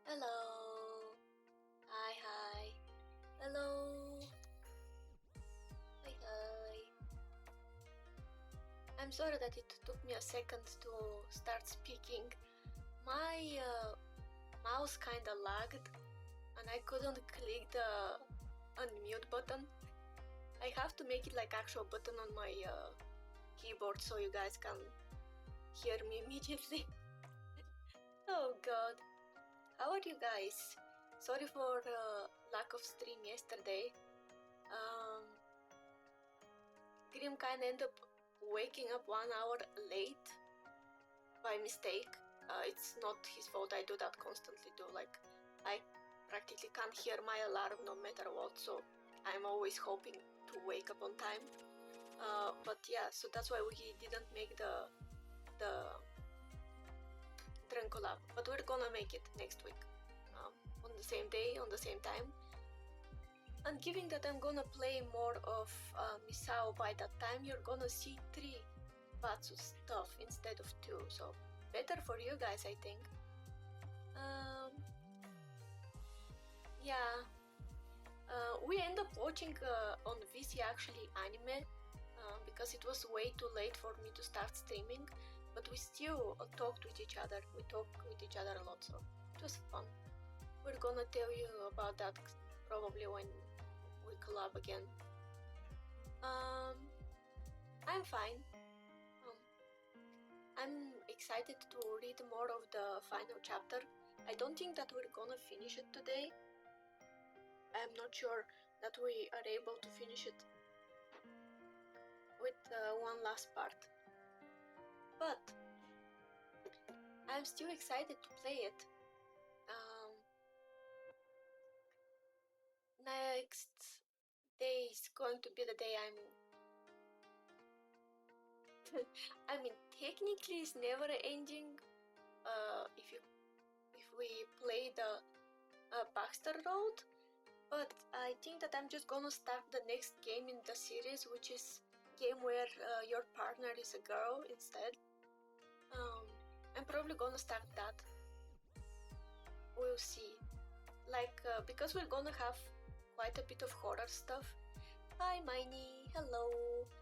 Hello. Hi. Hello. Hi. I'm sorry that it took me a second to start speaking. My mouse kinda lagged and I couldn't click the unmute button. I have to make it like actual button on my keyboard so you guys can hear me immediately. Oh god. How are you guys? Sorry for lack of stream yesterday. Grim kinda ended up waking up 1 hour late by mistake. It's not his fault, I do that constantly too. Like, I practically can't hear my alarm no matter what, so I'm always hoping to wake up on time. But yeah, so that's why we didn't make the Drunk collab, but we're gonna make it next week. On the same day, on the same time. And given that I'm gonna play more of Misao by that time, you're gonna see 3 Vatsu stuff instead of 2, so better for you guys, I think. Yeah, we end up watching on VC actually anime because it was way too late for me to start streaming, but we still talked with each other. We talked with each other a lot, so it was fun. We're gonna tell you about that probably when we collab again. I'm fine. I'm excited to read more of the final chapter. I don't think that we're gonna finish it today. I'm not sure that we are able to finish it with one last part. But I'm still excited to play it. Next day is going to be the day I mean, technically it's never ending if we play the Baxter Road, but I think that I'm just gonna start the next game in the series, which is game where your partner is a girl instead. I'm probably gonna start that. We'll see. Like, because we're gonna have quite a bit of horror stuff. Hi Miney, hello.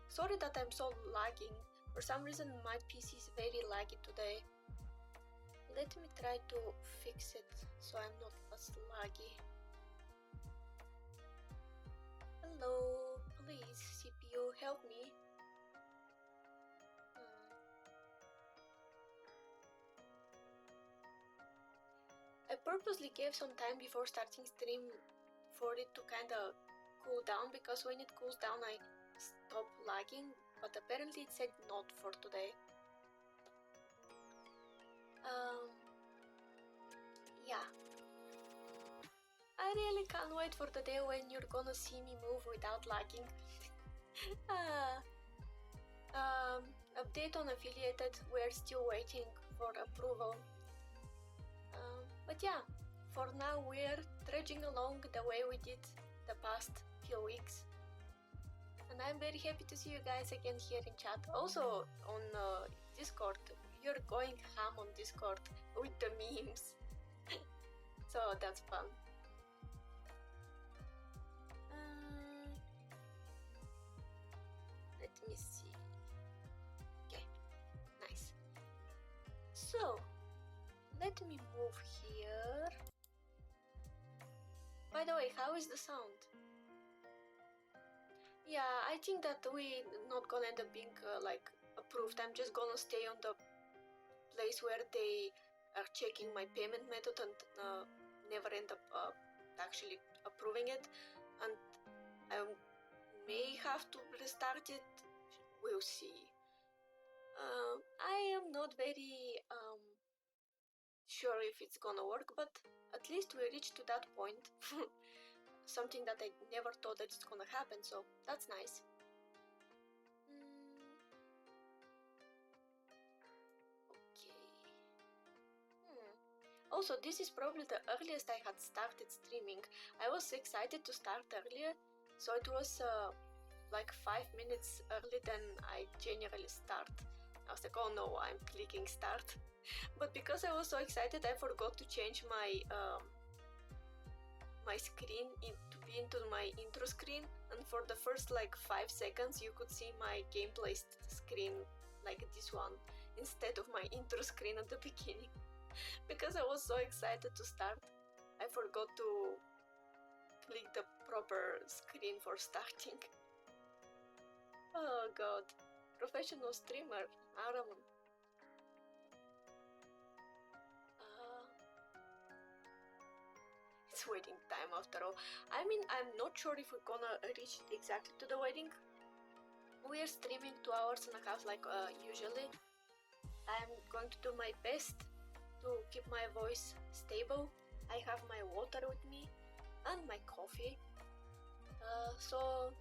Sorry that I'm so lagging. For some reason my PC is very laggy today. Let me try to fix it so I'm not as laggy. Hello, please CPU help me. I purposely gave some time before starting stream for it to kinda cool down, because when it cools down I stop lagging, but apparently it said not for today. Yeah. I really can't wait for the day when you're gonna see me move without lagging. Update on affiliated, we're still waiting for approval. But yeah, for now we're trudging along the way we did the past few weeks. And I'm very happy to see you guys again here in chat. Also on Discord, you're going ham on Discord with the memes. So that's fun. Let me see. Okay, nice. So, let me move here. By the way, how is the sound? Yeah, I think that we're not gonna end up being like approved. I'm just gonna stay on the place where they are checking my payment method and never end up actually approving it. And I may have to restart it. We'll see. I am not very sure if it's gonna work, but at least we reached to that point. Something that I never thought that it's gonna happen, so that's nice. Okay. Also, this is probably the earliest I had started streaming. I was excited to start earlier, so it was like 5 minutes earlier than I generally start. I was like, oh no, I'm clicking start. But because I was so excited, I forgot to change my my screen to be into my intro screen, and for the first like 5 seconds you could see my gameplay screen like this one instead of my intro screen at the beginning. Because I was so excited to start, I forgot to click the proper screen for starting. Oh god, professional streamer, Aram. It's waiting time after all. I mean, I'm not sure if we're gonna reach exactly to the wedding. We are streaming 2.5 hours like usually. I'm going to do my best to keep my voice stable. I have my water with me and my coffee. So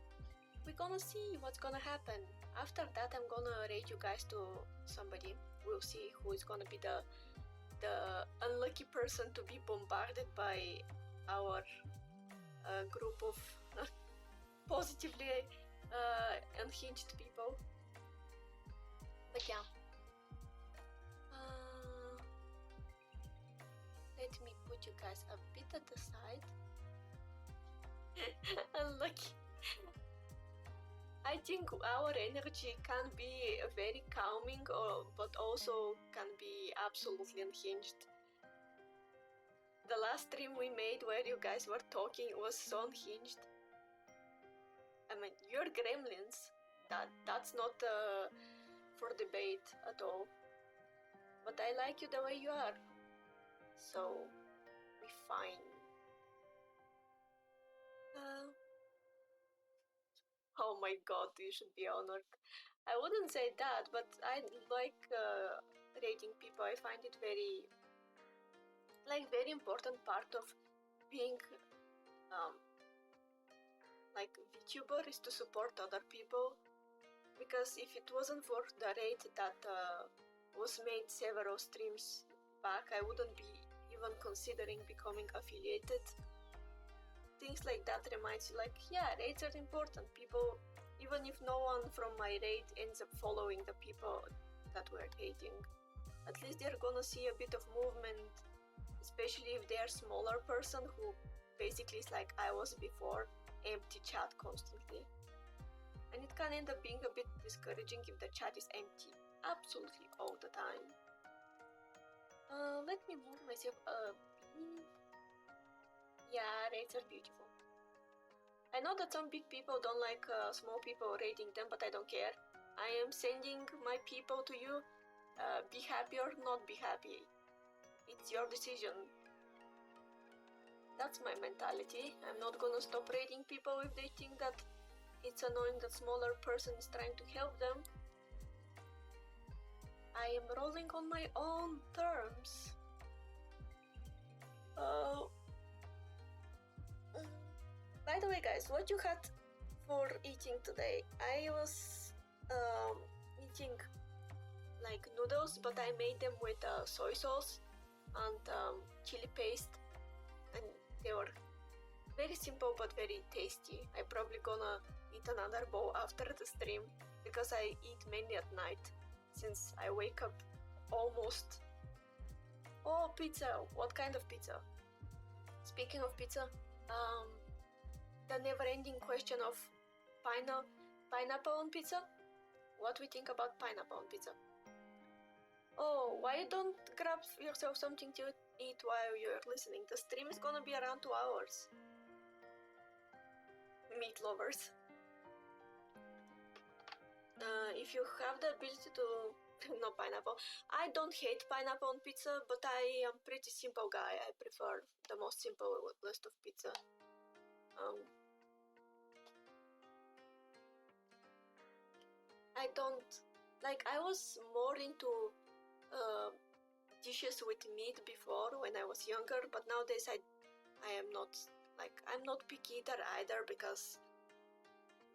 we're gonna see what's gonna happen. After that, I'm gonna rate you guys to somebody. We'll see who is gonna be the unlucky person to be bombarded by our group of positively unhinged people. But yeah. Let me put you guys a bit at the side. Unlucky. I think our energy can be very calming, but also can be absolutely unhinged. The last stream we made where you guys were talking was so unhinged. I mean, you're gremlins. That's not for debate at all. But I like you the way you are. So, we fine. Oh my god, you should be honored. I wouldn't say that, but I like rating people. I find it very important part of being like Vtuber is to support other people. Because if it wasn't for the rate that was made several streams back, I wouldn't be even considering becoming affiliated. Things like that reminds you like, yeah, raids are important. People, even if no one from my raid ends up following the people that we're raiding, at least they're gonna see a bit of movement, especially if they're smaller person who basically is like I was before, empty chat constantly. And it can end up being a bit discouraging if the chat is empty absolutely all the time. Let me move myself up. Yeah, raids are beautiful. I know that some big people don't like small people raiding them, but I don't care. I am sending my people to you. Be happy or not be happy. It's your decision. That's my mentality. I'm not gonna stop raiding people if they think that it's annoying that smaller person is trying to help them. I am rolling on my own terms. By the way, guys, what you had for eating today? I was eating like noodles, but I made them with soy sauce and chili paste, and they were very simple but very tasty. I'm probably gonna eat another bowl after the stream because I eat mainly at night since I wake up almost. Oh, pizza! What kind of pizza? Speaking of pizza, the never-ending question of pineapple on pizza? What we think about pineapple on pizza? Oh, why you don't grab yourself something to eat while you're listening? The stream is gonna be around 2 hours. Meat lovers. If you have the ability to... no pineapple. I don't hate pineapple on pizza, but I am pretty simple guy. I prefer the most simple list of pizza. I don't... like, I was more into dishes with meat before when I was younger, but nowadays I am not... like, I'm not picky eater either because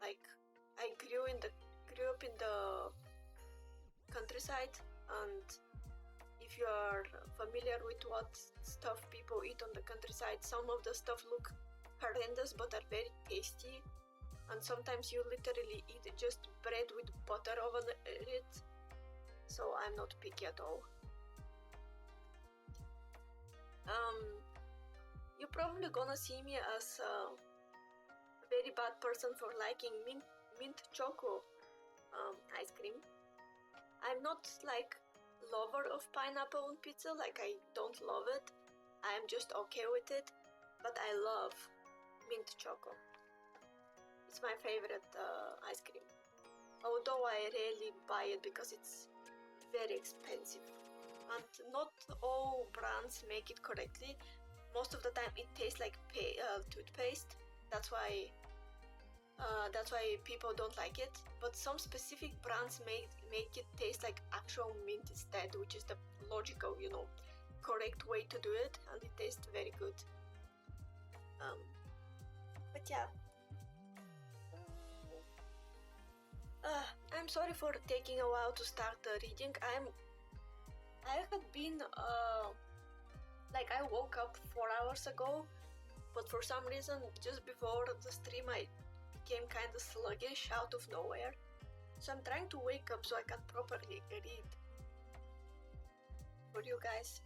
like I grew up in the countryside, and if you are familiar with what stuff people eat on the countryside, some of the stuff look horrendous but are very tasty, and sometimes you literally eat just bread with butter over it. So I'm not picky at all. You're probably gonna see me as a very bad person for liking mint choco ice cream. I'm not like lover of pineapple on pizza, like I don't love it. I'm just okay with it, but I love mint choco. It's my favorite ice cream. Although I rarely buy it because it's very expensive. And not all brands make it correctly. Most of the time it tastes like toothpaste. That's why people don't like it. But some specific brands make it taste like actual mint instead, which is the logical, correct way to do it, and it tastes very good. But yeah. I'm sorry for taking a while to start reading. I had been like I woke up 4 hours ago, but for some reason just before the stream I became kind of sluggish out of nowhere. So I'm trying to wake up so I can properly read for you guys.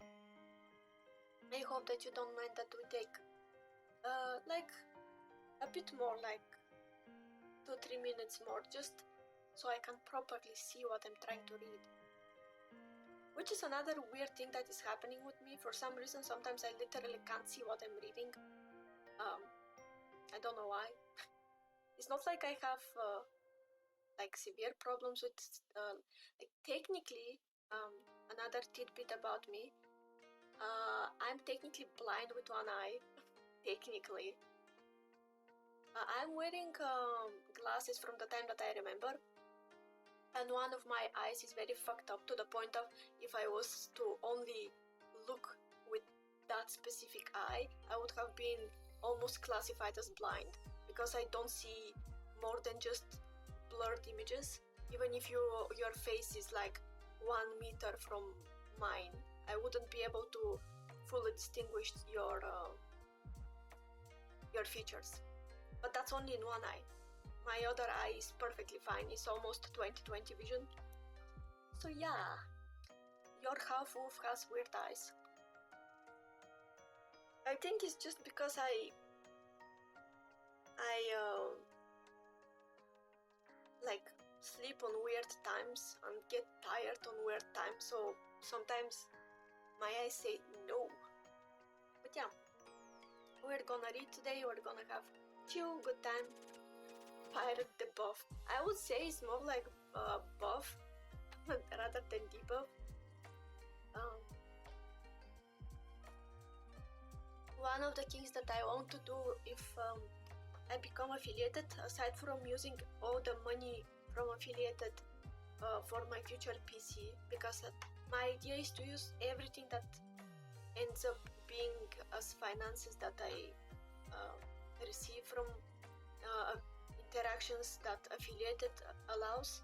I hope that you don't mind that we take like a bit more, like 2-3 minutes more, just so I can properly see what I'm trying to read. Which is another weird thing that is happening with me. For some reason, sometimes I literally can't see what I'm reading. I don't know why. It's not like I have like severe problems with like technically. Another tidbit about me. I'm technically blind with one eye. Technically. I'm wearing glasses from the time that I remember. And one of my eyes is very fucked up to the point of if I was to only look with that specific eye, I would have been almost classified as blind because I don't see more than just blurred images. Even if your face is like 1 meter from mine, I wouldn't be able to fully distinguish your features. But that's only in one eye. My other eye is perfectly fine. It's almost 20/20 vision. So yeah, your half wolf has weird eyes. I think it's just because I like sleep on weird times and get tired on weird times. So sometimes my eyes say no. But yeah, we're gonna read today. We're gonna have chill, good time. Pirate the buff. I would say it's more like buff rather than debuff. One of the things that I want to do if I become affiliated, aside from using all the money from affiliated for my future PC, because my idea is to use everything that ends up being as finances that I receive from interactions that affiliated allows.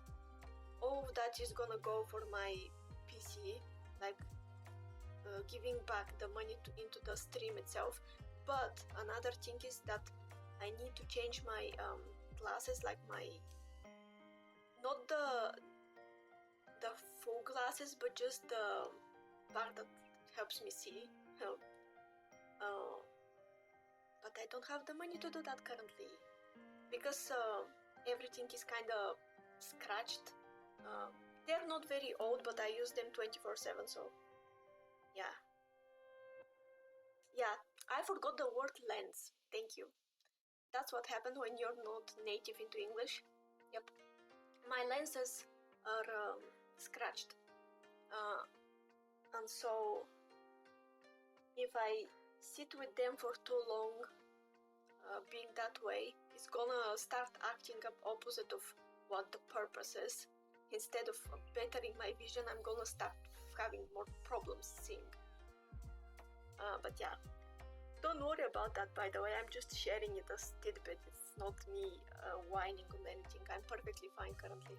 All of that is gonna go for my PC, like giving back the money into the stream itself. But another thing is that I need to change my glasses, like my not the full glasses, but just the part that helps me see. But I don't have the money to do that currently because everything is kind of scratched. They're not very old, but I use them 24/7, so yeah. Yeah, I forgot the word lens. Thank you. That's what happened when you're not native into English. Yep. My lenses are scratched. And so if I sit with them for too long, being that way, it's gonna start acting up opposite of what the purpose is. Instead of bettering my vision, I'm gonna start having more problems seeing. But yeah, don't worry about that, by the way. I'm just sharing it as tidbit. It's not me whining on anything. I'm perfectly fine currently.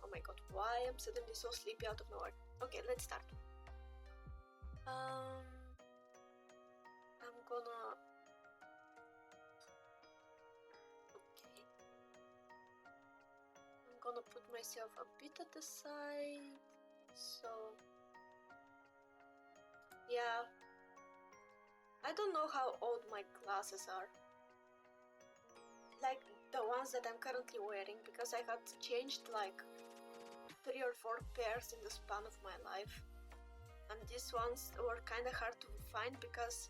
Oh my god, why I'm suddenly so sleepy out of nowhere. Okay, let's start. I'm gonna... Okay. I'm gonna gonna put myself a bit at the side. So yeah, I don't know how old my glasses are. Like the ones that I'm currently wearing, because I had changed like 3 or 4 pairs in the span of my life. And these ones were kind of hard to find because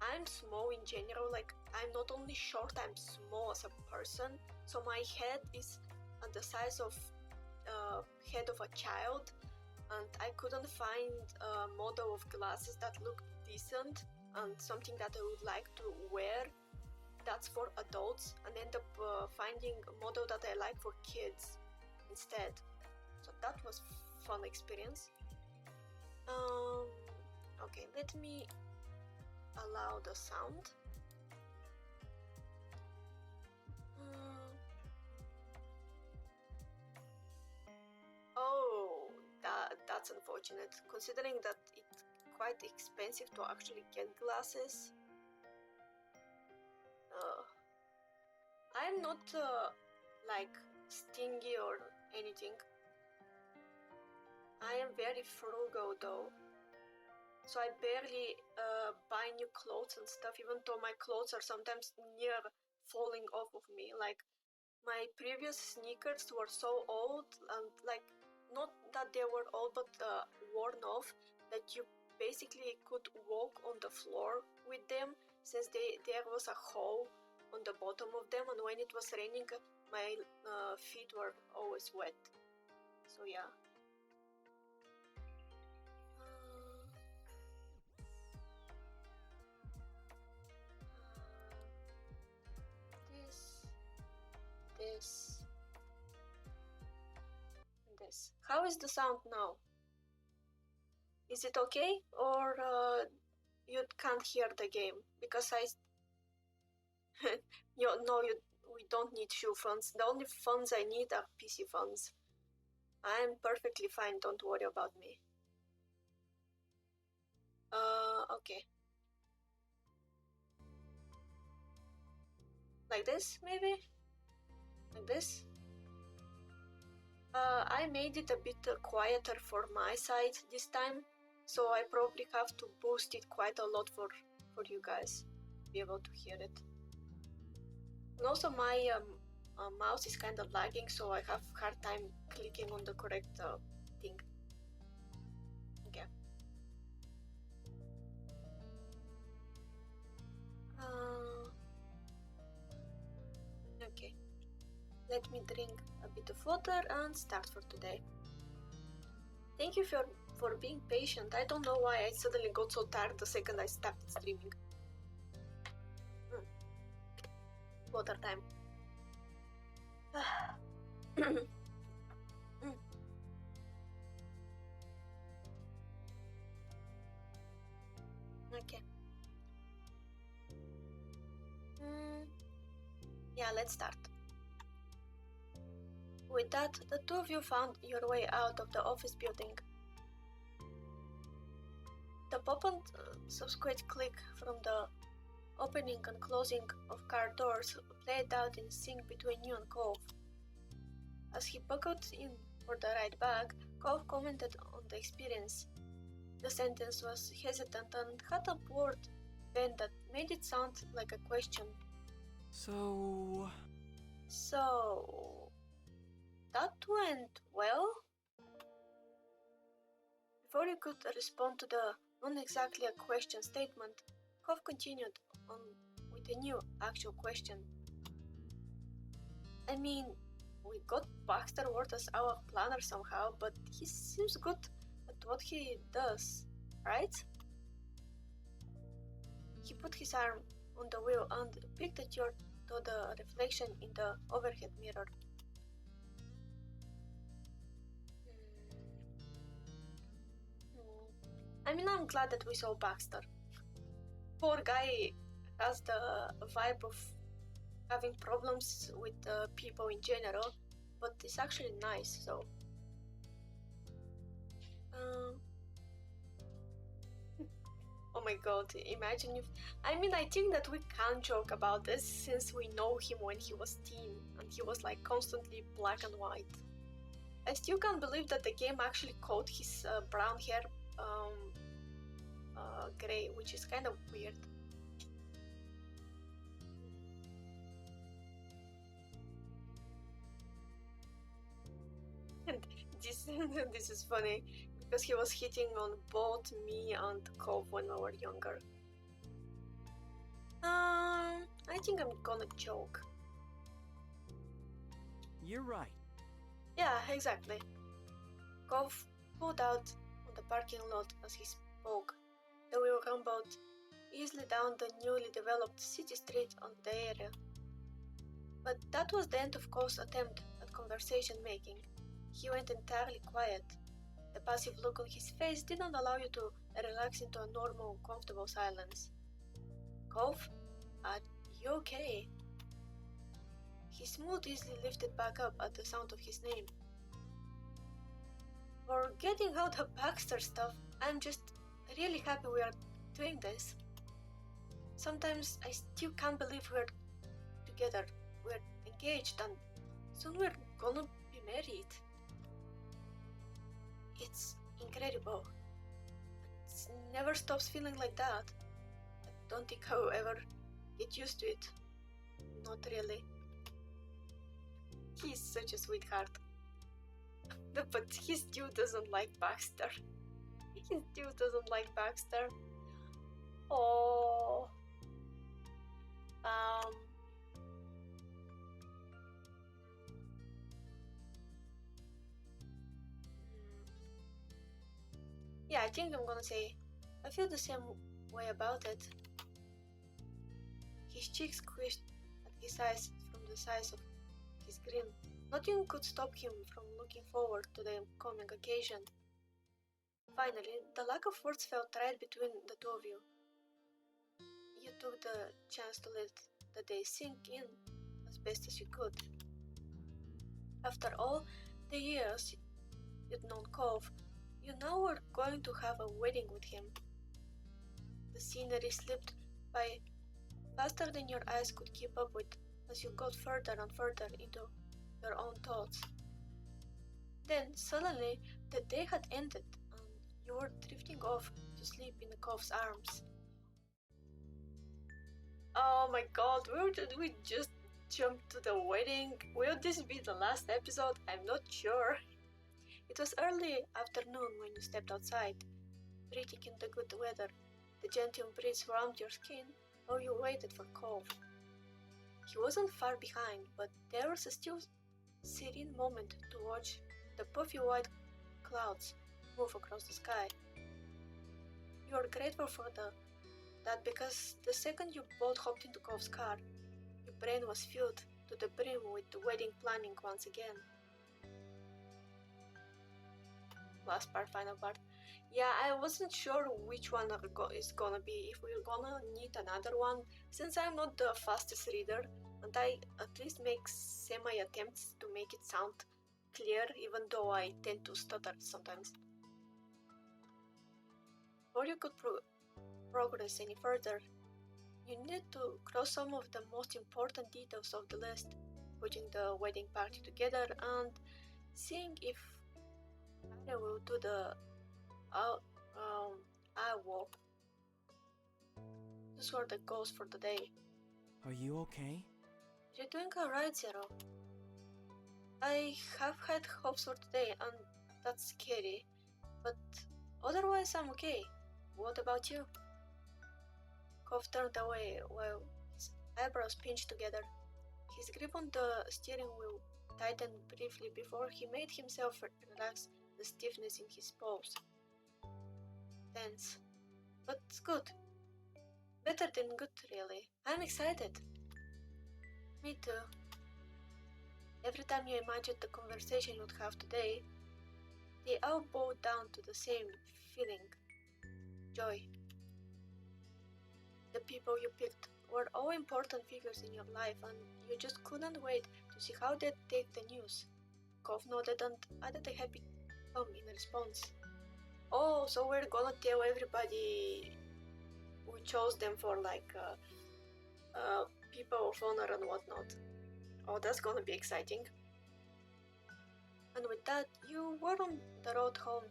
I'm small in general. Like, I'm not only short, I'm small as a person. So my head is at the size of head of a child, and I couldn't find a model of glasses that looked decent and something that I would like to wear that's for adults, and end up finding a model that I like for kids instead. So that was fun experience. Okay, let me allow the sound. Oh, that's unfortunate, considering that it's quite expensive to actually get glasses. I'm not like stingy or anything. I am very frugal though, so I barely buy new clothes and stuff, even though my clothes are sometimes near falling off of me. Like, my previous sneakers were so old, and like, not that they were old, but worn off, that you basically could walk on the floor with them, since there was a hole on the bottom of them, and when it was raining, my feet were always wet. So yeah. This, this. How is the sound now? Is it okay, or you can't hear the game? Because we don't need shoe phones. The only phones I need are PC phones. I'm perfectly fine, don't worry about me. Okay. Like this, maybe? Like this? I made it a bit quieter for my side this time, so I probably have to boost it quite a lot for you guys to be able to hear it. And also my mouse is kind of lagging, so I have hard time clicking on the correct thing. Okay. Okay. Let me drink a bit of water and start for today. Thank you for being patient. I don't know why I suddenly got so tired the second I started streaming. Water time. Okay. Yeah, let's start. With that, the two of you found your way out of the office building. The pop and subsequent click from the opening and closing of car doors played out in sync between you and Cove. As he buckled in for the ride back, Cove commented on the experience. The sentence was hesitant and had a word bend that made it sound like a question. So, that went well? Before you could respond to the not exactly a question statement, Cove continued on with a new actual question. I mean, we got Baxterworth as our planner somehow, but he seems good at what he does, right? He put his arm on the wheel and peeked at the reflection in the overhead mirror. I mean, I'm glad that we saw Baxter. Poor guy has the vibe of having problems with people in general, but it's actually nice, so. Oh my god, imagine if. I mean, I think that we can joke about this since we know him when he was teen and he was like constantly black and white. I still can't believe that the game actually called his brown hair gray, which is kind of weird. And this is funny because he was hitting on both me and Cove when we were younger. I think I'm gonna joke. You're right. Yeah, exactly. Cove pulled out on the parking lot as he spoke. The wheel rumbled easily down the newly developed city street on the area. But that was the end of Cove's attempt at conversation making. He went entirely quiet. The passive look on his face didn't allow you to relax into a normal, comfortable silence. Cove, are you okay? His mood easily lifted back up at the sound of his name. Forgetting all the Baxter stuff, I'm just really happy we are doing this. Sometimes I still can't believe we're together, we're engaged, and soon we're gonna be married. It's incredible. It never stops feeling like that. I don't think I will ever get used to it. Not really. He's such a sweetheart. But he still doesn't like Baxter. He still doesn't like Baxter. Oh. Yeah, I think I'm gonna say I feel the same way about it. His cheeks squished at his eyes from the size of his grin. Nothing could stop him from looking forward to the coming occasion. Finally, the lack of words felt right between the two of you. You took the chance to let the day sink in as best as you could. After all the years you'd known Cove, you now were going to have a wedding with him. The scenery slipped by faster than your eyes could keep up with as you got further and further into your own thoughts. Then, suddenly, the day had ended and you were drifting off to sleep in the Cove's arms. Oh my god, did we just jump to the wedding? Will this be the last episode? I'm not sure. It was early afternoon when you stepped outside, breathing in the good weather. The gentle breeze warmed your skin while you waited for Cove. He wasn't far behind, but there was a still serene moment to watch the puffy white clouds move across the sky. You are grateful for that because the second you both hopped into Cove's car, your brain was filled to the brim with wedding planning once again. Last part, final part. Yeah, I wasn't sure which one is gonna be, if we're gonna need another one, since I'm not the fastest reader, and I at least make semi-attempts to make it sound clear, even though I tend to stutter sometimes. Before you could progress any further, you needed to cross some of the most important details of the list, putting the wedding party together and seeing if I will do the I walk. Those were the goals for the day. Are you okay? You're doing alright, Zero. I have had hopes for today and that's scary, but otherwise I'm okay. What about you? Cove turned away while his eyebrows pinched together. His grip on the steering wheel tightened briefly before he made himself relax the stiffness in his paws. Tense. But good. Better than good, really. I'm excited. Me too. Every time you imagined the conversation you'd have today, they all boiled down to the same feeling. Joy. The people you picked were all important figures in your life and you just couldn't wait to see how they'd take the news. Cove nodded and added a happy thumb in response. Oh, so we're gonna tell everybody we chose them for like people of honor and whatnot. Oh, that's gonna be exciting. And with that, you were on the road home.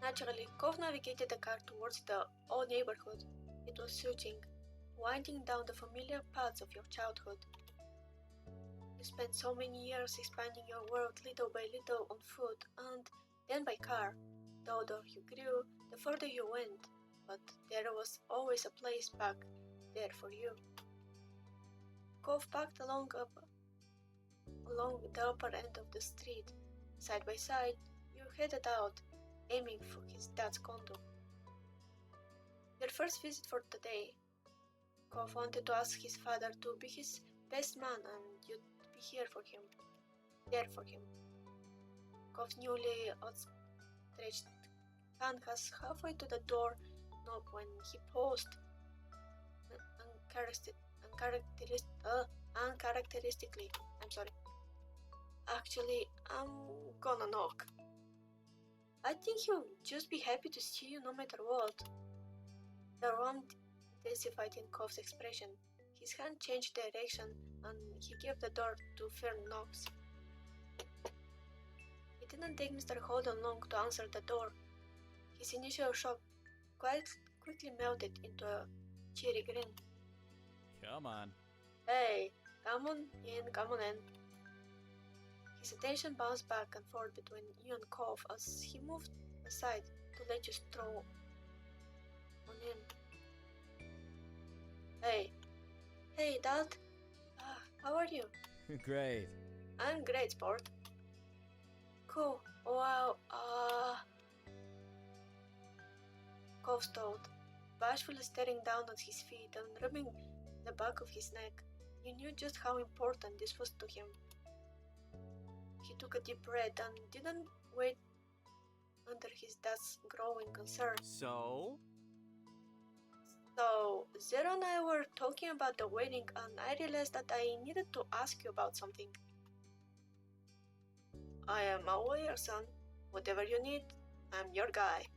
Naturally, Cove navigated the car towards the old neighborhood. It was soothing, winding down the familiar paths of your childhood. You spent so many years expanding your world little by little on foot and then by car. The older you grew, the further you went, but there was always a place back there for you. Cove parked along the upper end of the street. Side by side, you headed out, aiming for his dad's condo. Your first visit for the day. Cove wanted to ask his father to be his best man and you'd be there for him. Cove's newly outstretched hand was halfway to the door knob when he paused uncharacteristically. I'm sorry. Actually, I'm gonna knock. I think he'll just be happy to see you no matter what. The warmth intensified in Cove's expression. His hand changed direction and he gave the door 2 firm knocks. It didn't take Mr. Holden long to answer the door. His initial shock quite quickly melted into a cheery grin. Come on. Hey, come on in. His attention bounced back and forth between you and Cove as he moved aside to let you stroll on in. Hey, Dad. How are you? Great. I'm great, sport. Cool. Well, Cove stalled, bashfully staring down at his feet and rubbing the back of his neck. You knew just how important this was to him. He took a deep breath and didn't wait under his dad's growing concern. So, Zero and I were talking about the wedding and I realized that I needed to ask you about something. I am aware, son. Whatever you need, I'm your guy.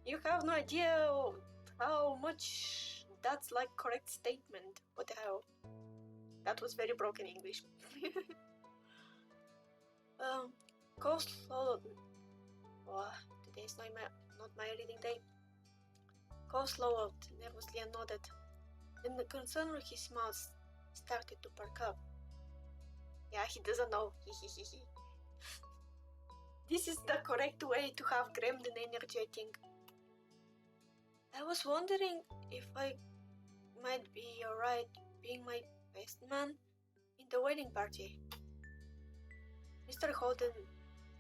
You have no idea how much that's like correct statement. What the hell? That was very broken English. Cove slowed. Today's not my reading day. Cove slowed nervously and nodded. Then the concern on his mouth started to perk up. Yeah, he doesn't know. This is the correct way to have gremlin energy, I think. I was wondering if I might be alright being my best man in the wedding party. Mr. Holden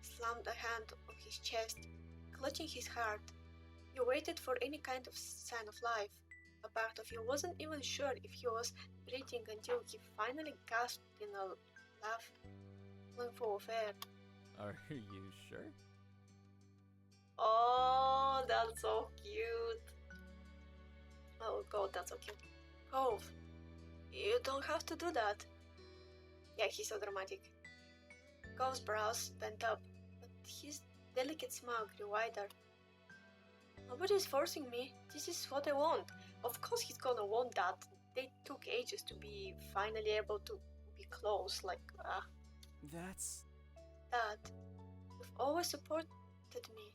slammed a hand on his chest, clutching his heart. You waited for any kind of sign of life. A part of you wasn't even sure if he was breathing until he finally gasped in a laugh, full of air. are you sure? Oh, that's so cute. Oh god, that's so cute. Cove, you don't have to do that. Yeah, he's so dramatic. Cove's brows bent up, but his delicate smile grew wider. Nobody's forcing me. This is what I want. Of course he's gonna want that. They took ages to be finally able to be close, That's... Dad, you've always supported me,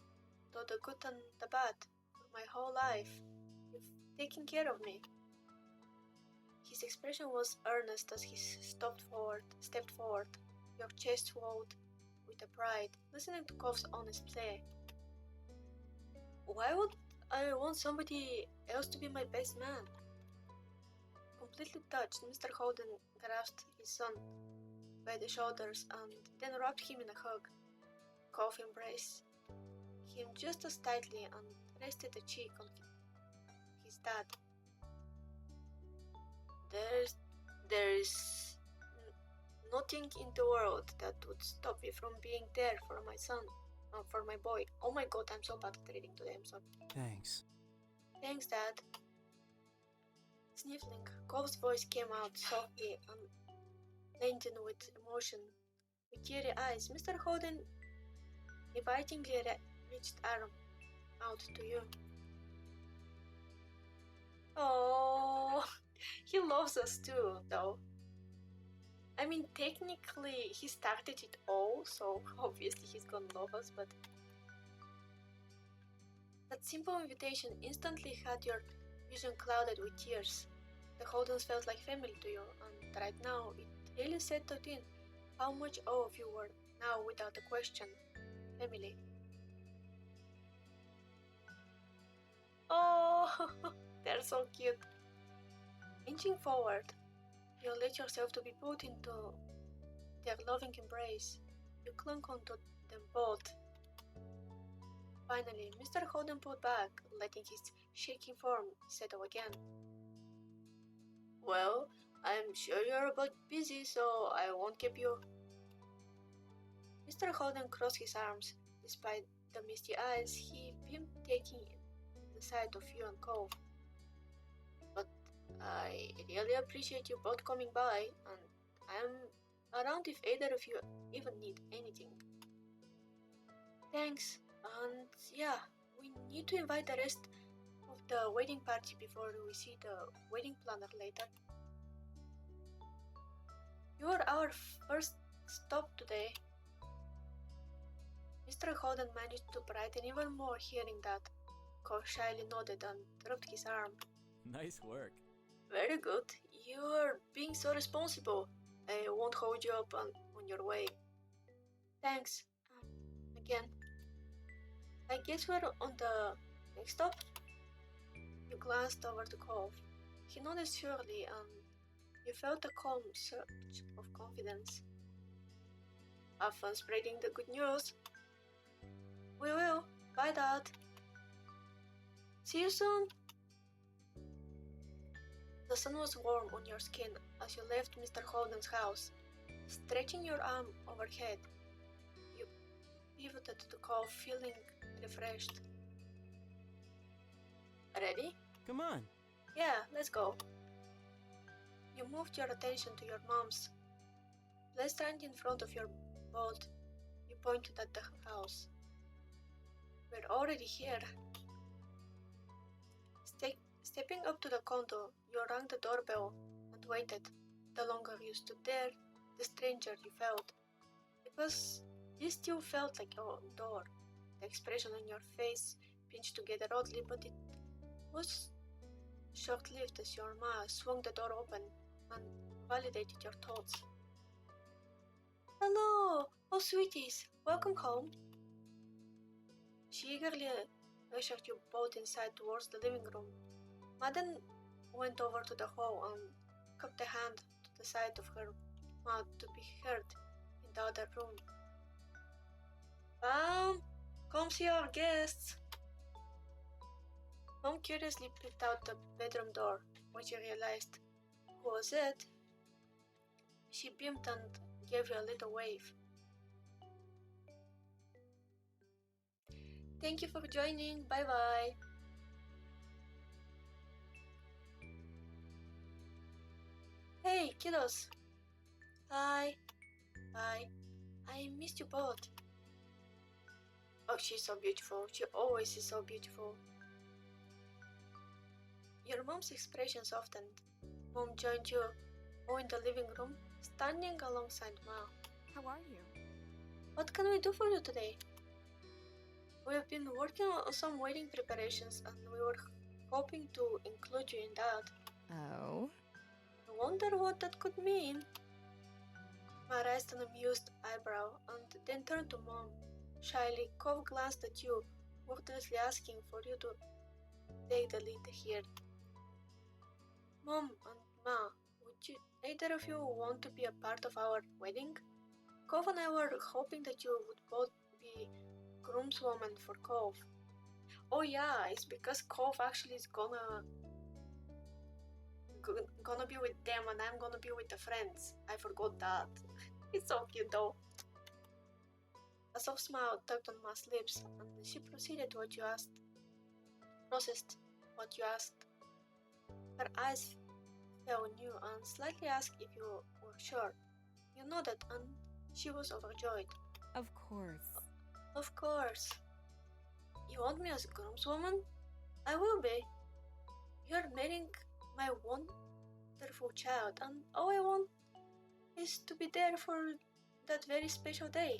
though the good and the bad, for my whole life. You've taken care of me. His expression was earnest as he stepped forward, your chest swelled with a pride, listening to Cove's honest play. Why would I want somebody else to be my best man? Completely touched, Mr. Holden grasped his son by the shoulders and then wrapped him in a hug. Cove embraced him just as tightly and rested a cheek on his dad. There's nothing in the world that would stop me from being there for my son, for my boy. Oh my god, I'm so bad at reading today, I'm sorry. Thanks. Thanks, Dad. Sniffling, Cove's voice came out softly and laden with emotion. With teary eyes, Mr. Holden invitingly reached arm out to you. Oh, he loves us too, though. I mean, technically, he started it all, so obviously he's gonna love us, but that simple invitation instantly had your vision clouded with tears. The Holdens felt like family to you, and right now it really settled in how much all of you were now without a question. Family. Oh, they're so cute. Inching forward, you let yourself to be put into their loving embrace. You clung onto them both. Finally, Mr. Holden pulled back, letting his shaking form settle again. Well, I'm sure you're a bit busy, so I won't keep you. Mr. Holden crossed his arms. Despite the misty eyes, he beamed, taking the sight of you and Cove. But I really appreciate you both coming by, and I'm around if either of you even need anything. Thanks, and yeah, we need to invite the rest of the wedding party before we see the wedding planner later. You're our first stop today. Mr. Holden managed to brighten even more hearing that. Cole shyly nodded and rubbed his arm. Nice work. Very good. You're being so responsible. I won't hold you up on your way. Thanks. Again. I guess we're on the next stop? You glanced over to Cove. He nodded surely, and you felt a calm surge of confidence. Have fun spreading the good news. We will. Bye, Dad. See you soon. The sun was warm on your skin as you left Mr. Holden's house. Stretching your arm overhead, you pivoted to Cove, feeling refreshed. Ready? Come on. Yeah, let's go. You moved your attention to your mom's. Placed right in front of your boat, you pointed at the house. We're already here. Stepping up to the condo, you rang the doorbell and waited. The longer you stood there, the stranger you felt. Because this still felt like your door. The expression on your face pinched together oddly, but it was short-lived as your ma swung the door open and validated your thoughts. Hello! Oh, sweeties, welcome home. She eagerly ushered you both inside towards the living room. Madden went over to the hall and cupped a hand to the side of her mouth to be heard in the other room. Mom, come see our guests. Mom curiously peeked out the bedroom door. When she realized who was it, she beamed and gave you a little wave. Thank you for joining. Bye-bye. Hey, kiddos. Hi. Hi. I missed you both. Oh, she's so beautiful. She always is so beautiful. Your mom's expression softened. Mom joined you all in the living room, standing alongside Ma. How are you? What can we do for you today? We have been working on some wedding preparations and we were hoping to include you in that. Oh? I wonder what that could mean. Ma raised an amused eyebrow and then turned to Mom. Shyly, Cove glanced at you, wordlessly asking for you to take the lead here. Mom and Ma, would you either of you want to be a part of our wedding? Cove and I were hoping that you would both be groomswoman for Cove. Oh yeah, it's because Cove actually is gonna be with them and I'm gonna be with the friends. I forgot that. It's so cute though. A soft smile tugged on Ma's lips and she processed what you asked. Her eyes fell on you and slightly asked if you were sure. You nodded and she was overjoyed. Of course. Of course. You want me as a groomswoman? I will be. You're marrying my wonderful child and all I want is to be there for that very special day.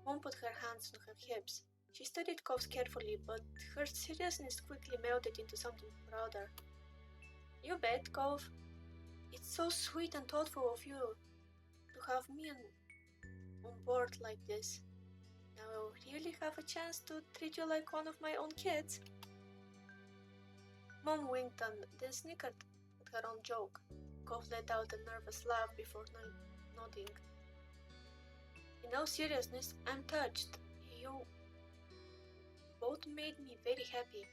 Mom put her hands on her hips. She studied Kov's carefully, but her seriousness quickly melted into something prouder. You bet, Kov. It's so sweet and thoughtful of you to have me on board like this. Now I'll really have a chance to treat you like one of my own kids. Mom winked and then snickered at her own joke. Kov let out a nervous laugh before nodding. In all seriousness, I'm touched. You both made me very happy.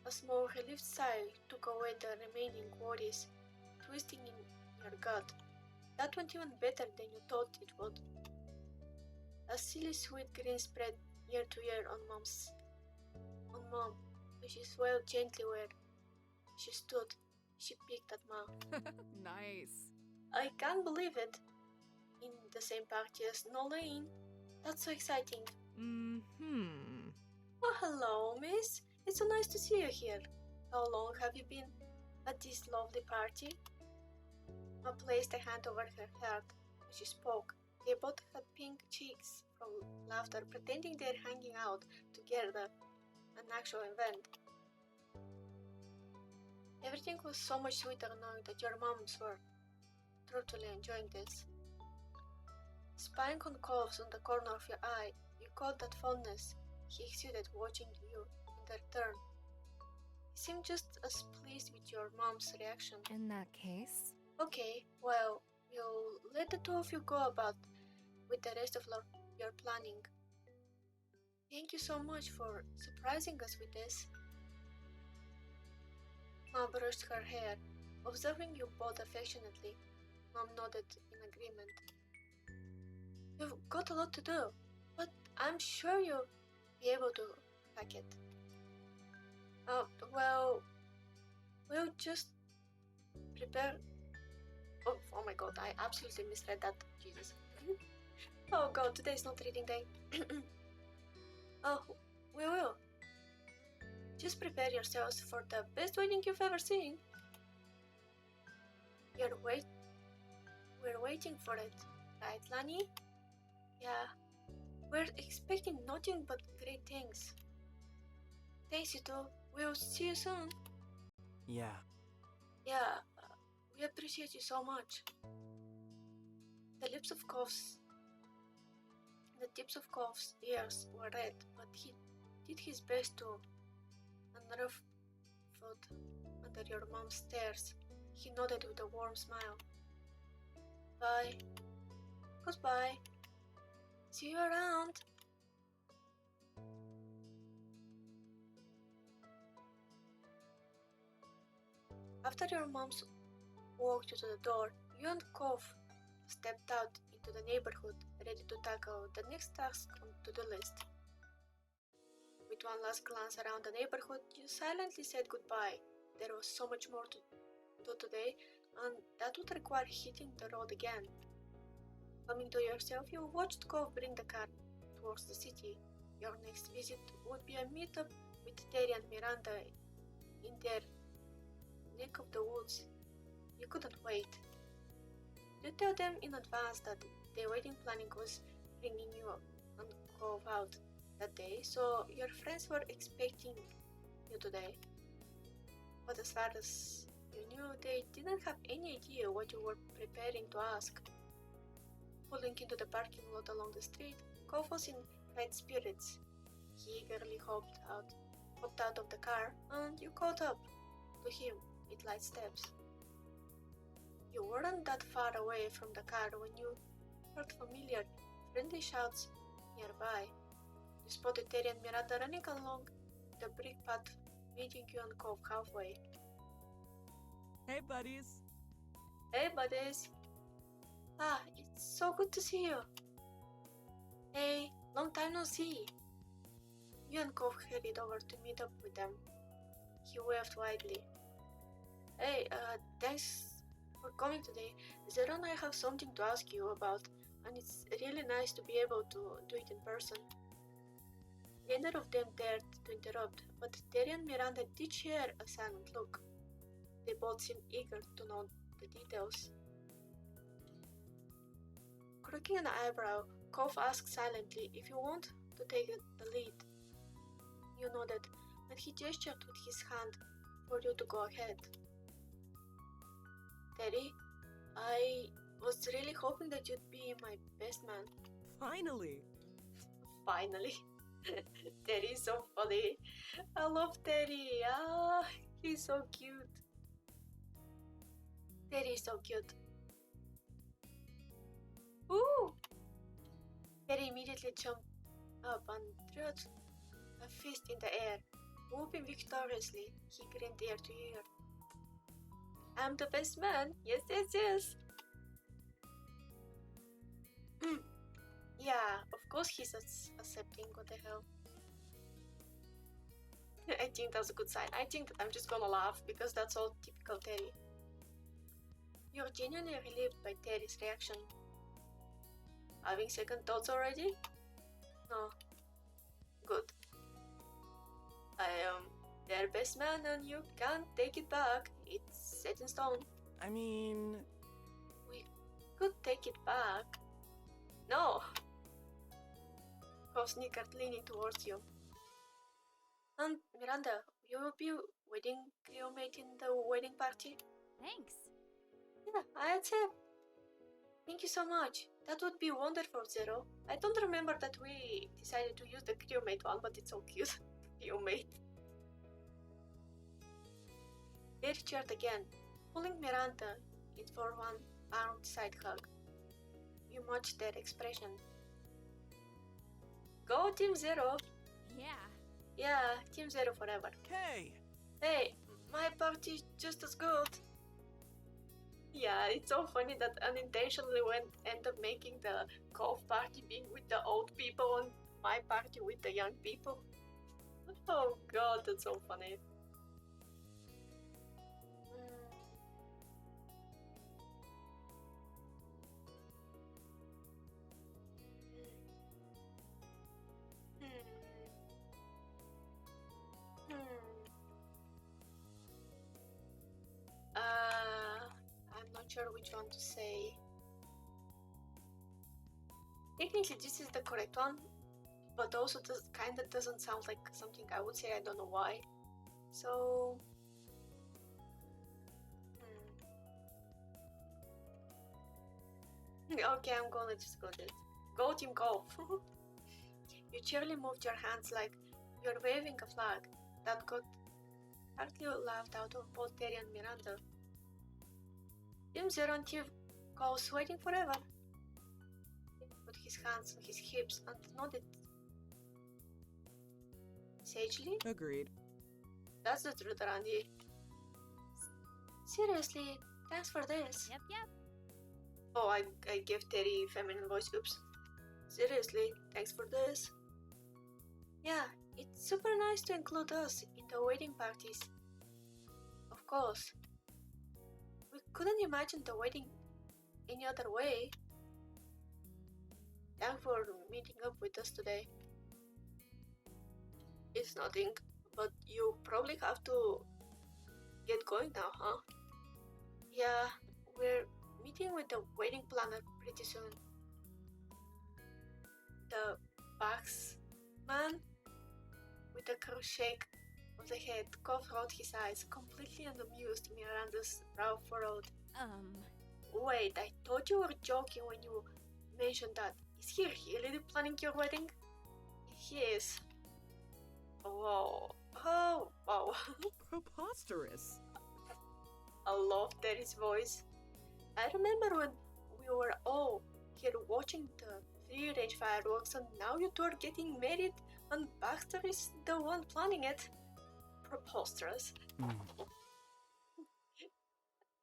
A small relieved sigh took away the remaining worries, twisting in your gut. That went even better than you thought it would. A silly sweet grin spread ear to ear on Mom, as she swayed gently where she stood. She peeked at Ma. Nice. I can't believe it. In the same party as Nolaine. That's so exciting. Mm-hmm. Oh, hello, miss. It's so nice to see you here. How long have you been at this lovely party? Ma placed a hand over her heart as she spoke. They both had pink cheeks from laughter, pretending they're hanging out together, an actual event. Everything was so much sweeter knowing that your moms were truly enjoying this. Spying on Kovs on the corner of your eye, you caught that fondness he exuded watching you in their turn. He seemed just as pleased with your mom's reaction. In that case? Okay, well, we'll let the two of you go about with the rest of your planning. Thank you so much for surprising us with this. Ma brushed her hair, observing you both affectionately. Mom nodded in agreement. You've got a lot to do, but I'm sure you'll be able to hack it. Well, we'll just prepare. Oh my god, I absolutely misread that. Jesus. Oh god, today's not reading day. Oh, we will. Just prepare yourselves for the best wedding you've ever seen. We're waiting for it, right, Lani? Yeah, we're expecting nothing but great things. Thanks, you two. We'll see you soon. Yeah. Yeah, we appreciate you so much. The tips of Kov's ears were red, but he did his best to unruffle under your mom's stares. He nodded with a warm smile. Bye. Goodbye. See you around. After your moms walked you to the door, you and Kov stepped out into the neighborhood, ready to tackle the next task on the to-do list. With one last glance around the neighborhood, you silently said goodbye. There was so much more to do today, and that would require hitting the road again. Coming to yourself, you watched Kov bring the car towards the city. Your next visit would be a meetup with Terry and Miranda in their neck of the woods. You couldn't wait. You tell them in advance that the wedding planning was bringing you and Kov out that day, so your friends were expecting you today. But as far as you knew, they didn't have any idea what you were preparing to ask. Pulling into the parking lot along the street, Kov was in high spirits. He eagerly hopped out of the car, and you caught up to him with light steps. You weren't that far away from the car when you heard familiar, friendly shouts nearby. You spotted Terry and Miranda running along the brick path, meeting you and Kov halfway. Hey, buddies. Hey, buddies. Ah, it's so good to see you. Hey, long time no see. You and Kov headed over to meet up with them. He waved widely. Hey, thanks for coming today. Zero and I have something to ask you about, and it's really nice to be able to do it in person. Neither of them dared to interrupt, but Terry and Miranda did share a silent look. They both seemed eager to know the details. Crooking an eyebrow, Kov asked silently if you want to take the lead. You nodded, and he gestured with his hand for you to go ahead. Teddy, I was really hoping that you'd be my best man. Finally! Finally. Teddy is so funny. I love Teddy. Ah, he's so cute. Teddy is so cute. Ooh! Teddy immediately jumped up and threw a fist in the air. Whooping victoriously, he grinned ear to ear. I'm the best man. Yes, yes, yes. Yeah, of course he's accepting. What the hell? I think that's a good sign. I think that I'm just gonna laugh because that's all typical Teddy. You're genuinely relieved by Teddy's reaction. Having second thoughts already? No. Good. I am their best man and you can't take it back. It's set in stone. I mean... We could take it back. No! Kov snickered, leaning towards you. And Miranda, you will be wedding crewmate in the wedding party? Thanks. Yeah, I'd say. Thank you so much. That would be wonderful, Zero. I don't remember that we decided to use the crewmate one, but it's so cute. Crewmate. They cheered again, pulling Miranda in for one armed side hug. You matched their expression. Go Team Zero! Yeah. Yeah, Team Zero forever. Hey! Hey, my party's just as good. Yeah, it's so funny that unintentionally we end up making the golf party being with the old people and my party with the young people. Oh god, that's so funny. I'm not sure which one to say. Technically, this is the correct one, but also kinda doesn't sound like something I would say. I don't know why. So. Okay, I'm gonna just go this. Go Team Golf! You cheerily moved your hands like you're waving a flag. That got hardly laughed out of both Terry and Miranda. Team Zero and Team Golf waiting forever. He put his hands on his hips and nodded sagely. Agreed. That's the truth, Randy. Seriously, thanks for this. Yep. Oh, I gave Terry feminine voice. Oops. Seriously, thanks for this. Yeah, it's super nice to include us in the wedding parties. Of course. We couldn't imagine the wedding any other way. Thanks for meeting up with us today. It's nothing, but you probably have to get going now, huh? Yeah, we're meeting with the wedding planner pretty soon. The Bax man? With a cruel shake of the head, Kov rolled his eyes, completely unamused. Miranda's brow furrowed. Wait, I thought you were joking when you mentioned that. Is he really planning your wedding? He is. Whoa. Oh, wow. Preposterous. I love Terry's voice. I remember when we were all here watching the free-range fireworks and now you two are getting married and Baxter is the one planning it. Preposterous.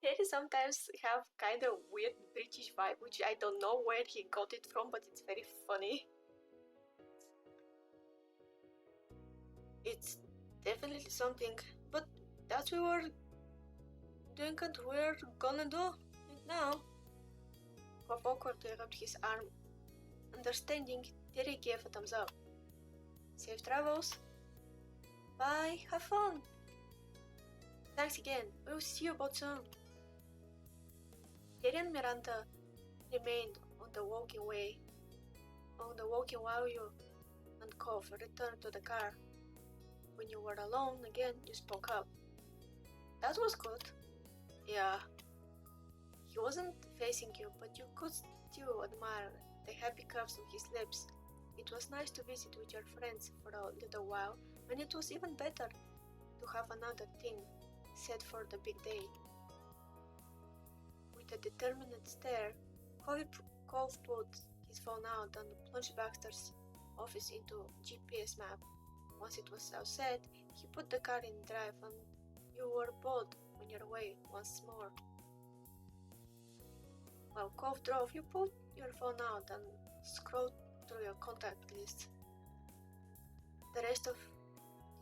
Terry sometimes have kind of weird British vibe, which I don't know where he got it from, but it's very funny. It's definitely something, but that's what we were doing and we're gonna do it now. Kov awkwardly rubbed his arm. Understanding, Terry gave a thumbs up. Safe travels. Bye, have fun. Thanks again. We'll see you both soon. Gary and Miranda remained on the walking while you and Cove returned to the car. When you were alone again, you spoke up. That was good. Yeah. He wasn't facing you, but you could still admire the happy curves on his lips. It was nice to visit with your friends for a little while, and it was even better to have another thing set for the big day. With a determined stare, Cove pulled his phone out and plunged Baxter's office into GPS map. Once it was all set, he put the car in drive and you were both on your way once more. While Cove drove, you pulled your phone out and scrolled through your contact list. The rest of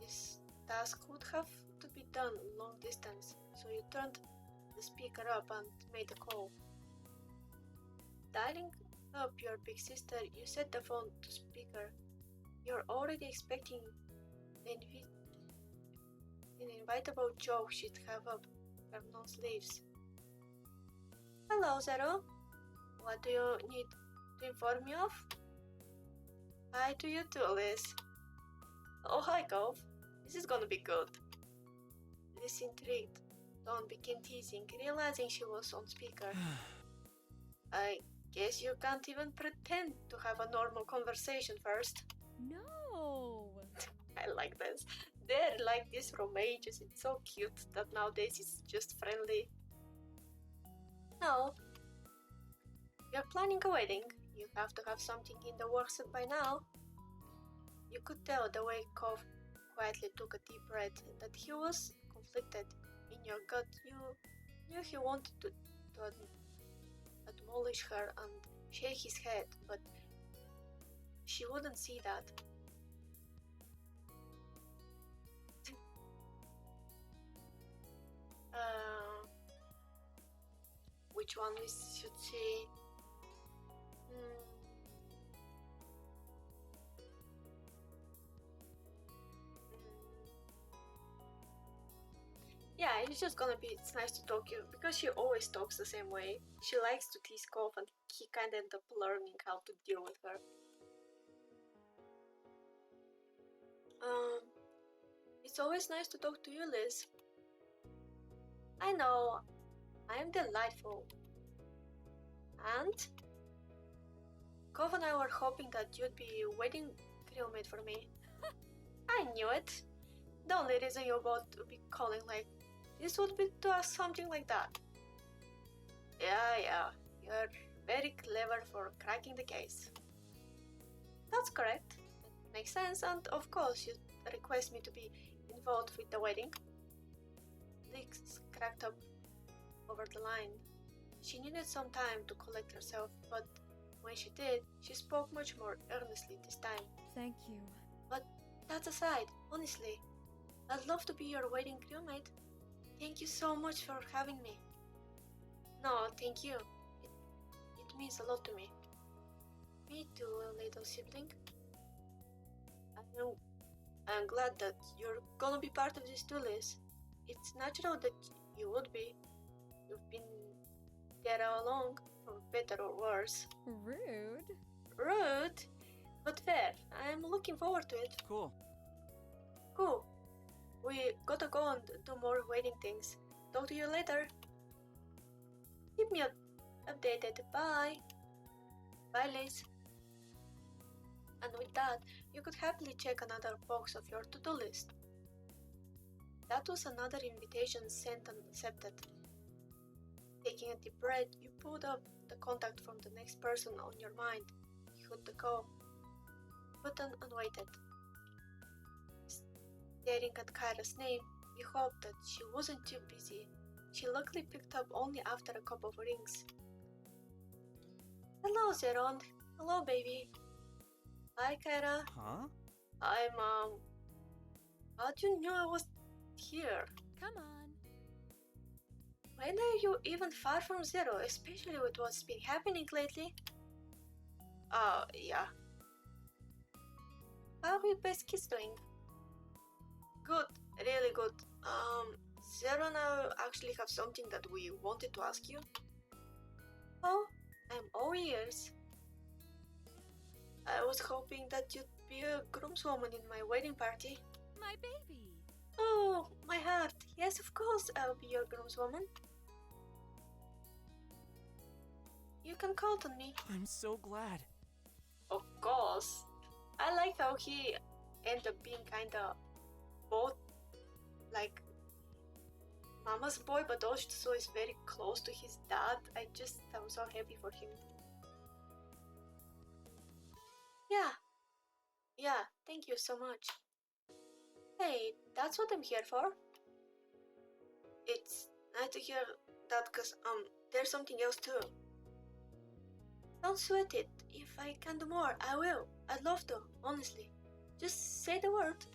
this task would have to be done long distance, so you turned the speaker up and made a call. Dialing up your big sister, you set the phone to speaker. You're already expecting an inevitable joke she'd have up her non-sleeves. Hello, Zero. What do you need to inform me of? Hi to you too, Liz. Oh, hi, Cove. This is gonna be good. Liz, intrigued, Dawn began teasing, realizing she was on speaker. I guess you can't even pretend to have a normal conversation first. No. I like this. They're like this from ages. It's so cute that nowadays it's just friendly. No. You're planning a wedding. You have to have something in the works by now. You could tell the way Cove quietly took a deep breath that he was conflicted. In your gut, you knew he wanted to admonish her and shake his head, but she wouldn't see that. Which one we should see? Yeah, it's just gonna be, it's nice to talk to you because she always talks the same way. She likes to tease Cove and he kinda ended up learning how to deal with her. It's always nice to talk to you, Liz. I know, I am delightful. And? Cove and I were hoping that you'd be wedding crewmate for me. I knew it. The only reason you both would be calling like this would be to ask something like that. Yeah, you're very clever for cracking the case. That's correct. It makes sense, and of course you request me to be involved with the wedding. Liz cracked up over the line. She needed some time to collect herself, but when she did, she spoke much more earnestly this time. Thank you. But that aside, honestly, I'd love to be your wedding crewmate. Thank you so much for having me. No, thank you. It means a lot to me. Me too, little sibling. I'm glad that you're gonna be part of this too, Liz. It's natural that you would be. You've been there all along, for better or worse. Rude. Rude, but fair. I'm looking forward to it. Cool. Cool. We gotta go and do more wedding things. Talk to you later. Keep me updated. Bye. Bye, Liz. And with that, you could happily check another box of your to-do list. That was another invitation sent and accepted. Taking a deep breath, you pulled up the contact from the next person on your mind. You hit the call button and waited. Staring at Kyra's name, you hoped that she wasn't too busy. She luckily picked up only after a couple of rings. Hello, Zeron. Hello, baby. Hi, Kyra. Huh? Hi, Mom. How'd you know I was here? Come on. When are you even far from Zero, especially with what's been happening lately? Yeah. How are you best kids doing? Good, really good. Zero and I actually have something that we wanted to ask you. Oh, I'm all ears. I was hoping that you'd be a groomswoman in my wedding party. My baby. Oh, my heart. Yes, of course I'll be your groomswoman. You can count on me. I'm so glad. Of course. I like how he ended up being kinda both like mama's boy, but also is very close to his dad. I'm so happy for him. Yeah, thank you so much. Hey, that's what I'm here for. It's nice to hear that because there's something else too. Don't sweat it. If I can do more, I will. I'd love to, honestly. Just say the word.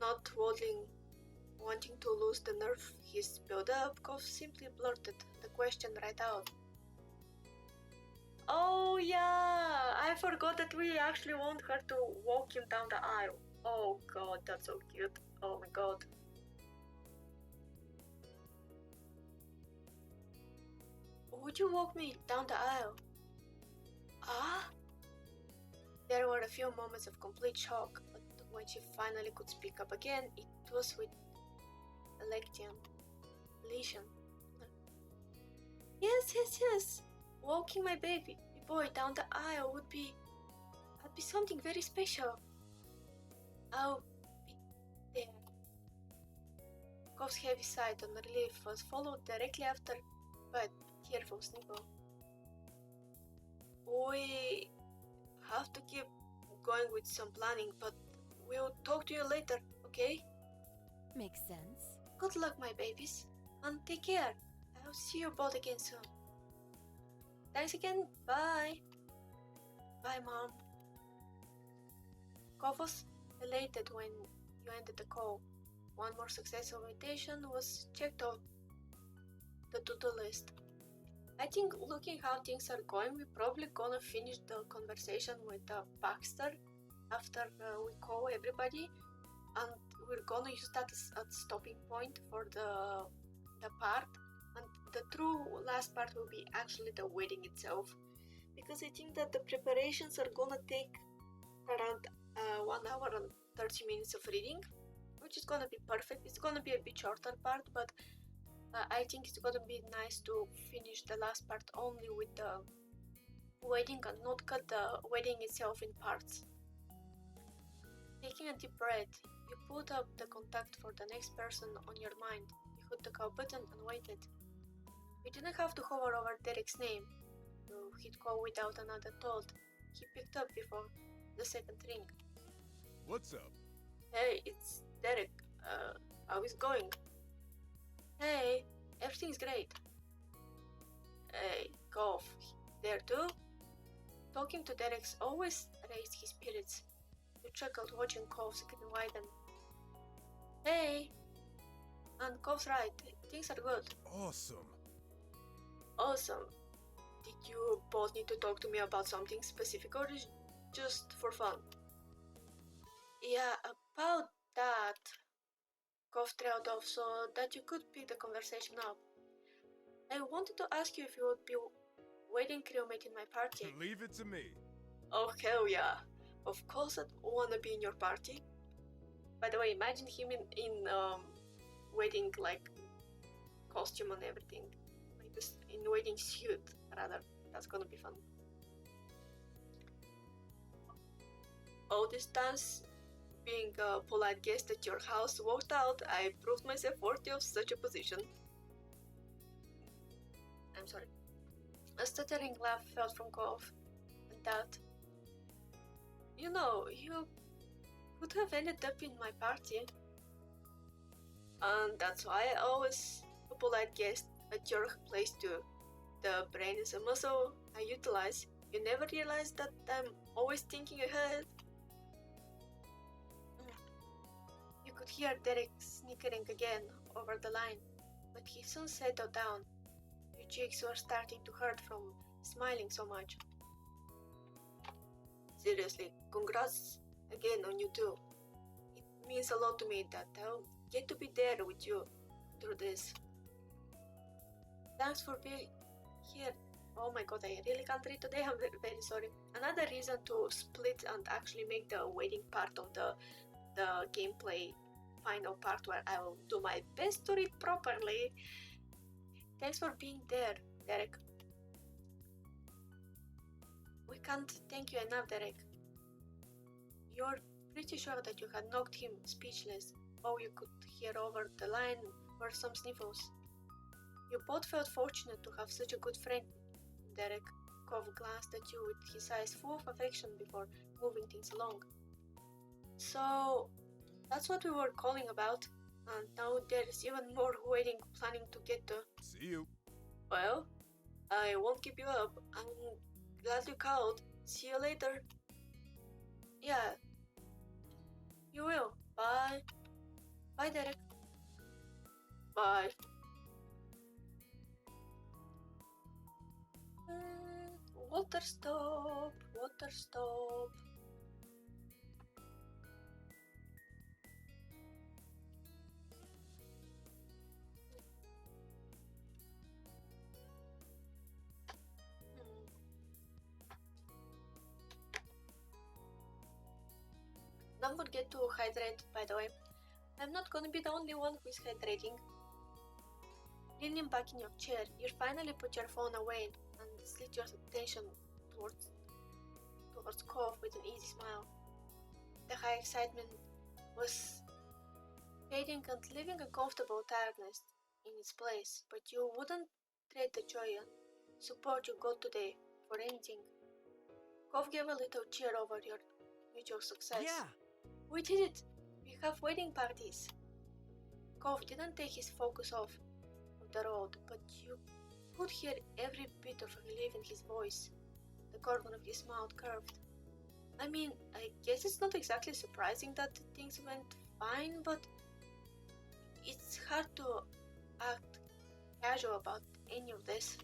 Not wanting to lose the nerve he's built up, Kov simply blurted the question right out. Oh yeah, I forgot that we actually want her to walk him down the aisle. Oh god, that's so cute. Oh my god. Would you walk me down the aisle? Ah? There were a few moments of complete shock, but when she finally could speak up again, it was with elation. Yes. Walking my baby boy down the aisle would be something very special. I'll be there. Kov's heavy sigh on relief was followed directly after by a tearful sniffle. We have to keep going with some planning, but we'll talk to you later, okay? Makes sense. Good luck, my babies, and take care. I'll see you both again soon. Thanks again. Bye. Bye, Mom. Kov was elated when you ended the call. One more successful invitation was checked off the to-do list. I think looking how things are going, we're probably gonna finish the conversation with Baxter after we call everybody, and we're gonna use that as a stopping point for the part. And the true last part will be actually the wedding itself, because I think that the preparations are gonna take around 1 hour and 30 minutes of reading, which is gonna be perfect. It's gonna be a bit shorter part, but I think it's gonna be nice to finish the last part only with the wedding and not cut the wedding itself in parts. Taking a deep breath, you put up the contact for the next person on your mind. You hit the call button and waited. You didn't have to hover over Derek's name. You hit call without another thought. He picked up before the second ring. What's up? Hey, it's Derek. How is it going? Hey, everything's great. Hey, Golf, there too? Talking to Derek's always raised his spirits. You chuckled watching Golf's skin widen. Hey! And Golf's right, things are good. Awesome. Awesome. Did you both need to talk to me about something specific or just for fun? Yeah, about that. Golf trailed off so that you could pick the conversation up. I wanted to ask you if you would be wedding crewmate in my party. Leave it to me. Oh hell yeah. Of course I'd wanna be in your party. By the way, imagine him in wedding like costume and everything. Like this in wedding suit rather. That's gonna be fun. All this dance being a polite guest at your house worked out. I proved myself worthy of such a position. I'm sorry. A stuttering laugh fell from Golf, and that, you know, you could have ended up in my party. And that's why I always a polite guest at your place too. The brain is a muscle I utilize. You never realize that I'm always thinking ahead. You could hear Derek snickering again over the line, but he soon settled down. Your cheeks were starting to hurt from smiling so much. Seriously, congrats again on you too. It means a lot to me that get to be there with you through this. Thanks for being here. Oh my god, I really can't read today. I'm very sorry. Another reason to split and actually make the waiting part of the gameplay final part where I will do my best to read properly. Thanks for being there, Derek. We can't thank you enough, Derek. You're pretty sure that you had knocked him speechless. Oh, you could hear over the line were some sniffles. You both felt fortunate to have such a good friend, Derek. Cove glanced at you with his eyes full of affection before moving things along. So, that's what we were calling about, and now there's even more waiting planning to get to. See you. Well, I won't keep you up. I'm glad you called. See you later. Yeah, you will. Bye. Bye, Derek. Bye. Water stop. Water stop. Don't forget to hydrate, by the way. I'm not gonna be the only one who is hydrating. Leaning back in your chair, you finally put your phone away and slit your attention towards Cove with an easy smile. The high excitement was fading and leaving a comfortable tiredness in its place, but you wouldn't trade the joy and support you got today for anything. Cove gave a little cheer over your mutual success. Yeah. We did it! We have wedding parties. Cove didn't take his focus off of the road, but you could hear every bit of relief in his voice. The corner of his mouth curved. I mean, I guess it's not exactly surprising that things went fine, but it's hard to act casual about any of this.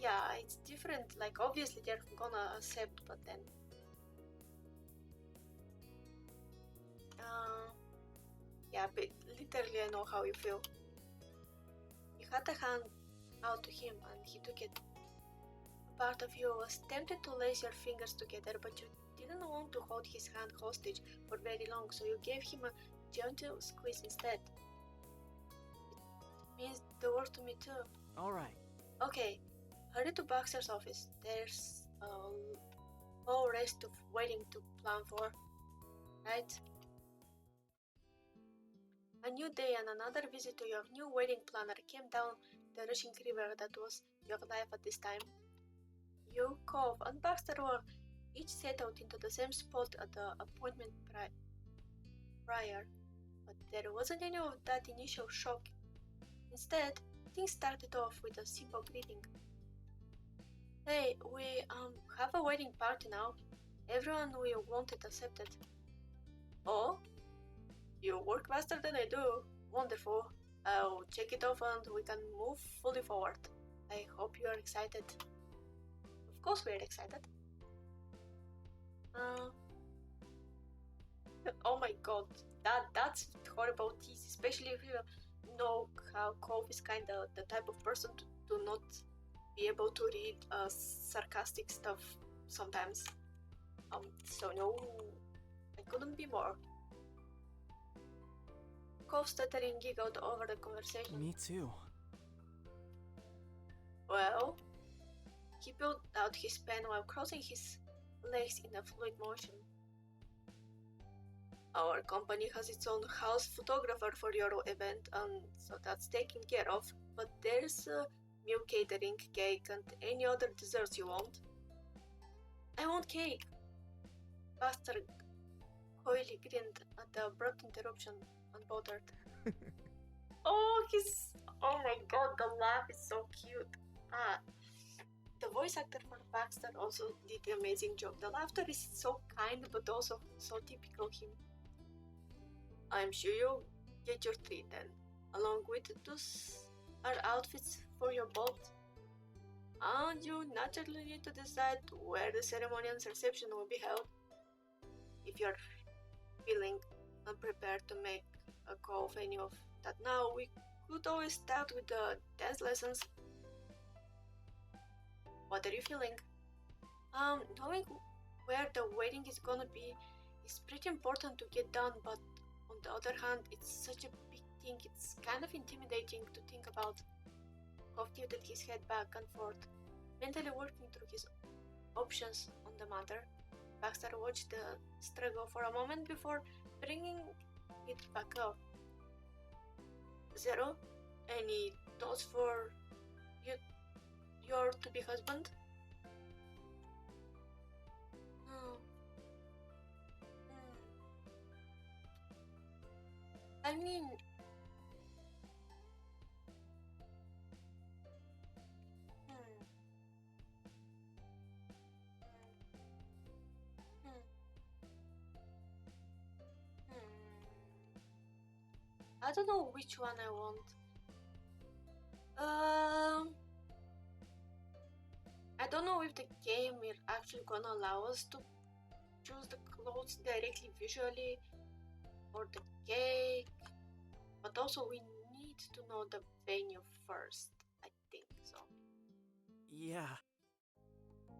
Yeah, it's different, like obviously they're gonna accept, but then yeah, but literally I know how you feel. You had a hand out to him and he took it. Part of you was tempted to lace your fingers together, but you didn't want to hold his hand hostage for very long, so you gave him a gentle squeeze instead. It means the world to me too. Alright. Okay, hurry to Baxter's office. There's a whole rest of waiting to plan for, right? A new day and another visit to your new wedding planner came down the rushing river that was your life at this time. You, Cove, and Baxter were each settled into the same spot at the appointment prior, but there wasn't any of that initial shock. Instead, things started off with a simple greeting. Hey, we have a wedding party now. Everyone we wanted accepted. Oh? You work faster than I do. Wonderful. I'll check it off and we can move fully forward. I hope you are excited. Of course we're excited. Oh my god, that's horrible tease, especially if you know how Cove is kinda the type of person to not be able to read sarcastic stuff sometimes. So no, I couldn't be more. Cove stuttering giggled over the conversation. Me too. Well, he pulled out his pen while crossing his legs in a fluid motion. Our company has its own house photographer for your event, and so that's taken care of. But there's meal catering, cake, and any other desserts you want. I want cake. Buster coyly grinned at the abrupt interruption, unbothered. Oh my god, the laugh is so cute. The voice actor for Baxter also did the amazing job. The laughter is so kind, but also so typical him. I'm sure you'll get your treat then. Along with those are outfits for your boat. And you naturally need to decide where the ceremony and reception will be held. If you're feeling unprepared to make go of any of that now. We could always start with the dance lessons. What are you feeling? Knowing where the wedding is gonna be is pretty important to get done, but on the other hand, it's such a big thing, it's kind of intimidating to think about. Cove tilted his head back and forth, mentally working through his options on the matter. Baxter watched the struggle for a moment before bringing it back up. Zero, any thoughts for your to-be husband? Hmm. I mean, hmm, hmm, hmm. I don't know which one I want. I don't know if the game is actually gonna allow us to choose the clothes directly visually or the cake, but also we need to know the venue first, I think so. Yeah.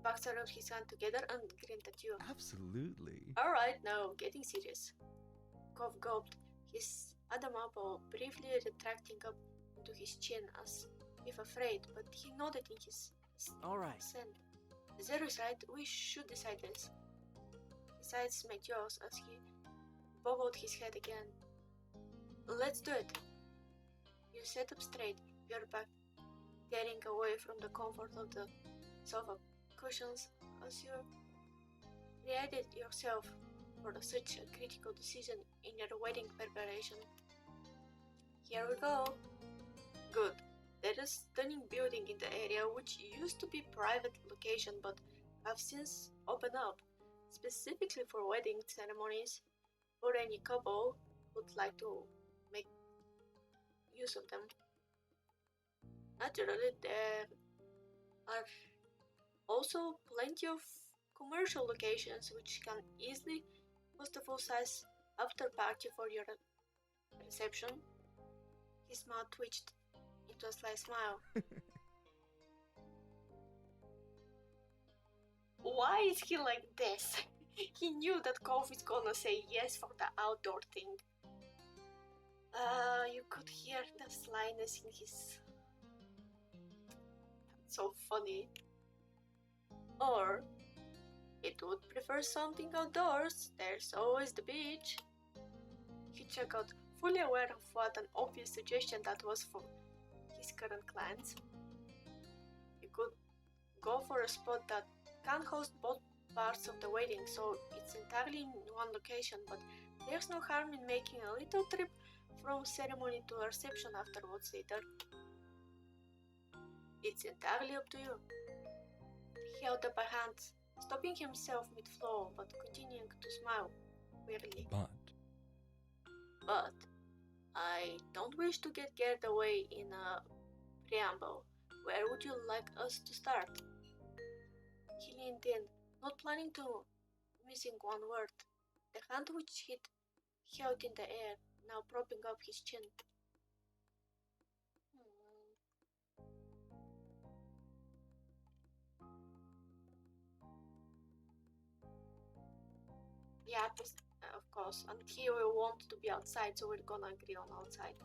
Baxter rubbed his hand together and grinned at you. Absolutely. Alright, now getting serious. Cove gulped, his Adam apple briefly retracting up into his chin as if afraid, but he nodded in his Alright. assent. Zero is right, we should decide this. His eyes met yours as he bobbled his head again. Let's do it. You sat up straight, your back tearing away from the comfort of the sofa cushions as you readied yourself for such a critical decision in your wedding preparation. Here we go. Good. There is a stunning building in the area which used to be private location but have since opened up specifically for wedding ceremonies or any couple would like to make use of them. Naturally, there are also plenty of commercial locations which can easily host a full-size after party for your reception. His mouth twitched into a sly smile. Why is he like this? He knew that Cove is gonna say yes for the outdoor thing. You could hear the slyness in his... That's so funny. Or, it would prefer something outdoors, there's always the beach. He chuckled, fully aware of what an obvious suggestion that was for his current clients. You could go for a spot that can host both parts of the wedding, so it's entirely in one location, but there's no harm in making a little trip from ceremony to reception afterwards later. It's entirely up to you. He held up a hand, stopping himself mid-flow, but continuing to smile weirdly. But I don't wish to get carried away in a preamble. Where would you like us to start? He leaned in, not planning to missing one word. The hand which he'd held in the air, now propping up his chin. Yeah, of course. And he will want to be outside, so we're gonna agree on outside.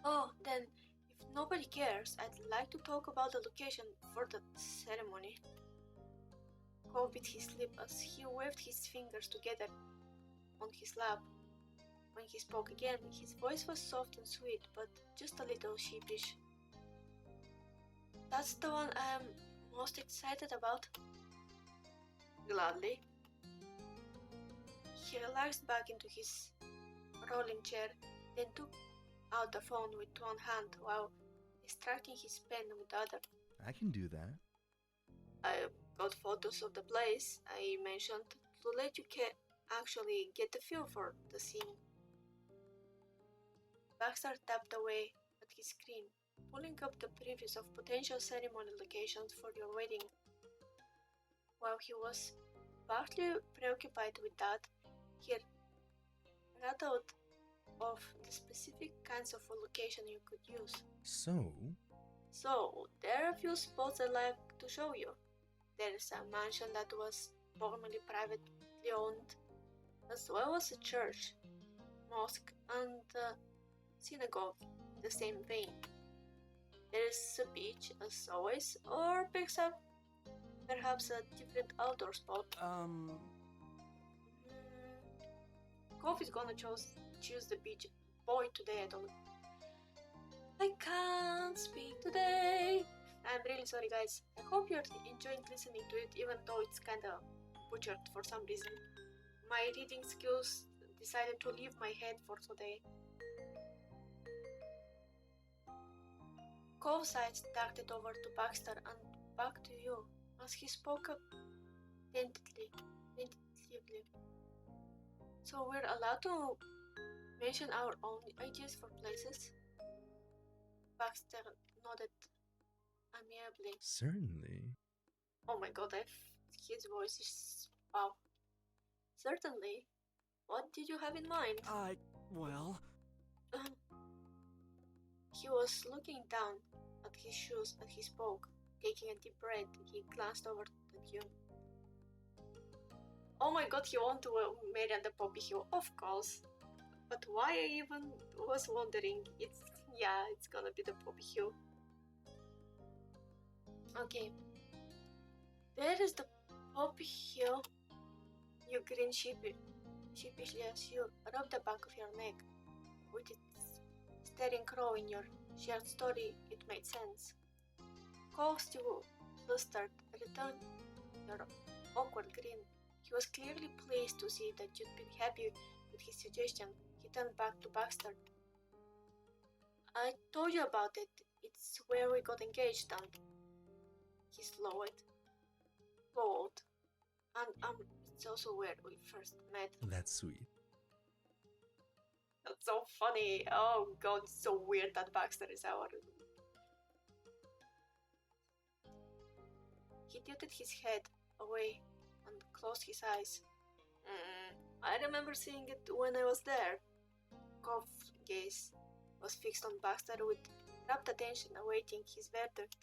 Oh, then, if nobody cares, I'd like to talk about the location for the ceremony. Cole bit his lip as he waved his fingers together on his lap. When he spoke again, his voice was soft and sweet, but just a little sheepish. That's the one I'm most excited about. Gladly. He relaxed back into his rolling chair, then took out the phone with one hand while extracting his pen with the other. I can do that. I got photos of the place I mentioned to let you actually get the feel for the scene. Baxter tapped away at his screen, pulling up the previews of potential ceremony locations for your wedding. While he was partly preoccupied with that, Here, I thought of the specific kinds of location you could use. So, So, there are a few spots I'd like to show you. There's a mansion that was formerly privately owned, as well as a church, mosque, and a synagogue in the same vein. There's a beach, as always, or perhaps a different outdoor spot. Kof is gonna choose the beach. Boy, today I can't speak today. I'm really sorry, guys. I hope you're enjoying listening to it, even though it's kinda butchered for some reason. My reading skills decided to leave my head for today. Cole's eyes darted over to Baxter and back to you as he spoke up tentatively. So we're allowed to mention our own ideas for places? Baxter nodded amiably. certainly. Oh my god, his voice is wow. Certainly. What did you have in mind? Well, He was looking down at his shoes as he spoke. Taking a deep breath, he glanced over at you. Oh my god, he wanted to marry on the Poppy Hill, of course. But why I even was wondering, it's gonna be the Poppy Hill. Okay. There is the Poppy Hill. You grin sheepishly as you rub the back of your neck. With its staring crow in your shared story, it made sense. Cole, still flustered, returned your awkward grin. He was clearly pleased to see that you'd been happy with his suggestion. He turned back to Baxter. I told you about it. It's where we got engaged and he slowed. And it's also where we first met. That's sweet. That's so funny. Oh god, it's so weird that Baxter is our... He tilted his head away and closed his eyes. I remember seeing it when I was there. Coff's gaze was fixed on Baxter with rapt attention, awaiting his verdict.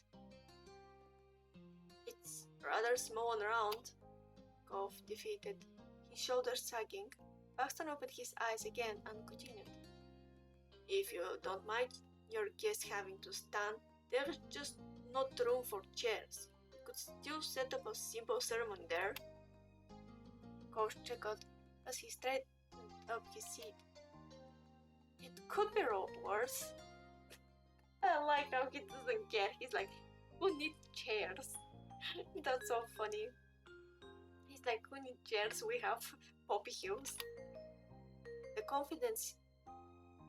It's rather small and round, Coff defeated, his shoulders sagging. Baxter opened his eyes again and continued. If you don't mind your guests having to stand, there's just not room for chairs. You could still set up a simple ceremony there. Coach chuckled as he straightened up his seat. It could be worse. I like how he doesn't care. He's like, who needs chairs? That's so funny. He's like, who needs chairs? We have Poppy Hills. The confidence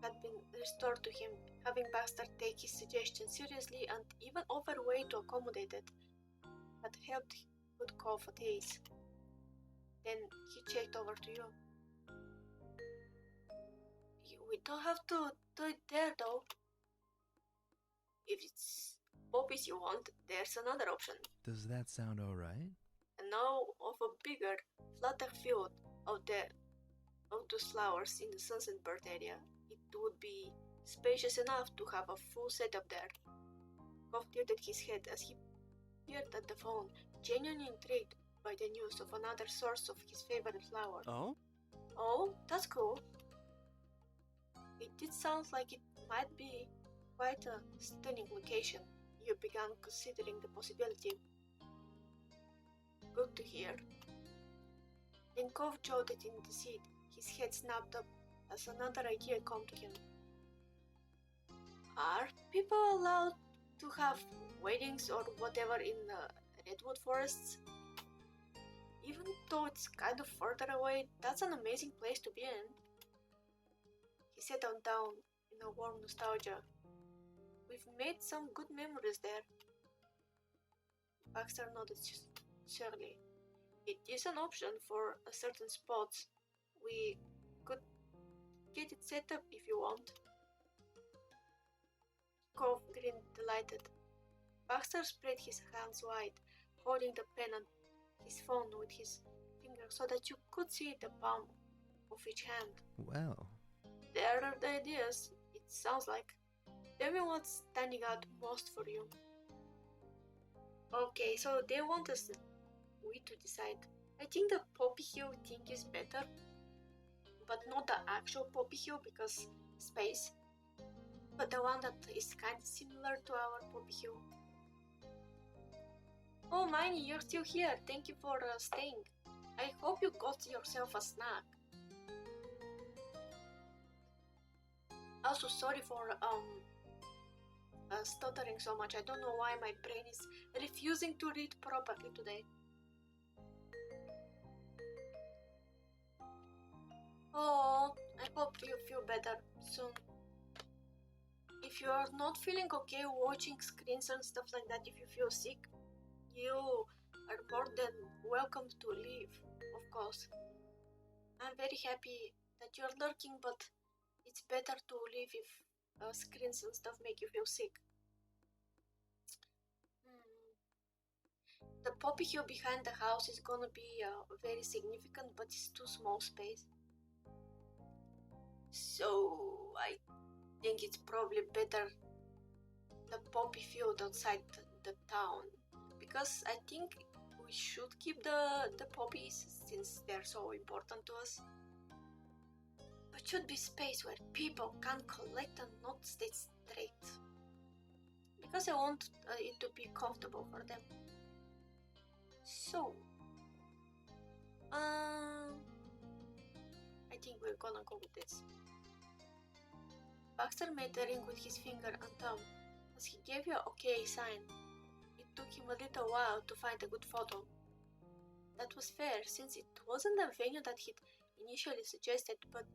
had been restored to him, having Baxter take his suggestion seriously and even offer a way to accommodate it, had helped put Cough at ease. Then he checked over to you. We don't have to do it there though. If it's poppies you want, there's another option. Does that sound alright? And now of a bigger, flatter field of those flowers in the Sunset Bird area, it would be spacious enough to have a full setup there. Cough tilted his head as he peered at the phone, genuinely intrigued by the news of another source of his favorite flower. oh? Oh, that's cool. It did sound like it might be quite a stunning location. You began considering the possibility. Good to hear. Then Cove jolted in the seat, his head snapped up as another idea came to him. Are people allowed to have weddings or whatever in the redwood forests? Even though it's kind of further away, that's an amazing place to be in. He settled down in a warm nostalgia. We've made some good memories there. Baxter nodded surely. It is an option for a certain spots. We could get it set up if you want. Cove grinned delighted. Baxter spread his hands wide, holding the pen and his phone with his finger so that you could see the palm of each hand. Well, There are the ideas, it sounds like. Tell me what's standing out most for you. Okay, so they want us we to decide. I think the Poppy Hill thing is better, but not the actual Poppy Hill because space, but the one that is kind of similar to our Poppy Hill. Oh, Miney, you're still here. Thank you for staying. I hope you got yourself a snack. Also, sorry for stuttering so much. I don't know why my brain is refusing to read properly today. Oh, I hope you feel better soon. If you are not feeling okay watching screens and stuff like that, if you feel sick, you are more than welcome to leave, of course. I'm very happy that you're lurking, but it's better to leave if screens and stuff make you feel sick. The Poppy Hill behind the house is gonna be very significant, but it's too small space. So I think it's probably better the Poppy Field outside the town, because I think we should keep the poppies since they're so important to us. But should be space where people can collect and not stay straight, because I want it to be comfortable for them. So I think we're gonna go with this. Baxter made the ring with his finger and thumb as he gave you an okay sign. It took him a little while to find a good photo. That was fair, since it wasn't the venue that he'd initially suggested, but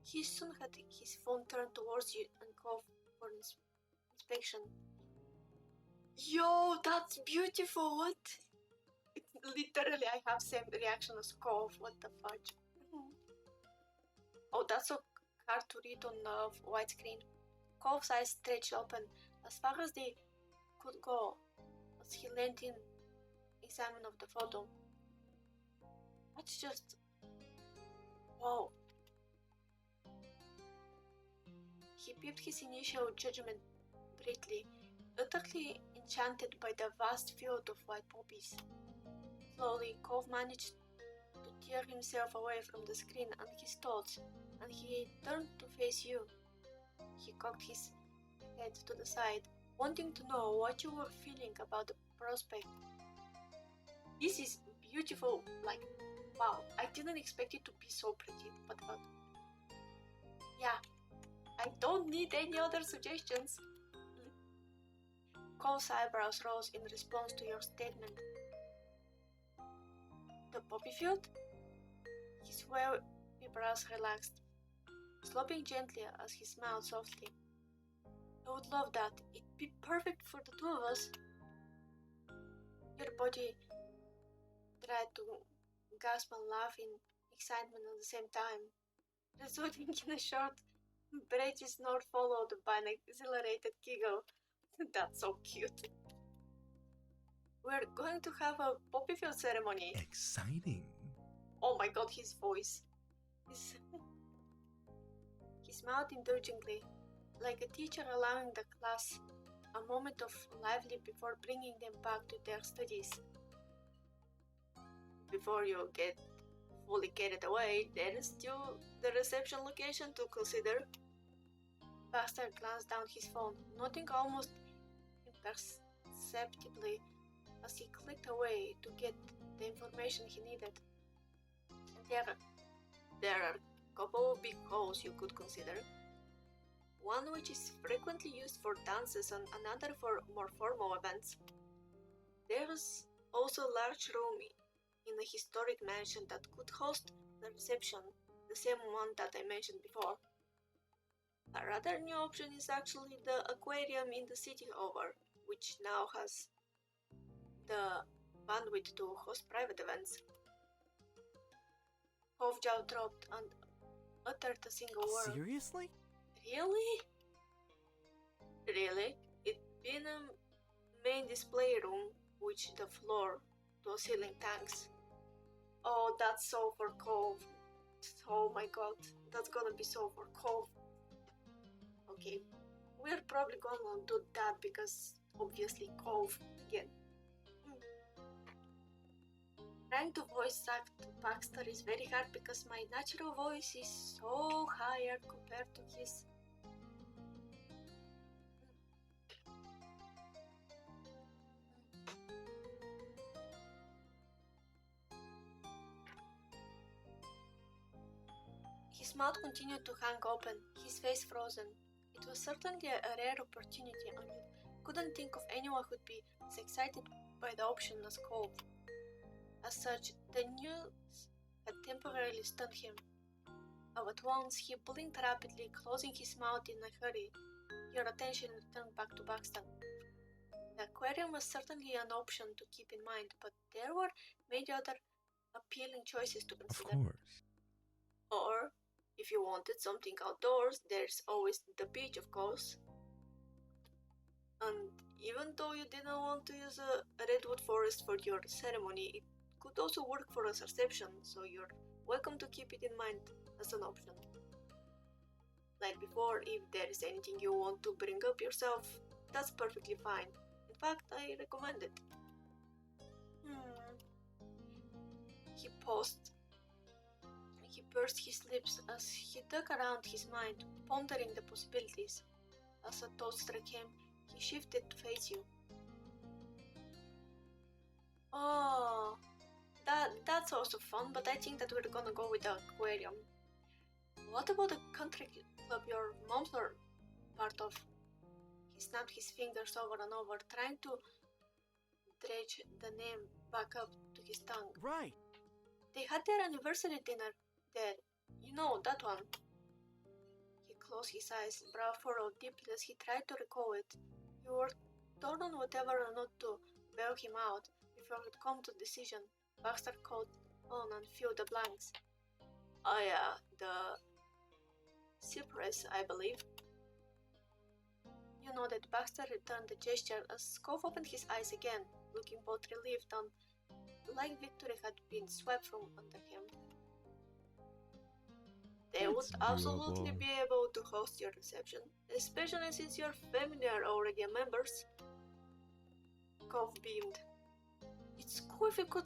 he soon had his phone turned towards you and called for inspection. Yo, that's beautiful! What? Literally, I have same reaction as Cove. What the fudge? Oh, that's so hard to read on the widescreen. Cove's eyes stretched open as far as they could go as he leaned in, examine of the photo. That's just... wow. He peeped his initial judgment briefly, utterly enchanted by the vast field of white poppies. Slowly, Cove managed to tear himself away from the screen and his thoughts, and he turned to face you. He cocked his head to the side, wanting to know what you were feeling about the prospect. This is beautiful, like, wow, I didn't expect it to be so pretty, but yeah, I don't need any other suggestions. Cole's eyebrows rose in response to your statement. The poppy field? His wavy brows relaxed, sloping gently as he smiled softly. I would love that. It'd be perfect for the two of us. Your body tried to gasp and laugh in excitement at the same time, resulting in a short, breathy snort followed by an exhilarated giggle. That's so cute. We're going to have a poppy field ceremony. Exciting. Oh my god, his voice. He smiled indulgently, like a teacher allowing the class a moment of lively before bringing them back to their studies. Before you get fully carried away, there is still the reception location to consider. Baxter glanced down his phone, nodding almost imperceptibly as he clicked away to get the information he needed. And there are a couple of big halls you could consider. One which is frequently used for dances and another for more formal events. There's also a large room in a historic mansion that could host the reception, the same one that I mentioned before. A rather new option is actually the aquarium in the city over, which now has the bandwidth to host private events. Hove jaw dropped and uttered a single word. Seriously? Really? Really? It'd been a main display room, which the floor to ceiling tanks. Oh, that's so for Cove. Oh my god, that's gonna be so for Cove. Okay, we're probably gonna do that because obviously Cove again. Trying to voice act Baxter is very hard because my natural voice is so higher compared to his. His mouth continued to hang open, his face frozen. It was certainly a rare opportunity, and you couldn't think of anyone who'd be as excited by the option as Cove. As such, the news had temporarily stunned him. At once, he blinked rapidly, closing his mouth in a hurry. Your attention returned back to Baxter. The aquarium was certainly an option to keep in mind, but there were many other appealing choices to Of consider. course. Or, if you wanted something outdoors, there's always the beach, of course. And even though you didn't want to use a redwood forest for your ceremony, it could also work for a reception, so you're welcome to keep it in mind as an option. Like before, if there is anything you want to bring up yourself, that's perfectly fine. In fact, I recommend it. He paused. He pursed his lips as he dug around his mind, pondering the possibilities. As a thought struck him, he shifted to face you. Oh, that's also fun, but I think that we're gonna go with the aquarium. What about the country club your moms are part of? He snapped his fingers over and over, trying to dredge the name back up to his tongue. Right. They had their anniversary dinner there. You know, that one. He closed his eyes, brow furrowed deeply as he tried to recall it. He worked torn on whatever or not to bail him out before he'd come to decision. Baxter called on and filled the blanks. Oh yeah, the cypress, I believe. You nodded. Baxter returned the gesture as Cove opened his eyes again, looking both relieved and like victory had been swept from under him. They would That's absolutely doable. be able to host your reception, especially since your family are already members. Cove beamed. It's cool if you could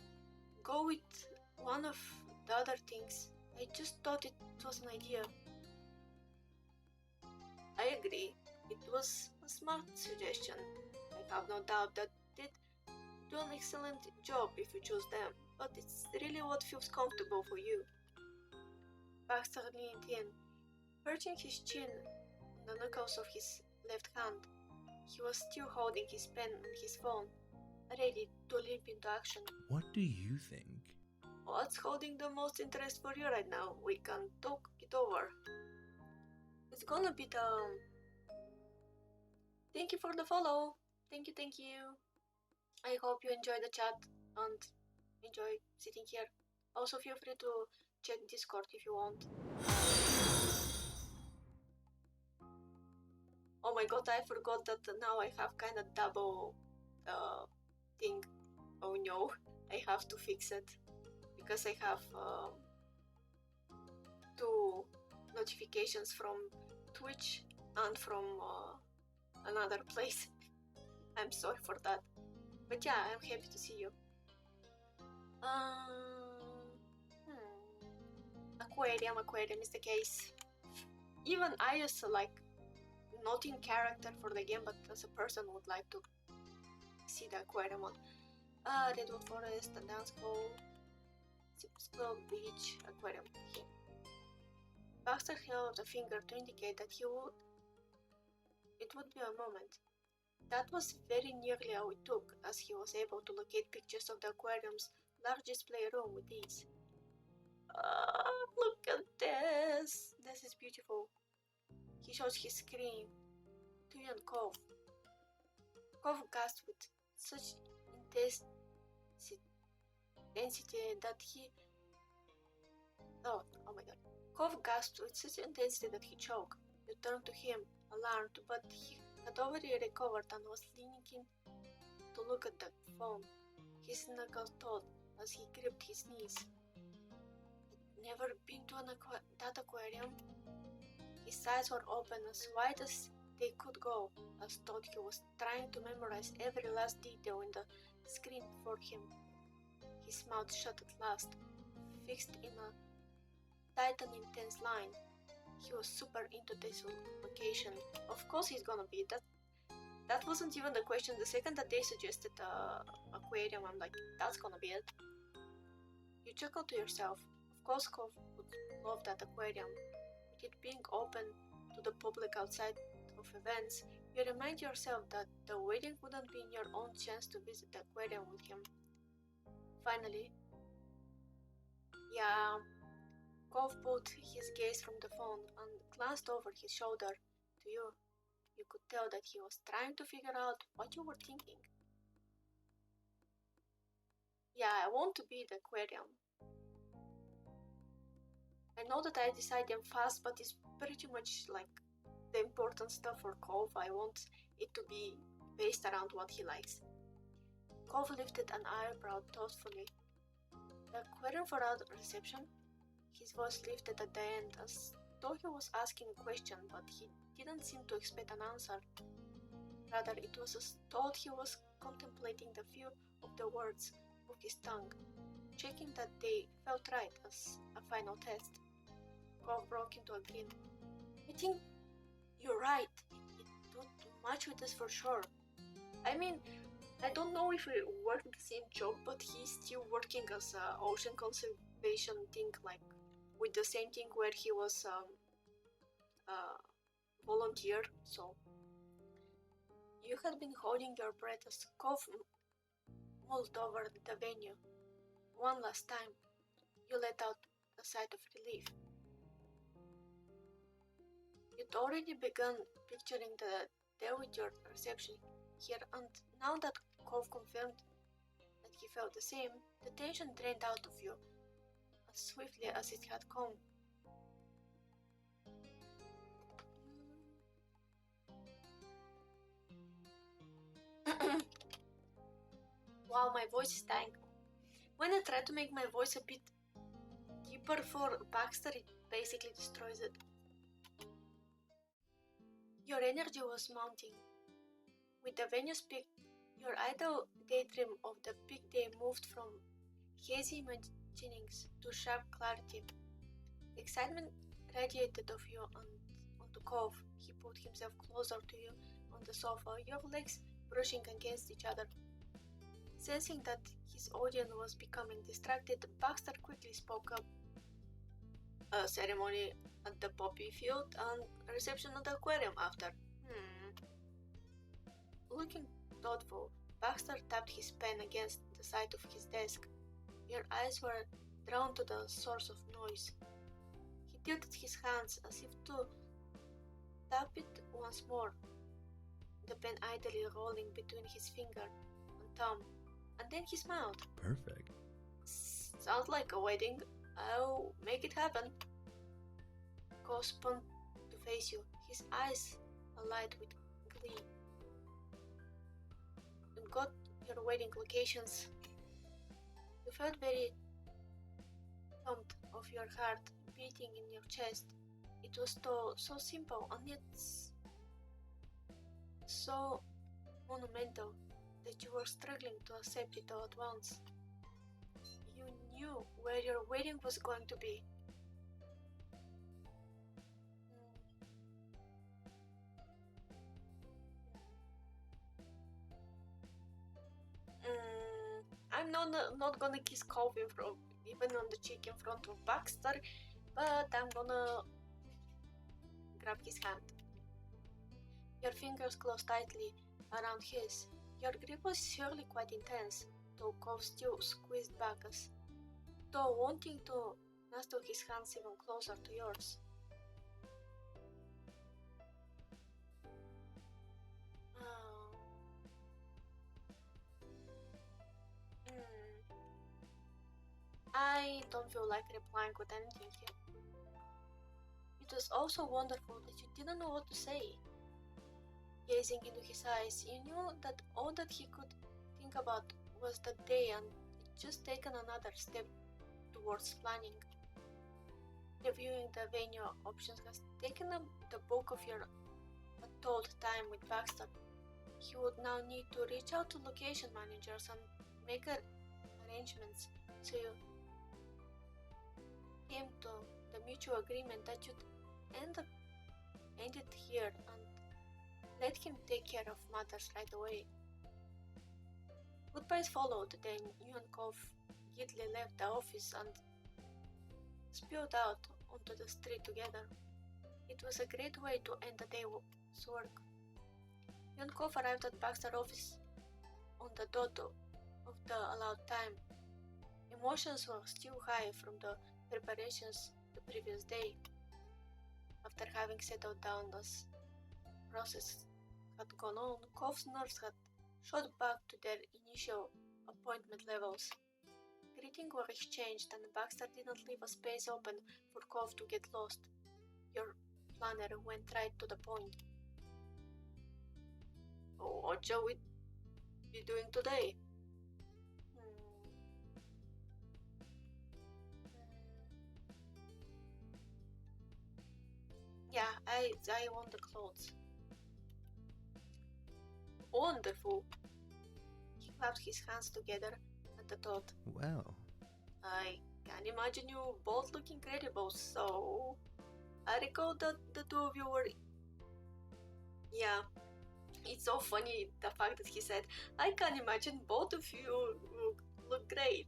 go with one of the other things. I just thought it was an idea. I agree. It was a smart suggestion. I have no doubt that they'd do an excellent job if you choose them, but it's really what feels comfortable for you. Baxter leaned in, perching his chin on the knuckles of his left hand. He was still holding his pen and his phone, ready to leap into action. What do you think? What's holding the most interest for you right now? We can talk it over. It's gonna be the... Thank you for the follow. Thank you. I hope you enjoy the chat and enjoy sitting here. Also feel free to check Discord if you want. Oh my god, I forgot that now I have kind of double thing. Oh no, I have to fix it because I have two notifications from Twitch and from another place. I'm sorry for that. But yeah, I'm happy to see you. Aquarium is the case. Even I as not in character for the game, but as a person would like to see the aquarium one. Redwood Forest, a dance hall, Cypress Club, beach, aquarium. Here. Baxter held a finger to indicate that it would be a moment. That was very nearly how it took, as he was able to locate pictures of the aquarium's large display room with ease. Look at this! This is beautiful. He showed his screen to you and Cove. Cove gasped with such intensity that he... Oh my god. Cove gasped with such intensity that he choked. You turned to him, alarmed, but he had already recovered and was leaning in to look at the phone. His knuckles taut as he gripped his knees. never been to that aquarium? His eyes were open as wide as they could go, as though he was trying to memorize every last detail in the screen before him. His mouth shut at last, fixed in a tight and intense line. He was super into this location. Of course he's gonna be. That wasn't even the question. The second that they suggested aquarium, I'm like, that's gonna be it. You chuckle to yourself. Of course Cove would love that aquarium. With it being open to the public outside of events, you remind yourself that the wedding wouldn't be your own chance to visit the aquarium with him. Finally, yeah, Cove pulled his gaze from the phone and glanced over his shoulder to you. You could tell that he was trying to figure out what you were thinking. Yeah, I want to be the aquarium. I know that I decide them fast, but it's pretty much like the important stuff for Cove. I want it to be based around what he likes. Cove lifted an eyebrow thoughtfully. The aquarium for our reception? His voice lifted at the end as though he was asking a question, but he didn't seem to expect an answer. Rather, it was as though he was contemplating the few of the words of his tongue, checking that they felt right as a final test. Cove broke into a grin. I think you're right. It would match with us for sure. I mean, I don't know if we work the same job, but he's still working as an ocean conservation thing, like with the same thing where he was volunteer. So you had been holding your breath as Cove mulled over the venue. One last time, you let out a sigh of relief. You'd already begun picturing the day with your reception here, and now that Cove confirmed that he felt the same, the tension drained out of you as swiftly as it had come. Wow, my voice is dying. When I try to make my voice a bit deeper for Baxter, it basically destroys it. Your energy was mounting. With the Venus peak, your idle daydream of the big day moved from hazy imaginings to sharp clarity. Excitement radiated off you and onto Cove. He pulled himself closer to you on the sofa, your legs brushing against each other. Sensing that his audience was becoming distracted, Baxter quickly spoke up. A ceremony at the poppy field and a reception at the aquarium after. Looking thoughtful, Baxter tapped his pen against the side of his desk. Your eyes were drawn to the source of noise. He tilted his hands as if to tap it once more, the pen idly rolling between his finger and thumb, and then he smiled. Perfect. Sounds like a wedding. I'll make it happen. Cove spun to face you, his eyes alight with glee. You got your wedding locations. You felt very thumped of your heart beating in your chest. It was so simple and yet so monumental that you were struggling to accept it all at once. You knew where your wedding was going to be. I'm not gonna kiss Cove even on the cheek in front of Baxter, but I'm gonna grab his hand. Your fingers closed tightly around his. Your grip was surely quite intense, though Cove still squeezed back as though wanting to nestle his hands even closer to yours. I don't feel like replying with anything here. It was also wonderful that you didn't know what to say. Gazing into his eyes, you knew that all that he could think about was that day and it just taken another step towards planning. Reviewing the venue options has taken up the bulk of your told time with Baxter. He would now need to reach out to location managers and make arrangements, so you came to the mutual agreement that you'd end it here and let him take care of matters right away. Goodbyes followed, then you and Kov gidly left the office and spewed out onto the street together. It was a great way to end the day's work. You and Kov arrived at Baxter's office on the dot of the allowed time. Emotions were still high from the preparations the previous day. After having settled down as process had gone on, Kov's nerves had shot back to their initial appointment levels. Greetings were exchanged and Baxter didn't leave a space open for Kov to get lost. Your planner went right to the point. Oh, what shall we be doing today? Yeah, I want the clothes. Wonderful. He clapped his hands together at the thought. Well, I can imagine you both look incredible, so I recall that the two of you were... Yeah, it's so funny the fact that he said, I can imagine both of you look great.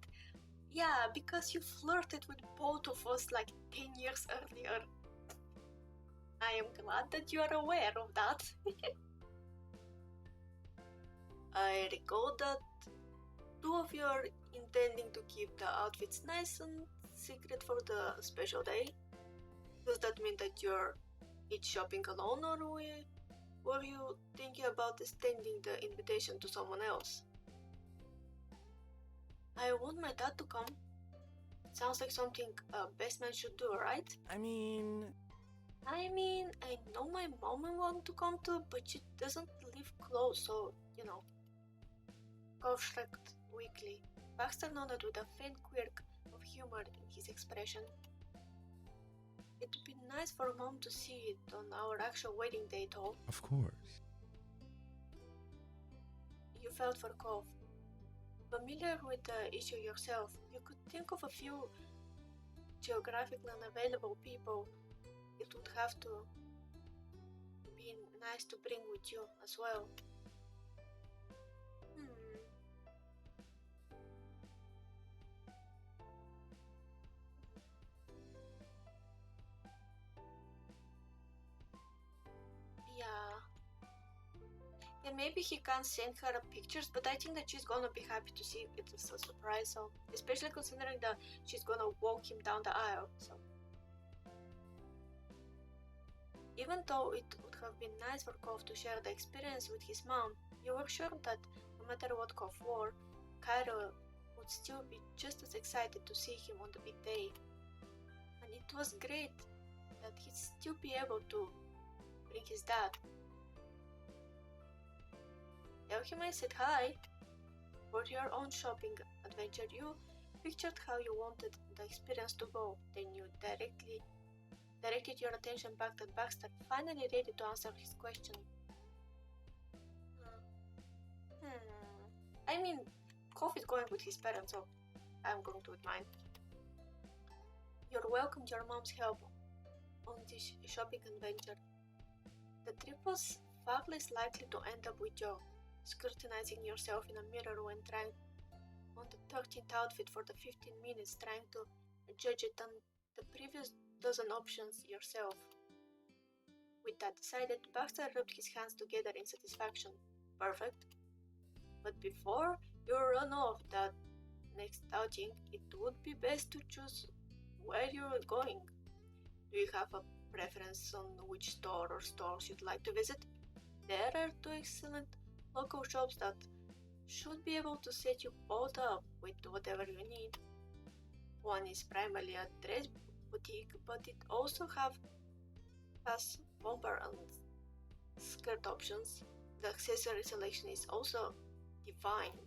Yeah, because you flirted with both of us like 10 years earlier. I am glad that you are aware of that. I recall that two of you are intending to keep the outfits nice and secret for the special day. Does that mean that you're each shopping alone, or were you thinking about extending the invitation to someone else? I want my dad to come. It sounds like something a best man should do, right? I mean, I know my mom will want to come too, but she doesn't live close, so, you know. Kov shrugged weakly. Baxter nodded with a faint quirk of humor in his expression. It would be nice for Mom to see it on our actual wedding day, though. of course. You felt for Kov. Familiar with the issue yourself, you could think of a few geographically unavailable people it would have to be nice to bring with you as well. Yeah, maybe he can't send her pictures, but I think that she's gonna be happy to see it as a surprise, so especially considering that she's gonna walk him down the aisle, so. Even though it would have been nice for Kov to share the experience with his mom, you were sure that no matter what Kov wore, Cairo would still be just as excited to see him on the big day. And it was great that he'd still be able to bring his dad. Elhime said hi. For your own shopping adventure, you pictured how you wanted the experience to go, then you directed your attention back at Baxter, finally ready to answer his question. Kov is going with his parents, so I'm going to with mine. You're welcome to your mom's help on this shopping adventure. The trip was far less likely to end up with you scrutinizing yourself in a mirror when trying on the 13th outfit for the 15 minutes, trying to judge it on the previous dozen options yourself. With that decided, Baxter rubbed his hands together in satisfaction. Perfect. But before you run off that next outing, it would be best to choose where you're going. Do you have a preference on which store or stores you'd like to visit? There are two excellent local shops that should be able to set you both up with whatever you need. One is primarily a dress boutique, but it also has bomber and skirt options. The accessory selection is also divine.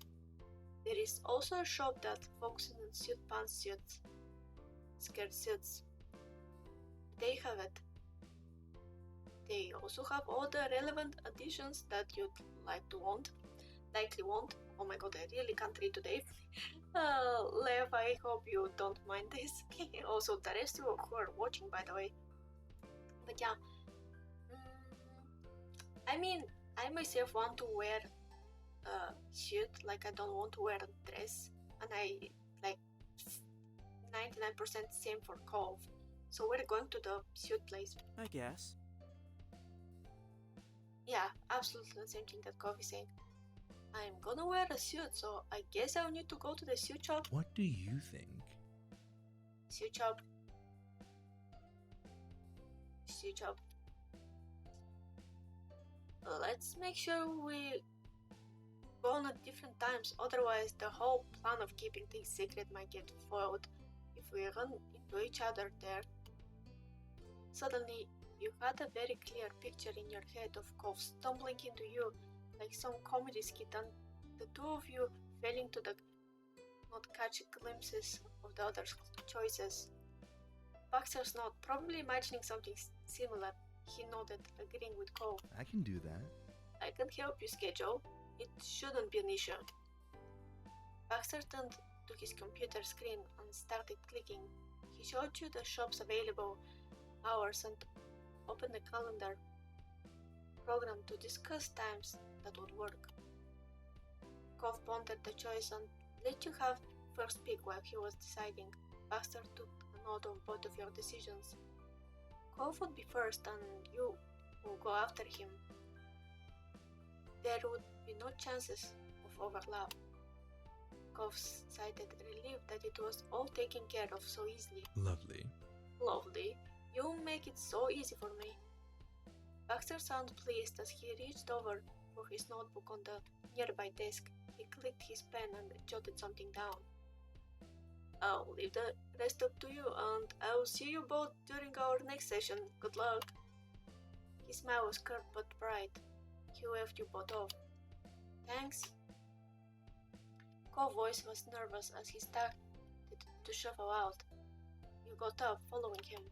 There is also a shop that focuses on suit pants suits, skirt suits, they have it. They also have all the relevant additions that you'd likely want. Oh my god, I really can't read today. Lev, I hope you don't mind this. Also, the rest of you who are watching, by the way. But yeah, I mean, I myself want to wear a suit, like I don't want to wear a dress, and I like 99% same for Cove. So we're going to the suit place. I guess. Yeah, absolutely the same thing that Cove is saying. I'm gonna wear a suit, so I guess I'll need to go to the suit shop. What do you think? Suit shop. Suit shop. Let's make sure we go on at different times, otherwise the whole plan of keeping things secret might get foiled if we run into each other there. Suddenly, you had a very clear picture in your head of Cove stumbling into you like some comedy skit, and the two of you failing to not catch glimpses of the other's choices. Baxter's not probably imagining something similar. He nodded, agreeing with Cove. I can do that. I can help you schedule. It shouldn't be an issue. Baxter turned to his computer screen and started clicking. He showed you the shops available, hours, and opened the calendar program to discuss times that would work. Cove pondered the choice and let you have first pick while he was deciding. Baxter took a note of both of your decisions. Cove would be first and you will go after him. There would be no chances of overlap. Cove sighed, relieved that it was all taken care of so easily. Lovely. Lovely. You make it so easy for me. Baxter sounded pleased as he reached over for his notebook on the nearby desk. He clicked his pen and jotted something down. I'll leave the rest up to you, and I'll see you both during our next session. Good luck. His smile was curt but bright. He waved you both off. Thanks. Cole's voice was nervous as he started to shuffle out. You got up, following him.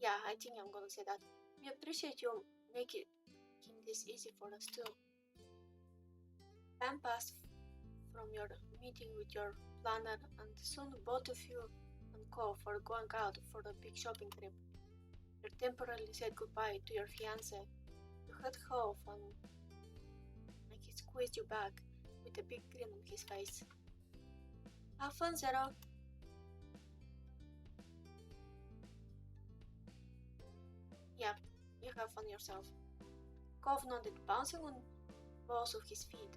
Yeah, I think I'm gonna say that. We appreciate you making this easy for us too. Time passed from your meeting with your planner, and soon both of you and Cole were going out for a big shopping trip. You temporarily said goodbye to your fiancé. You heard Cole and he squeezed you back with a big grin on his face. Have fun, Zero. Yeah, you have fun yourself. Cove nodded, bouncing on balls of his feet.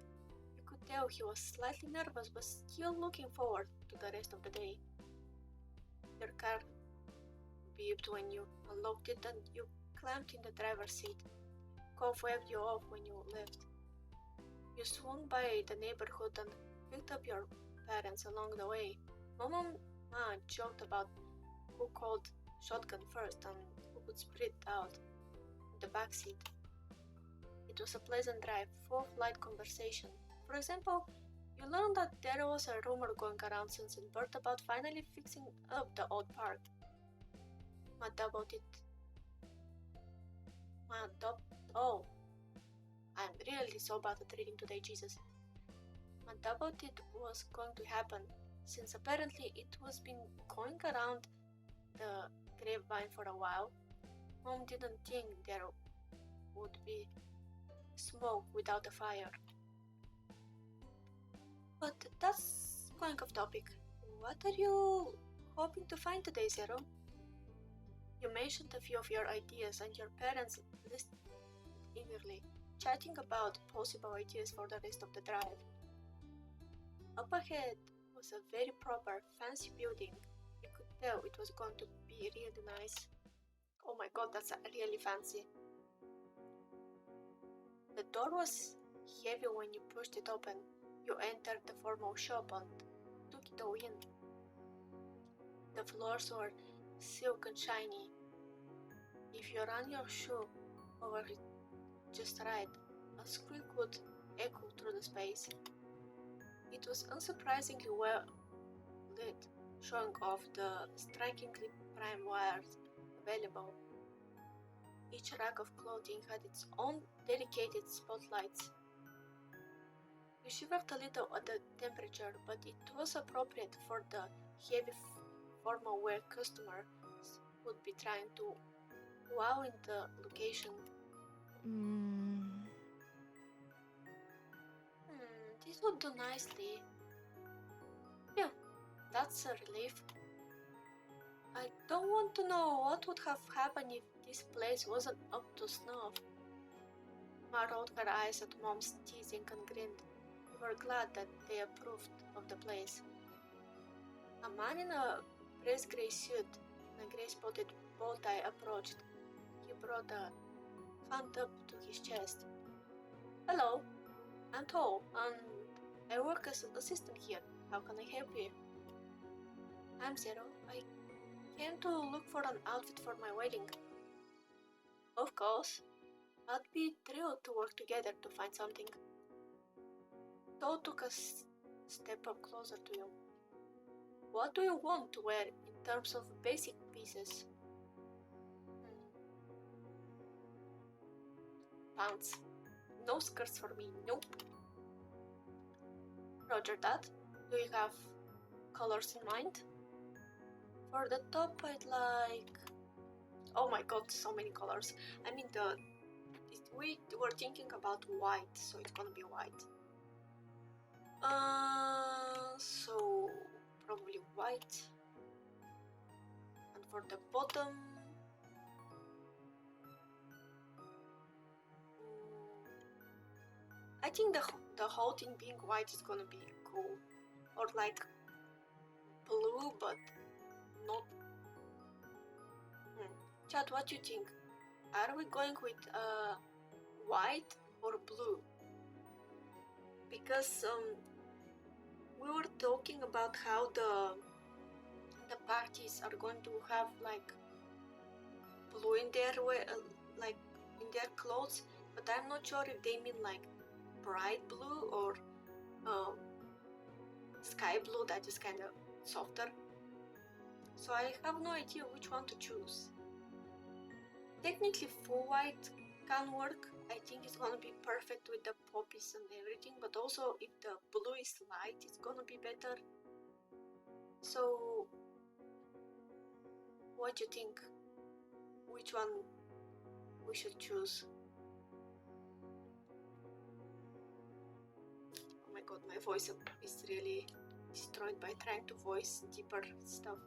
You could tell he was slightly nervous, but still looking forward to the rest of the day. Your car beeped when you unlocked it and you climbed in the driver's seat. Cove waved you off when you left. You swung by the neighborhood and picked up your parents along the way. Mom and Ma joked about who called shotgun first and who could spread out in the back seat. It was a pleasant drive, full of light conversation. For example, you learned that there was a rumor going around since birth about finally fixing up the old park. Oh, I'm really so bad at reading today, Jesus. About it was going to happen, since apparently it was been going around the grapevine for a while. Mom didn't think there would be smoke without a fire. But that's going off topic. What are you hoping to find today, Zero? You mentioned a few of your ideas and your parents listened eagerly, chatting about possible ideas for the rest of the drive. Up ahead was a very proper, fancy building. You could tell it was going to be really nice. Oh my god, that's really fancy. The door was heavy when you pushed it open. You entered the formal shop and took it all in. The floors were silk and shiny. If you ran your shoe over it just right, a squeak would echo through the space. It was unsurprisingly well lid, showing off the strikingly prime wires available. Each rack of clothing had its own dedicated spotlights. You shivered a little at the temperature, but it was appropriate for the heavy formal wear customers would be trying to wow in the location. This would do nicely. Yeah, that's a relief. I don't want to know what would have happened if this place wasn't up to snuff. Ma rolled her eyes at Mom's teasing and grinned. We were glad that they approved of the place. A man in a press grey suit and a grey spotted bow tie approached. He brought a hand up to his chest. Hello, I'm tall and I work as an assistant here. How can I help you? I'm Zero. I came to look for an outfit for my wedding. Of course. I'd be thrilled to work together to find something. Toad took a step up closer to you. What do you want to wear in terms of basic pieces? Pants. No skirts for me, nope. Roger that. Do you have colors in mind? For the top I'd like... Oh my god, so many colors. I mean we were thinking about white, so it's gonna be white. So probably white. And for the bottom, I think the whole thing being white is gonna be cool, or like blue, but not. Chad, what do you think? Are we going with white or blue? Because we were talking about how the parties are going to have like blue in their way, like in their clothes, but I'm not sure if they mean like bright blue or sky blue that is kind of softer. So I have no idea which one to choose. Technically full white can work. I think it's gonna be perfect with the poppies and everything, but also if the blue is light, it's gonna be better. So what do you think? Which one we should choose? Oh my god, my voice is really destroyed by trying to voice deeper stuff.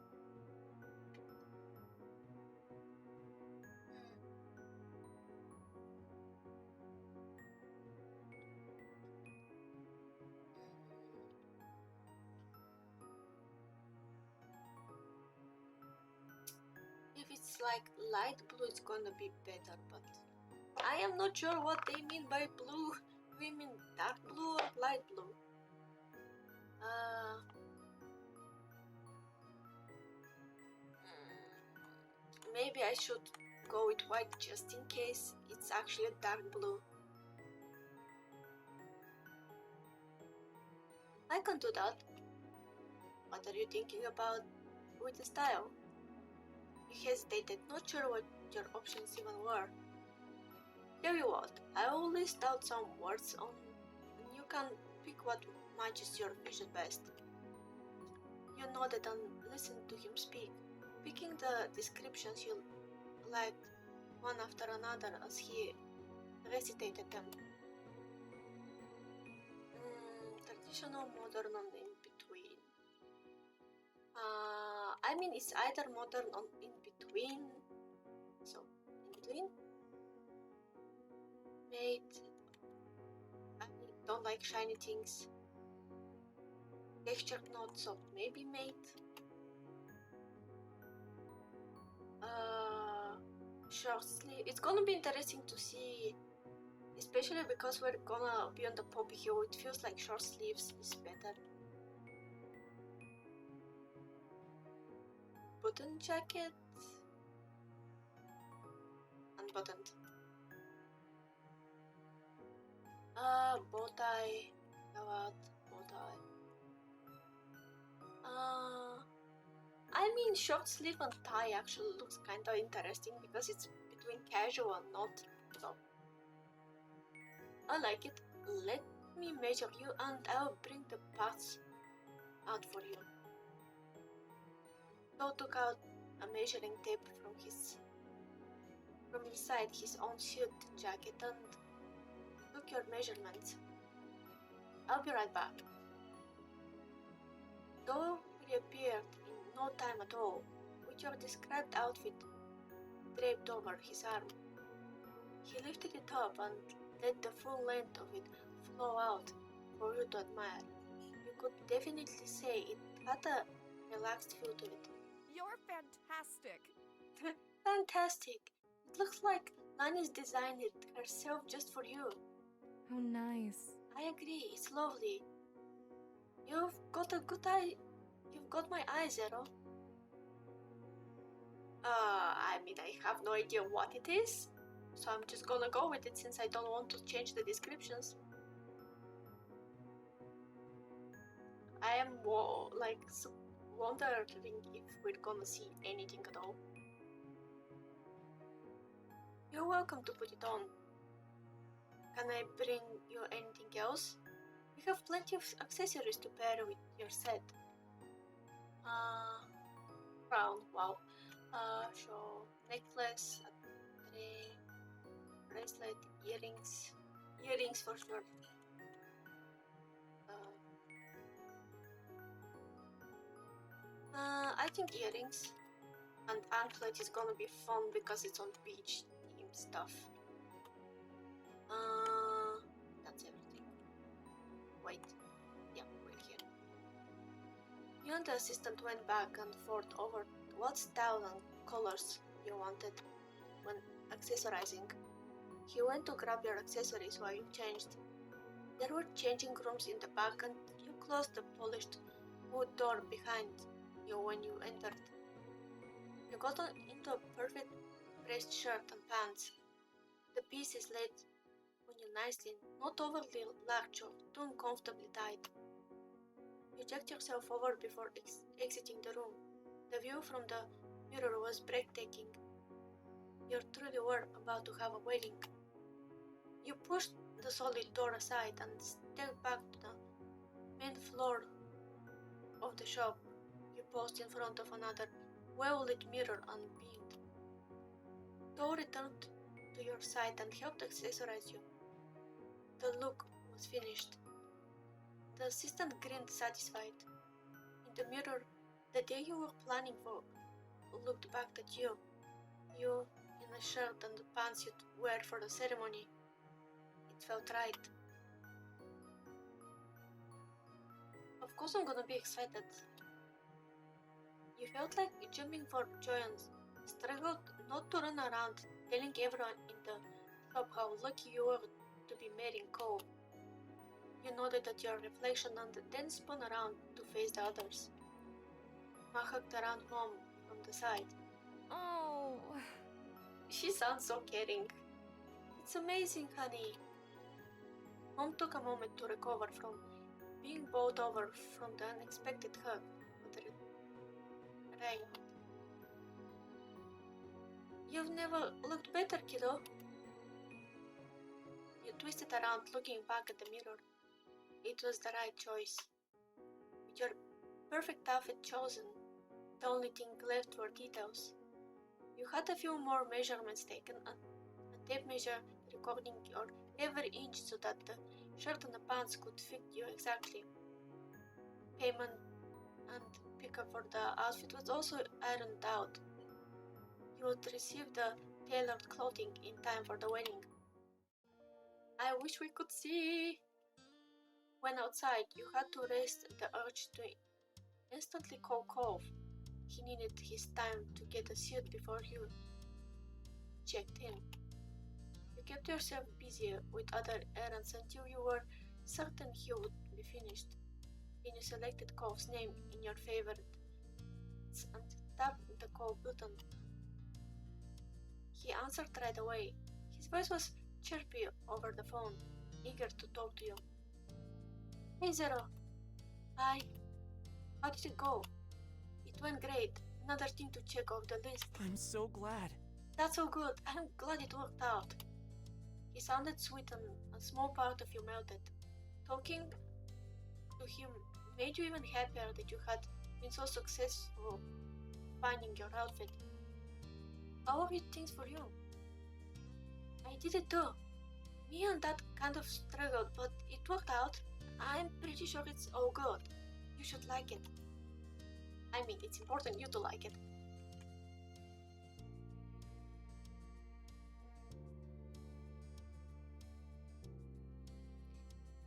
If it's like light blue, it's gonna be better, but I am not sure what they mean by blue. Do we mean dark blue or light blue? Maybe I should go with white just in case it's actually a dark blue. I can do that. What are you thinking about with the style? You hesitated, not sure what your options even were. Tell you what, I will list out some words and you can pick what matches your vision best. You nodded and listened to him speak, picking the descriptions you liked one after another as he recitated them. Traditional, modern, and in between. I mean, it's either modern or in between. So, in between. Made. I don't like shiny things. Textured, not so maybe made. Short sleeve. It's gonna be interesting to see, especially because we're gonna be on the poppy hill. It feels like short sleeves is better. Button jacket. Unbuttoned. Bow tie. Bow tie. I mean, short sleeve and tie actually looks kinda interesting because it's between casual and not. So, I like it. Let me measure you and I'll bring the parts out for you. Joe took out a measuring tape from inside his own suit jacket and took your measurements. I'll be right back. Joe reappeared in no time at all, with your described outfit draped over his arm. He lifted it up and let the full length of it flow out for you to admire. You could definitely say it had a relaxed feel to it. You're fantastic. Fantastic! It looks like Lani's designed it herself just for you. How nice. I agree, it's lovely. You've got a good eye. You've got my eye, Zero. I mean, I have no idea what it is, so I'm just gonna go with it since I don't want to change the descriptions. I am wondering if we're gonna see anything at all. You're welcome to put it on. Can I bring you anything else? We have plenty of accessories to pair with your set. Crown, wow. So necklace, bracelet, earrings. Earrings for sure. I think earrings. And anklet is gonna be fun because it's on beach theme stuff. That's everything. Wait. Yeah, we're here. You and the assistant went back and forth over what style and colors you wanted when accessorizing. He went to grab your accessories while you changed. There were changing rooms in the back and you closed the polished wood door behind you when you entered. You got into a perfect pressed shirt and pants. The piece is laid on you nicely, not overly large or too uncomfortably tight. You checked yourself over before exiting the room. The view from the mirror was breathtaking. You truly were about to have a wedding. You pushed the solid door aside and stepped back to the main floor of the shop. You paused in front of another well-lit mirror and beamed. Joe returned to your side and helped accessorize you. The look was finished. The assistant grinned satisfied. In the mirror, the day you were planning for looked back at you. You in a shirt and the pants you'd wear for the ceremony. It felt right. Of course I'm gonna be excited. You felt like jumping for joy and struggled not to run around telling everyone in the shop how lucky you were to be marrying Cole. You nodded at your reflection and then spun around to face the others. Ma hugged around Mom from the side. Oh. She sounds so caring. It's amazing, honey. Mom took a moment to recover from being bowled over from the unexpected hug, but right. You've never looked better, kiddo. You twisted around, looking back at the mirror. It was the right choice. With your perfect outfit chosen, the only thing left were details. You had a few more measurements taken, a tape measure recording your every inch so that the shirt and the pants could fit you exactly. Payment and pickup for the outfit was also ironed out. You would receive the tailored clothing in time for the wedding. I wish we could see. When outside, you had to resist the urge to instantly call Cove. He needed his time to get a suit before you checked in. You kept yourself busy with other errands until you were certain he would be finished. Then you selected Cove's name in your favorites and tapped the call button. He answered right away. His voice was chirpy over the phone, eager to talk to you. Hey Zero. Hi. How did it go? It went great. Another thing to check off the list. I'm so glad. That's so good. I'm glad it worked out. He sounded sweet and a small part of you melted. Talking to him made you even happier that you had been so successful finding your outfit. How are things for you? I did it too. Me and that kind of struggled, but it worked out. I'm pretty sure it's all good. You should like it. I mean, it's important you to like it.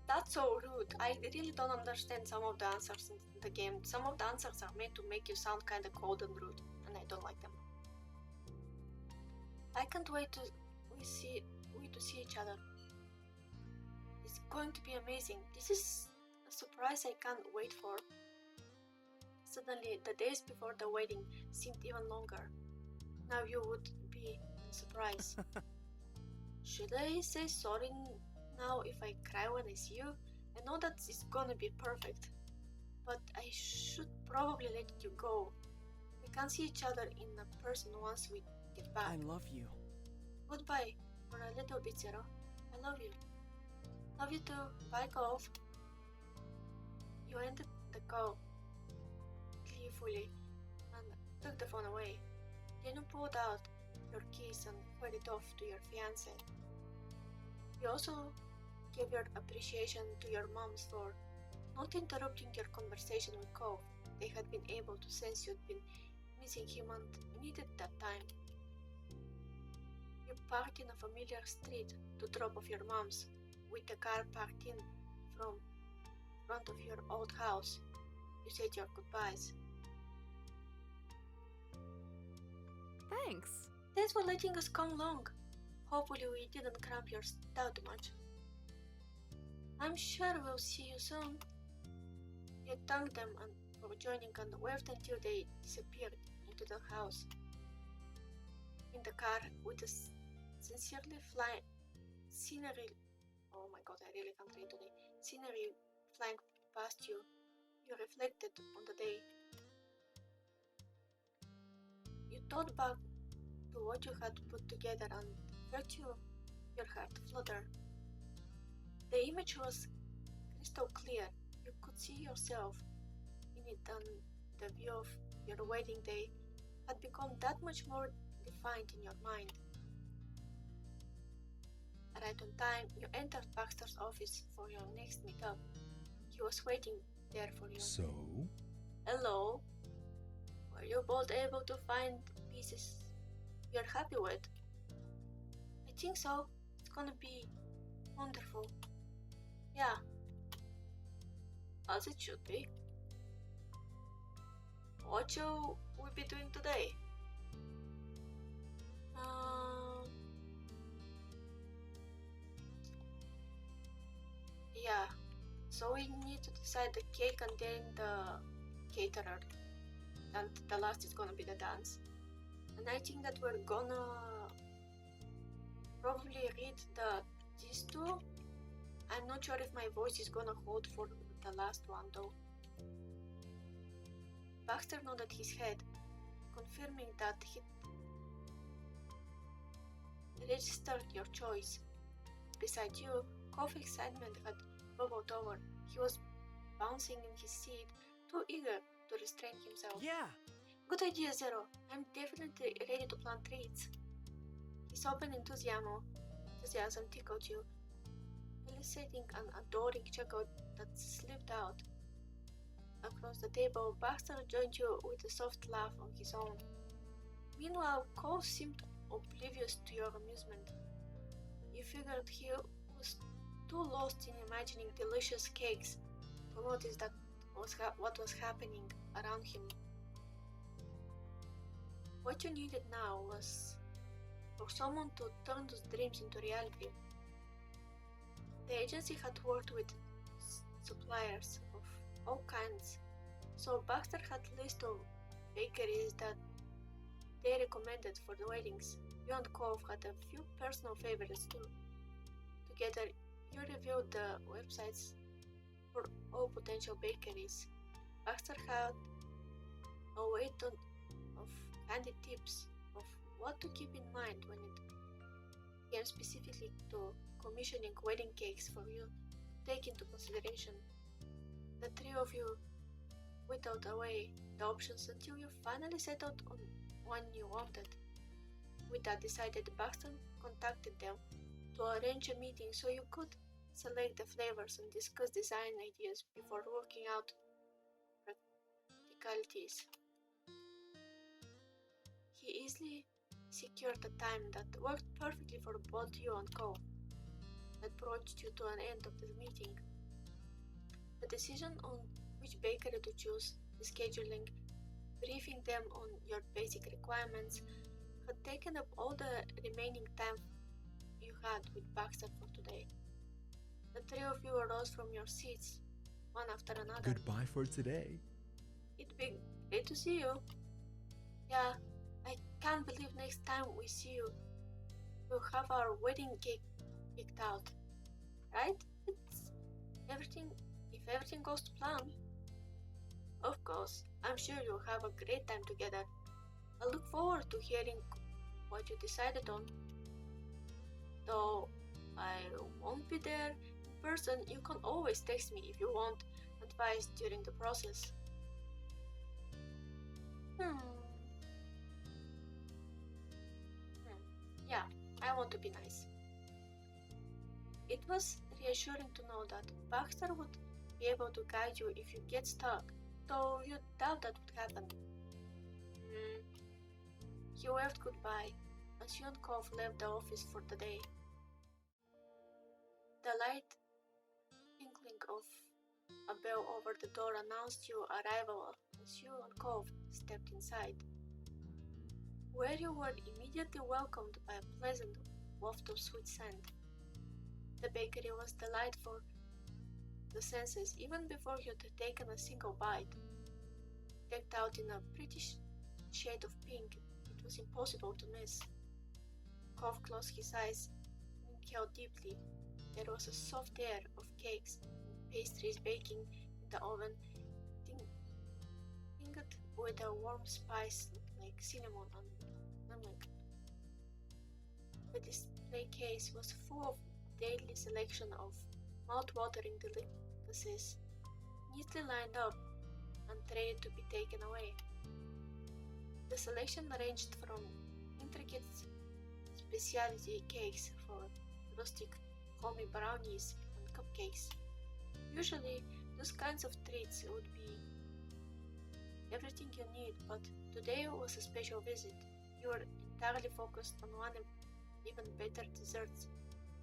That's so rude. I really don't understand some of the answers in the game. Some of the answers are meant to make you sound kinda cold and rude, and I don't like them. I can't wait to see each other. It's going to be amazing. This is a surprise I can't wait for. Suddenly, the days before the wedding seemed even longer. Now you would be in surprise. Should I say sorry now if I cry when I see you? I know that it's gonna be perfect, but I should probably let you go. We can't see each other in person once we get back. I love you. Goodbye for a little bit, Zero. I love you. Love you too. Bye, Golf. You ended the call gleefully and took the phone away. Then you pulled out your keys and handed it off to your fiancé. You also gave your appreciation to your moms for not interrupting your conversation with Cove. They had been able to sense you'd been missing him and needed that time. You parked in a familiar street to drop off your moms, with the car parked in from front of your old house. You said your goodbyes. Thanks. Thanks for letting us come along. Hopefully we didn't cramp your style too much. I'm sure we'll see you soon. You thanked them for joining and waved until they disappeared into the house. In the car, with the sincerely flying scenery, oh my god, I really can't read today, scenery flying past you, you reflected on the day. You thought back to what you had put together and felt your heart flutter. The image was crystal clear. You could see yourself in it, and the view of your wedding day had become that much more defined in your mind. Right on time, you entered Baxter's office for your next meetup. He was waiting there for you. So? Hello. Were you both able to find pieces you're happy with? I think so. It's gonna be wonderful. Yeah. As it should be. What you will be doing today? Yeah. So we need to decide the cake and then the caterer. And the last is gonna be the dance. And I think that we're gonna probably read these two. I'm not sure if my voice is gonna hold for the last one though. Baxter nodded his head, confirming that he registered your choice. Beside you, Coffee's excitement had bubbled over. He was bouncing in his seat, too eager to restrain himself. Yeah! Good idea, Zero. I'm definitely ready to plant trees. His open enthusiasm tickled you, eliciting an adoring chuckle that slipped out. Across the table, Baxter joined you with a soft laugh on his own. Meanwhile, Cole seemed oblivious to your amusement. You figured he was too lost in imagining delicious cakes to notice that what was happening around him. What you needed now was for someone to turn those dreams into reality. The agency had worked with suppliers of all kinds, so Baxter had a list of bakeries that they recommended for the weddings. You and Cove had a few personal favorites too. Together, you reviewed the websites for all potential bakeries, Baxter had a way of handy tips of what to keep in mind when it came specifically to commissioning wedding cakes for you to take into consideration. The three of you whittled away the options until you finally settled on one you wanted. With that decided, Baxter contacted them to arrange a meeting so you could select the flavors and discuss design ideas before working out practicalities. He easily secured a time that worked perfectly for both you and Co. That brought you to an end of the meeting. The decision on which bakery to choose, the scheduling, briefing them on your basic requirements, had taken up all the remaining time you had with Baxter for today. The three of you arose from your seats, one after another. Goodbye for today. It'd be great to see you. Yeah, I can't believe next time we see you, we'll have our wedding cake picked out. Right? If everything goes to plan. Of course, I'm sure you'll have a great time together. I look forward to hearing what you decided on. Though I won't be there in person, you can always text me if you want advice during the process. Yeah, I want to be nice. It was reassuring to know that Baxter would be able to guide you if you get stuck, though you doubt that would happen. He waved goodbye as Yunkov left the office for the day. The light tinkling of a bell over the door announced your arrival as you and Kov stepped inside, where you were immediately welcomed by a pleasant waft of sweet scent. The bakery was delightful the senses even before you'd taken a single bite. Decked out in a pretty shade of pink, it was impossible to miss. Kov closed his eyes and inhaled deeply. There was a soft air of cakes and pastries baking in the oven, tinged with a warm spice like cinnamon and nutmeg. The display case was full of daily selection of mouth-watering delicacies, neatly lined up and trained to be taken away. The selection ranged from intricate specialty cakes for rustic homey brownies and cupcakes. Usually, those kinds of treats would be everything you need, but today was a special visit. You were entirely focused on one even better dessert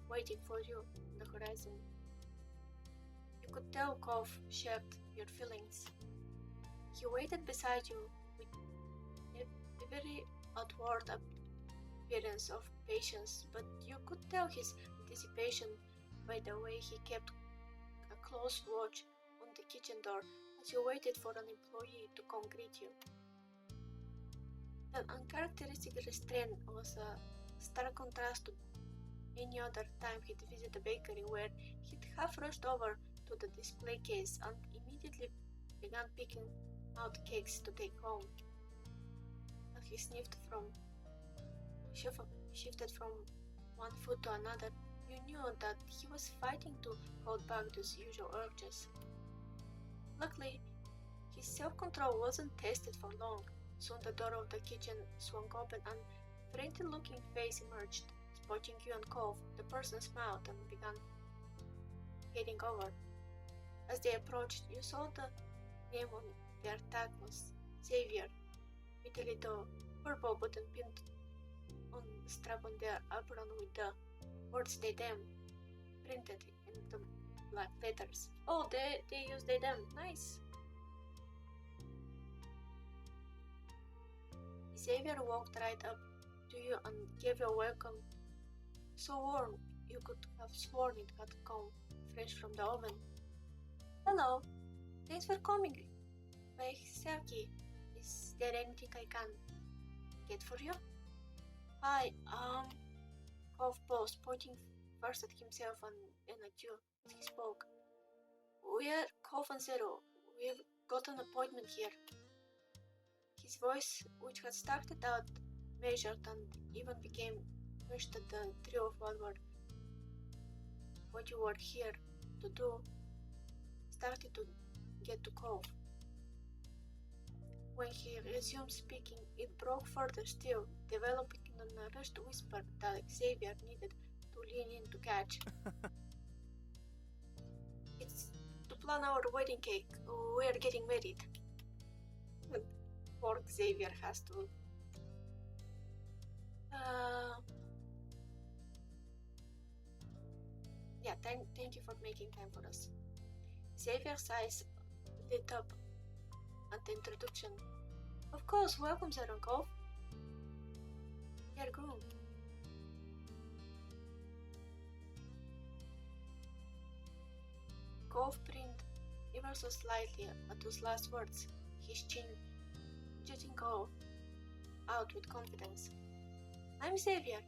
waiting for you on the horizon. You could tell Kov shared your feelings. He waited beside you with a very outward appearance of patience, but you could tell his anticipation by the way he kept a close watch on the kitchen door as you waited for an employee to come greet you. That uncharacteristic restraint was a stark contrast to any other time he'd visit the bakery, where he'd half rushed over to the display case and immediately began picking out cakes to take home. As he shifted from one foot to another, you knew that he was fighting to hold back those usual urges. Luckily, his self-control wasn't tested for long. Soon the door of the kitchen swung open and a frightened-looking face emerged. Spotting you and Kov, the person smiled and began heading over. As they approached, you saw the name on their tag was Xavier, with a little purple button pinned on the strap on their apron with the words "they them" printed in the black letters. Oh, they use "they them." Nice. Xavier walked right up to you and gave you a welcome so warm you could have sworn it had come fresh from the oven. Hello, thanks for coming. Seaki, is there anything I can get for you? Hi, Kov paused, pointing first at himself and then at you as he spoke. We're Kov and Zero. We've got an appointment here. His voice, which had started out measured and even became pushed at the Zero Vod, what you were here to do, started to get to cough. When he resumed speaking, it broke further still, developing in a rushed whisper that Xavier needed to lean in to catch. It's to plan our wedding cake. We're getting married. Poor Xavier has to. Yeah, thank you for making time for us. Xavier's eyes lit up at the introduction. Of course, welcome, Zeronkov. You're groomed. Kov grinned ever so slightly at those last words, his chin jutting out with confidence. I'm Xavier,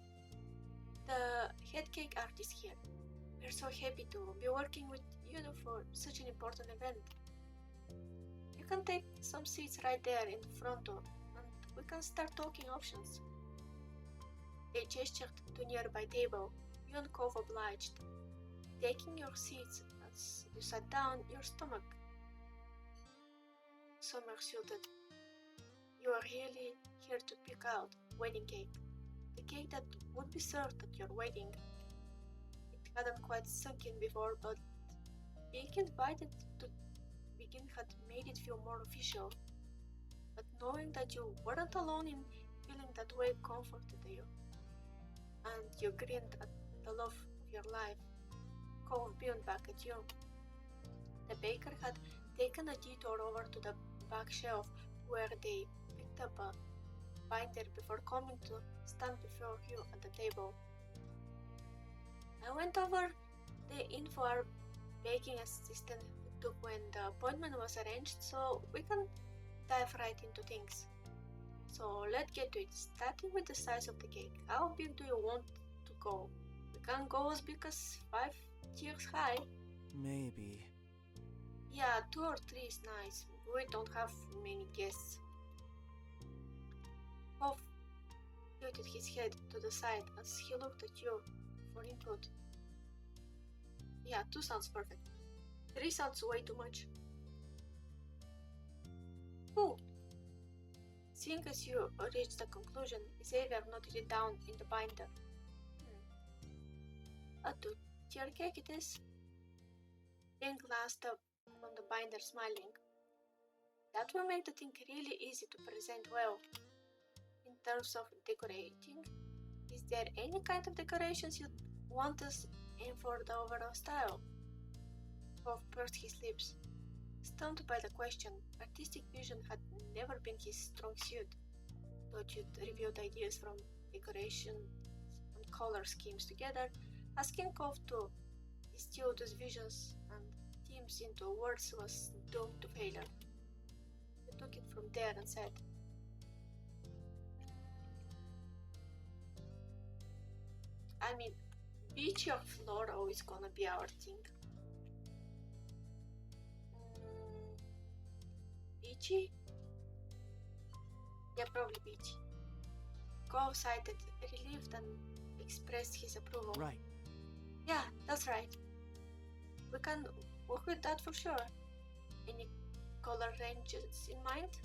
the head cake artist here. We're so happy to be working with you for such an important event. You can take some seats right there in the front door, and we can start talking options. They gestured to a nearby table. You and Kov obliged, taking your seats as you sat down, your stomach somersaulted. You are really here to pick out wedding cake, the cake that would be served at your wedding. It hadn't quite sunk in before, but being invited to begin had made it feel more official. But knowing that you weren't alone in feeling that way comforted you, and you grinned at the love of your life. Kov beamed back at you. The baker had taken a detour over to the back shelf where they picked up a binder before coming to stand before you at the table. I went over the info our baking assistant took when the appointment was arranged, so we can dive right into things. So let's get to it, starting with the size of the cake. How big do you want to go? We can go as big as 5 tiers high. Maybe. Yeah, 2 or 3 is nice. We don't have many guests. Hoff tilted his head to the side as he looked at you for input. Yeah, 2 sounds perfect. 3 sounds way too much. Cool. Seeing as you reached the conclusion, Xavier noted it down in the binder. A 2-tier cake it is. Then glanced up from the binder, smiling. That will make the thing really easy to present well. In terms of decorating, is there any kind of decorations you'd want us aim for the overall style? Bob pursed his lips. Stunned by the question, artistic vision had never been his strong suit. Thought you'd reviewed ideas from decoration and color schemes together, asking Kov to distill those visions and themes into words was doomed to failure. He took it from there and said, I mean, beachy or floral is gonna be our thing. Beachy? Yeah, probably beachy. Kov sighed, relieved, and expressed his approval. Right. Yeah, that's right. We can work with that for sure. Any color ranges in mind?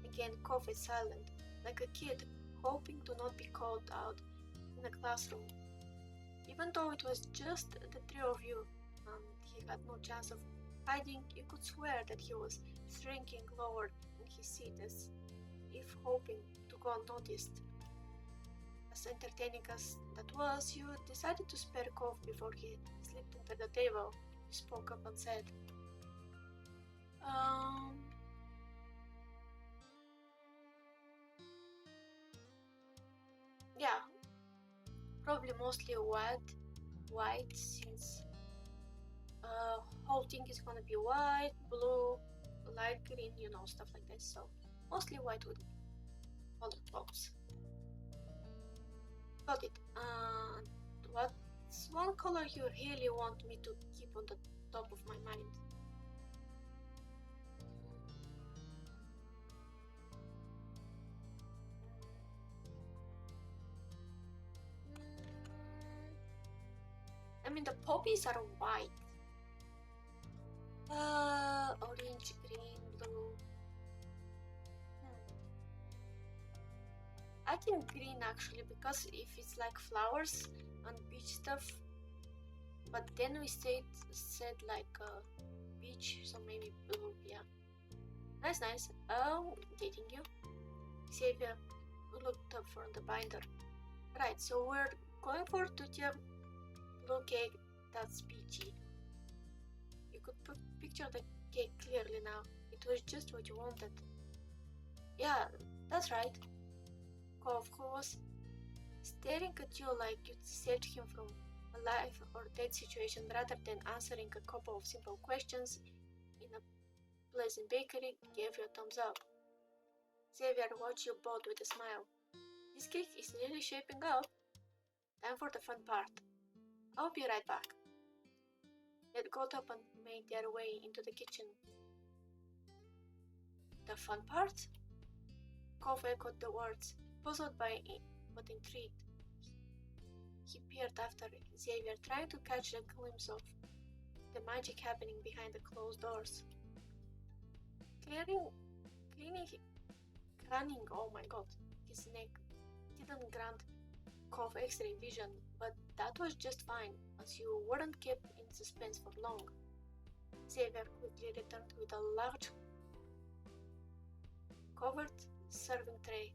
Again, Kov is silent, like a kid hoping to not be called out in a classroom. Even though it was just the 3 of you, and he had no chance of hiding, you could swear that he was shrinking lower in his seat as if hoping to go unnoticed. As entertaining as that was, you decided to spare Kov before he slipped under the table. You spoke up and said, yeah, probably mostly white since whole thing is gonna be white, blue, light green, stuff like this. So mostly white with colored pops. Got it. What's one color you really want me to keep on the top of my mind? mean, the poppies are white. Orange, green, blue. I think green actually, because if it's like flowers and beach stuff, but then we said like beach, so maybe blue. Yeah, nice. Getting you. Xavier looked up from the binder. Right, so we're going for tutti blue cake that's peachy. You could picture the cake clearly now. It was just what you wanted. Yeah, that's right. Cove, who was staring at you like you'd saved him from a life or death situation rather than answering a couple of simple questions in a pleasant bakery, gave you a thumbs up. Xavier watched you both with a smile. This cake is really shaping up. Time for the fun part. I'll be right back. They got up and made their way into the kitchen. The fun part? Cove echoed the words, puzzled by it, but intrigued. He peered after Xavier, trying to catch a glimpse of the magic happening behind the closed doors. Craning, oh my god, his neck didn't grant Cove X-ray vision, but that was just fine, as you weren't kept in suspense for long. Xavier quickly returned with a large covered serving tray.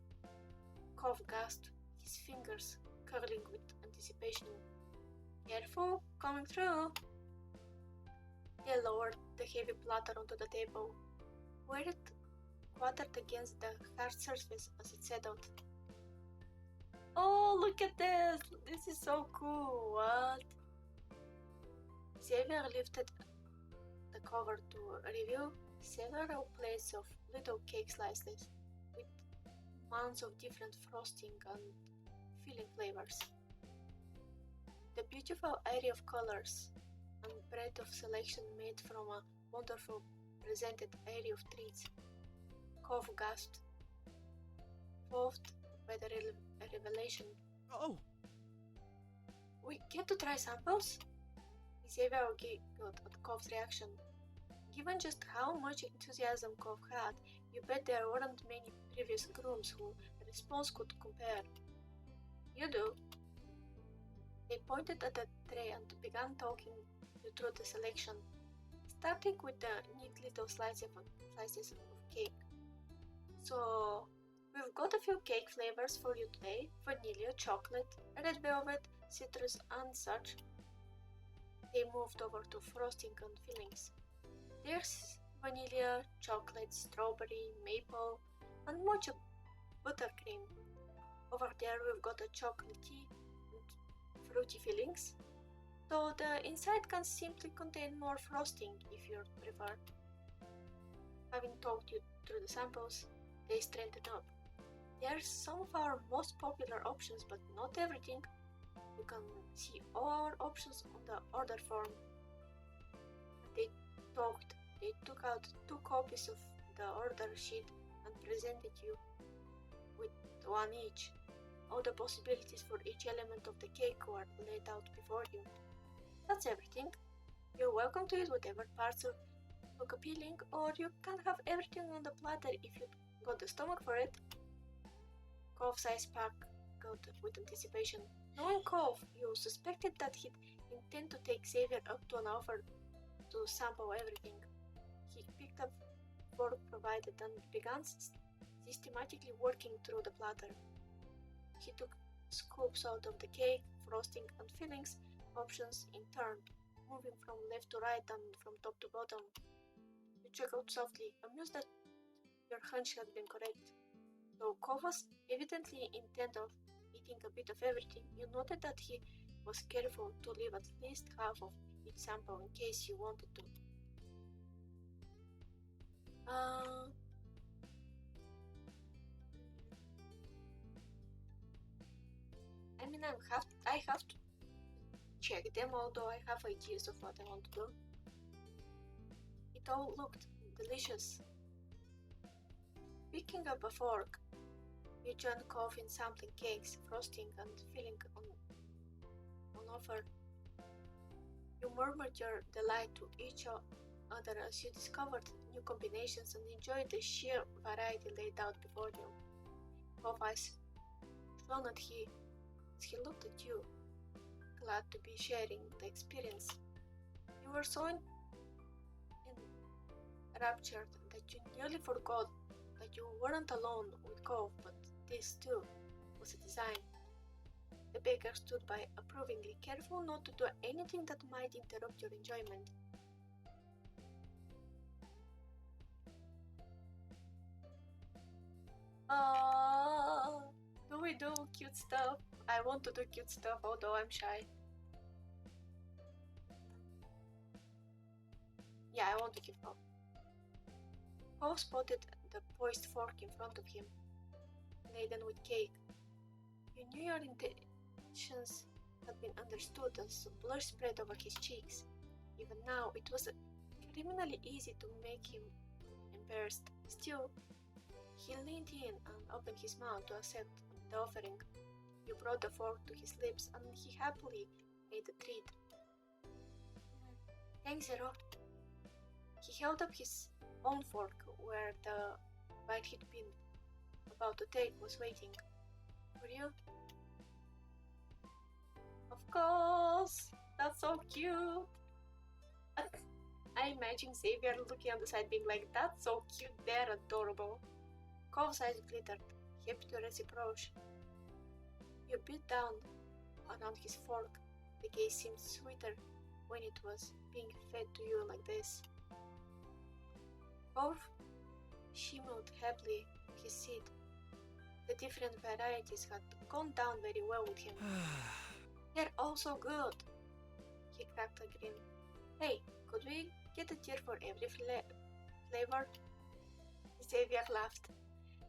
Cove gasped, his fingers curling with anticipation. Careful, coming through. They lowered the heavy platter onto the table, where it clattered against the hard surface as it settled. Oh, look at this! This is so cool, what? Xavier lifted the cover to review several plates of little cake slices with mounds of different frosting and filling flavors. The beautiful array of colors and breadth of selection made from a wonderful presented array of treats. Cove gasped, moved by the revelation. Oh! We get to try samples? Xavier giggled at Cove's reaction. Given just how much enthusiasm Cove had, you bet there weren't many previous grooms whose response could compare. You do. They pointed at the tray and began talking you through the selection, starting with the neat little slices of cake. So, we've got a few cake flavors for you today: vanilla, chocolate, red velvet, citrus, and such. They moved over to frosting and fillings. There's vanilla, chocolate, strawberry, maple, and mocha buttercream. Over there we've got a chocolatey and fruity fillings, though the inside can simply contain more frosting if you prefer. Having talked you through the samples, they straightened up. There's some of our most popular options, but not everything. You can see all our options on the order form. They talked. They took out 2 copies of the order sheet and presented you with one each. All the possibilities for each element of the cake were laid out before you. That's everything. You're welcome to eat whatever parts look appealing, or you can have everything on the platter if you've got the stomach for it. Cove's eyes sparkled with anticipation. Knowing Cove, you suspected that he'd intend to take Xavier up to an offer to sample everything. He picked up fork provided and began systematically working through the platter. He took scoops out of the cake, frosting, and fillings options in turn, moving from left to right and from top to bottom. You chuckled softly, amused that your hunch had been correct. Though Cove was evidently intent of eating a bit of everything, you noted that he was careful to leave at least half of each sample in case you wanted to. I have to check them, although I have ideas of what I want to do. It all looked delicious. Picking up a fork, you joined Cove in sampling cakes, frosting, and filling on offer. You murmured your delight to each other as you discovered new combinations and enjoyed the sheer variety laid out before you. Both eyes shone at he as he looked at you, glad to be sharing the experience. You were so enraptured that you nearly forgot that you weren't alone with Cove, but this too was a design. The baker stood by approvingly, careful not to do anything that might interrupt your enjoyment. Do we do cute stuff? I want to do cute stuff, although I'm shy. Yeah, I want to keep up. Paul spotted the poised fork in front of him, laden with cake. You knew your intentions had been understood as a blush spread over his cheeks. Even now, it was criminally easy to make him embarrassed. Still, he leaned in and opened his mouth to accept the offering. You brought the fork to his lips, and he happily ate the treat. Thanks, Zero. He held up his own fork where the bite he'd been about to take was waiting. For you? Of course! That's so cute! I imagine Xavier looking on the side being like, that's so cute, they're adorable. Cove's eyes glittered, happy to reciprocate. You bit down around his fork. The gaze seemed sweeter when it was being fed to you like this. Cove shimmered happily in his seat. The different varieties had gone down very well with him. They're all so good! He cracked a grin. Hey, could we get a tier for every flavor? Xavier laughed.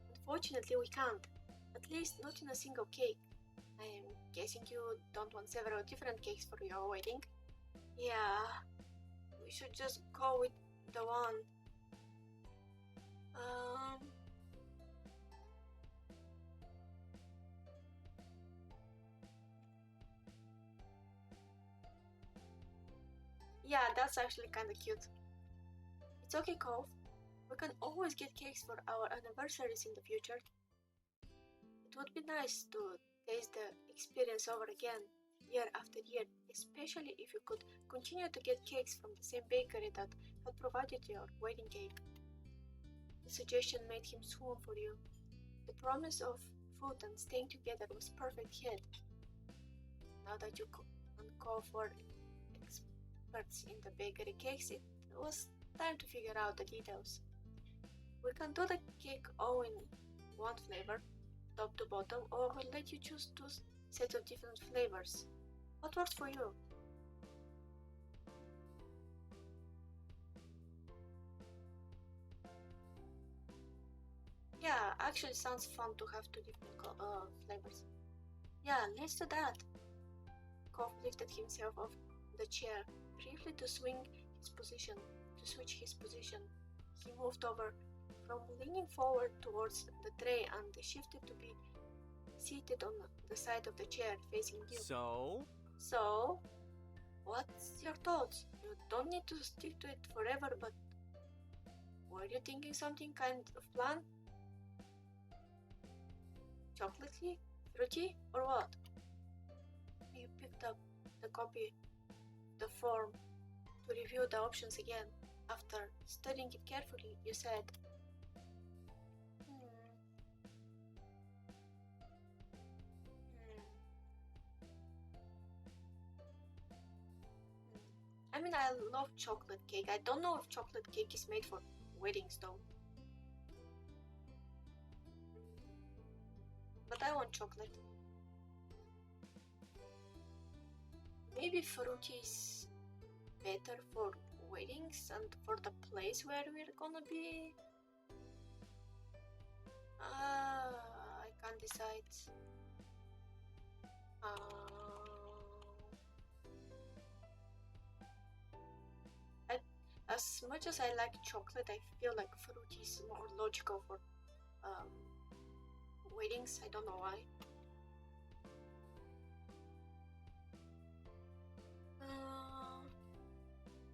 Unfortunately, we can't. At least not in a single cake. I am guessing you don't want several different cakes for your wedding? Yeah, we should just go with the one. Yeah, that's actually kinda cute. It's okay, Cove. We can always get cakes for our anniversaries in the future. It would be nice to taste the experience over again, year after year, especially if you could continue to get cakes from the same bakery that had provided your wedding cake. The suggestion made him swoon for you. The promise of food and staying together was perfect hit. Now that you and Cove were experts in the bakery cakes, it was time to figure out the details. We can do the cake all in one flavor, top to bottom, or we'll let you choose two sets of different flavors. What works for you? Yeah, actually sounds fun to have two different flavors. Yeah, let's do that. Cove lifted himself off the chair briefly to switch his position. He moved over from leaning forward towards the tray and shifted to be seated on the side of the chair facing you. So, what's your thoughts? You don't need to stick to it forever, but were you thinking something kind of plan? Chocolatey, fruity, or what? You picked up the copy, the form, to review the options again. After studying it carefully, you said, I mean, I love chocolate cake. I don't know if chocolate cake is made for weddings though. But I want chocolate. Maybe fruity is better for weddings and for the place where we're gonna be. I can't decide. As much as I like chocolate, I feel like fruit is more logical for weddings. I don't know why.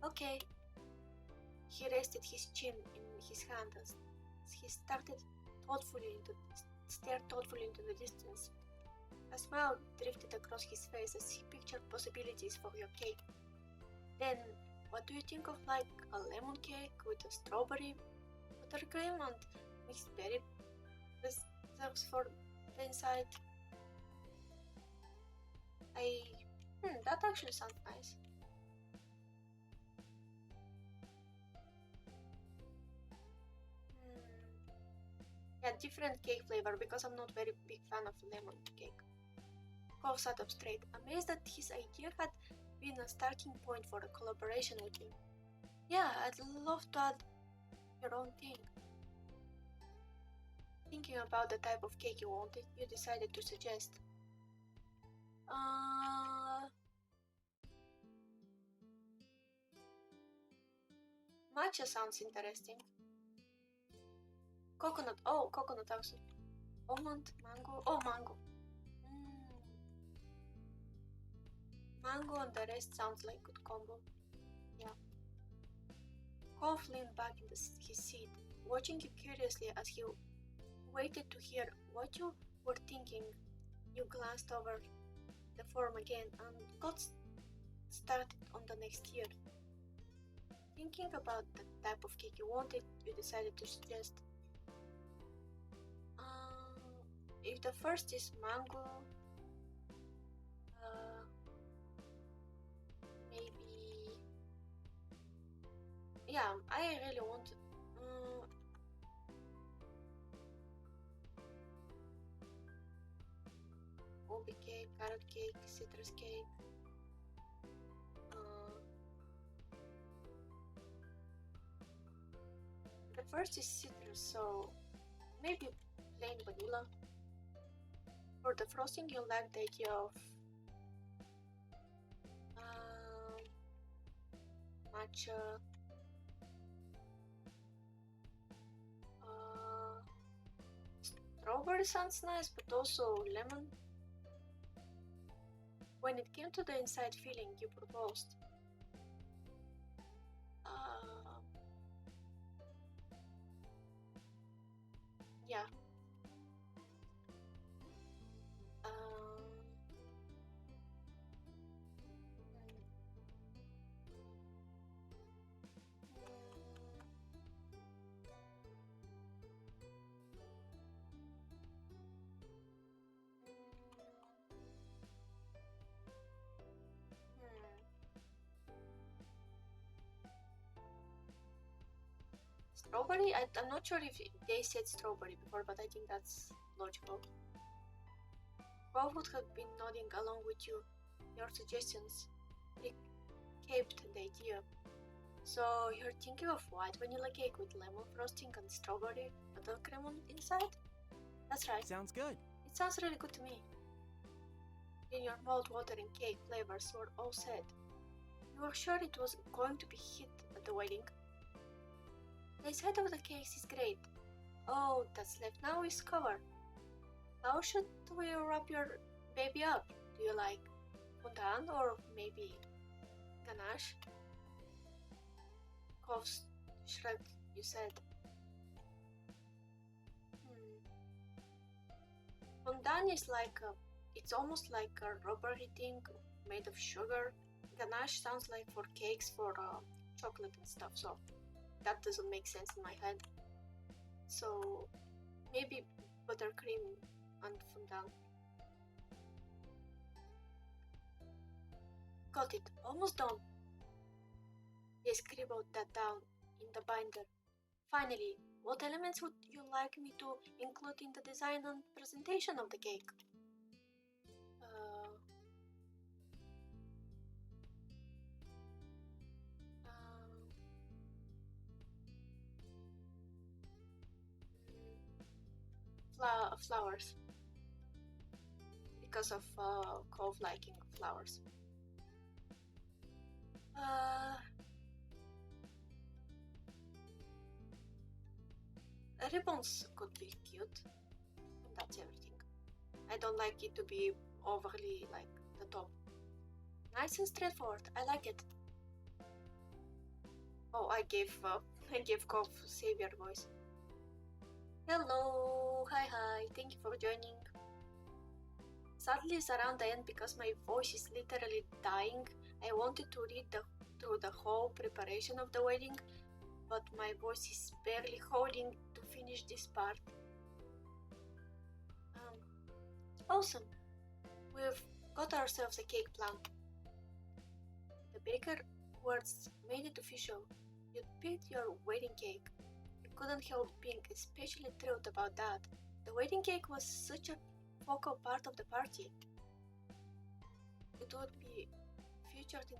Okay. He rested his chin in his hand as he stared thoughtfully into the distance. A smile drifted across his face as he pictured possibilities for your cake. Then, what do you think of like a lemon cake with a strawberry buttercream and mixed berry preserves for the inside? That actually sounds nice. Yeah, different cake flavor because I'm not very big fan of lemon cake. Cole sat up straight, amazed that his idea had been a starting point for a collaboration with him. Yeah, I'd love to add your own thing. Thinking about the type of cake you wanted, you decided to suggest. Matcha sounds interesting. Coconut also. Almond, mango, mango. Mango and the rest sounds like good combo. Yeah. Kolf leaned back in his seat, watching you curiously as he waited to hear what you were thinking. You glanced over the form again and got started on the next year. Thinking about the type of cake you wanted, you decided to suggest. If the first is mango, maybe. Yeah, I really want. Ubi cake, carrot cake, citrus cake. The first is citrus, so maybe plain vanilla. For the frosting, you like the idea of matcha, strawberry sounds nice, but also lemon. When it came to the inside filling, you proposed. Yeah. Strawberry? I'm not sure if they said strawberry before, but I think that's logical. Bob would have been nodding along with you. Your suggestions caped the idea. So you're thinking of white vanilla cake with lemon frosting and strawberry buttercream on inside? That's right. Sounds good. It sounds really good to me. In your mouth-watering cake flavors were all set. You were sure it was going to be hit at the wedding. The inside of the cake is great. All that's left now is cover. How should we wrap your baby up? Do you like fondant or maybe ganache? Coughs shrugged, you said. Fondant is it's almost like a rubbery thing made of sugar. Ganache sounds like for cakes for chocolate and stuff, so that doesn't make sense in my head. So maybe buttercream and fondant. Got it, almost done. They scribbled that down in the binder. Finally, what elements would you like me to include in the design and presentation of the cake? Flowers. Because of Cove liking flowers. Ribbons could be cute, and that's everything. I don't like it to be overly the top. Nice and straightforward, I like it. Oh, I gave Kov Savior voice. Hello, hi, thank you for joining. Sadly, it's around the end because my voice is literally dying. I wanted to read through the whole preparation of the wedding, but my voice is barely holding to finish this part. Awesome! We've got ourselves a cake plan. The baker words made it official. You'd picked your wedding cake. You couldn't help being especially thrilled about that. The wedding cake was such a focal part of the party. It would be featured in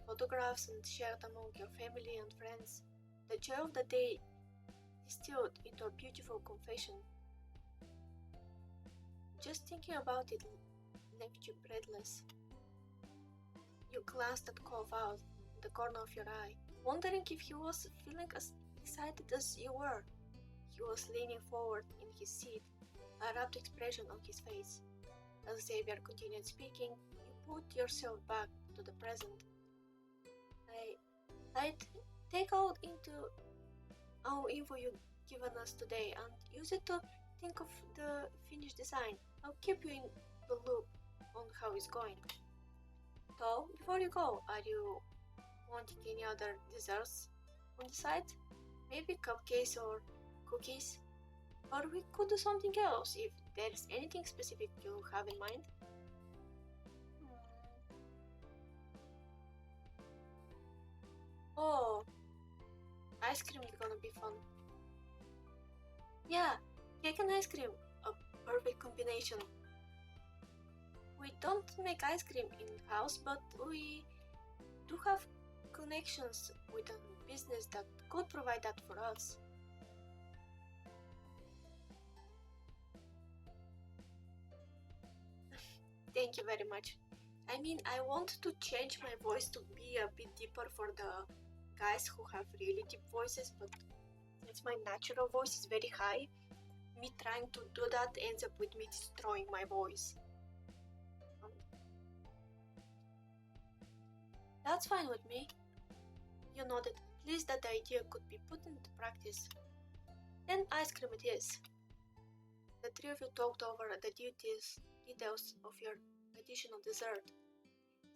photographs and shared among your family and friends. The joy of the day distilled into a beautiful confession. Just thinking about it left you breathless. You glanced at Kov out in the corner of your eye, wondering if he was feeling as excited as you were. He was leaning forward in his seat, a rapt expression on his face. As Xavier continued speaking, you put yourself back to the present. I'd take all info you've given us today and use it to think of the finished design. I'll keep you in the loop on how it's going. So, before you go, are you wanting any other desserts on the side? Maybe cupcakes or cookies? Or we could do something else if there's anything specific you have in mind. Oh, ice cream is gonna be fun. Yeah, cake and ice cream, a perfect combination. We don't make ice cream in-house, but we do have connections with a business that could provide that for us. Thank you very much. I mean, I want to change my voice to be a bit deeper for the guys who have really deep voices, but since my natural voice is very high, me trying to do that ends up with me destroying my voice. That's fine with me. You nodded, pleased that the idea could be put into practice. Then ice cream it is. The three of you talked over the details of your additional dessert.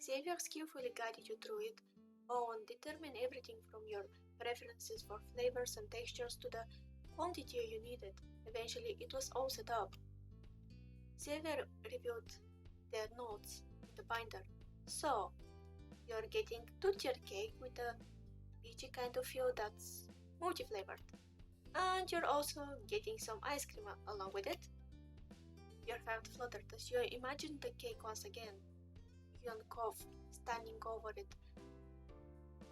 Xavier skillfully guided you through it, and determined everything from your preferences for flavors and textures to the quantity you needed. Eventually, it was all set up. Xavier reviewed their notes in the binder. So, you're getting two-tier cake with a peachy kind of feel that's multi-flavored. And you're also getting some ice cream along with it. Your hand fluttered as you imagined the cake once again. You and Kov standing over it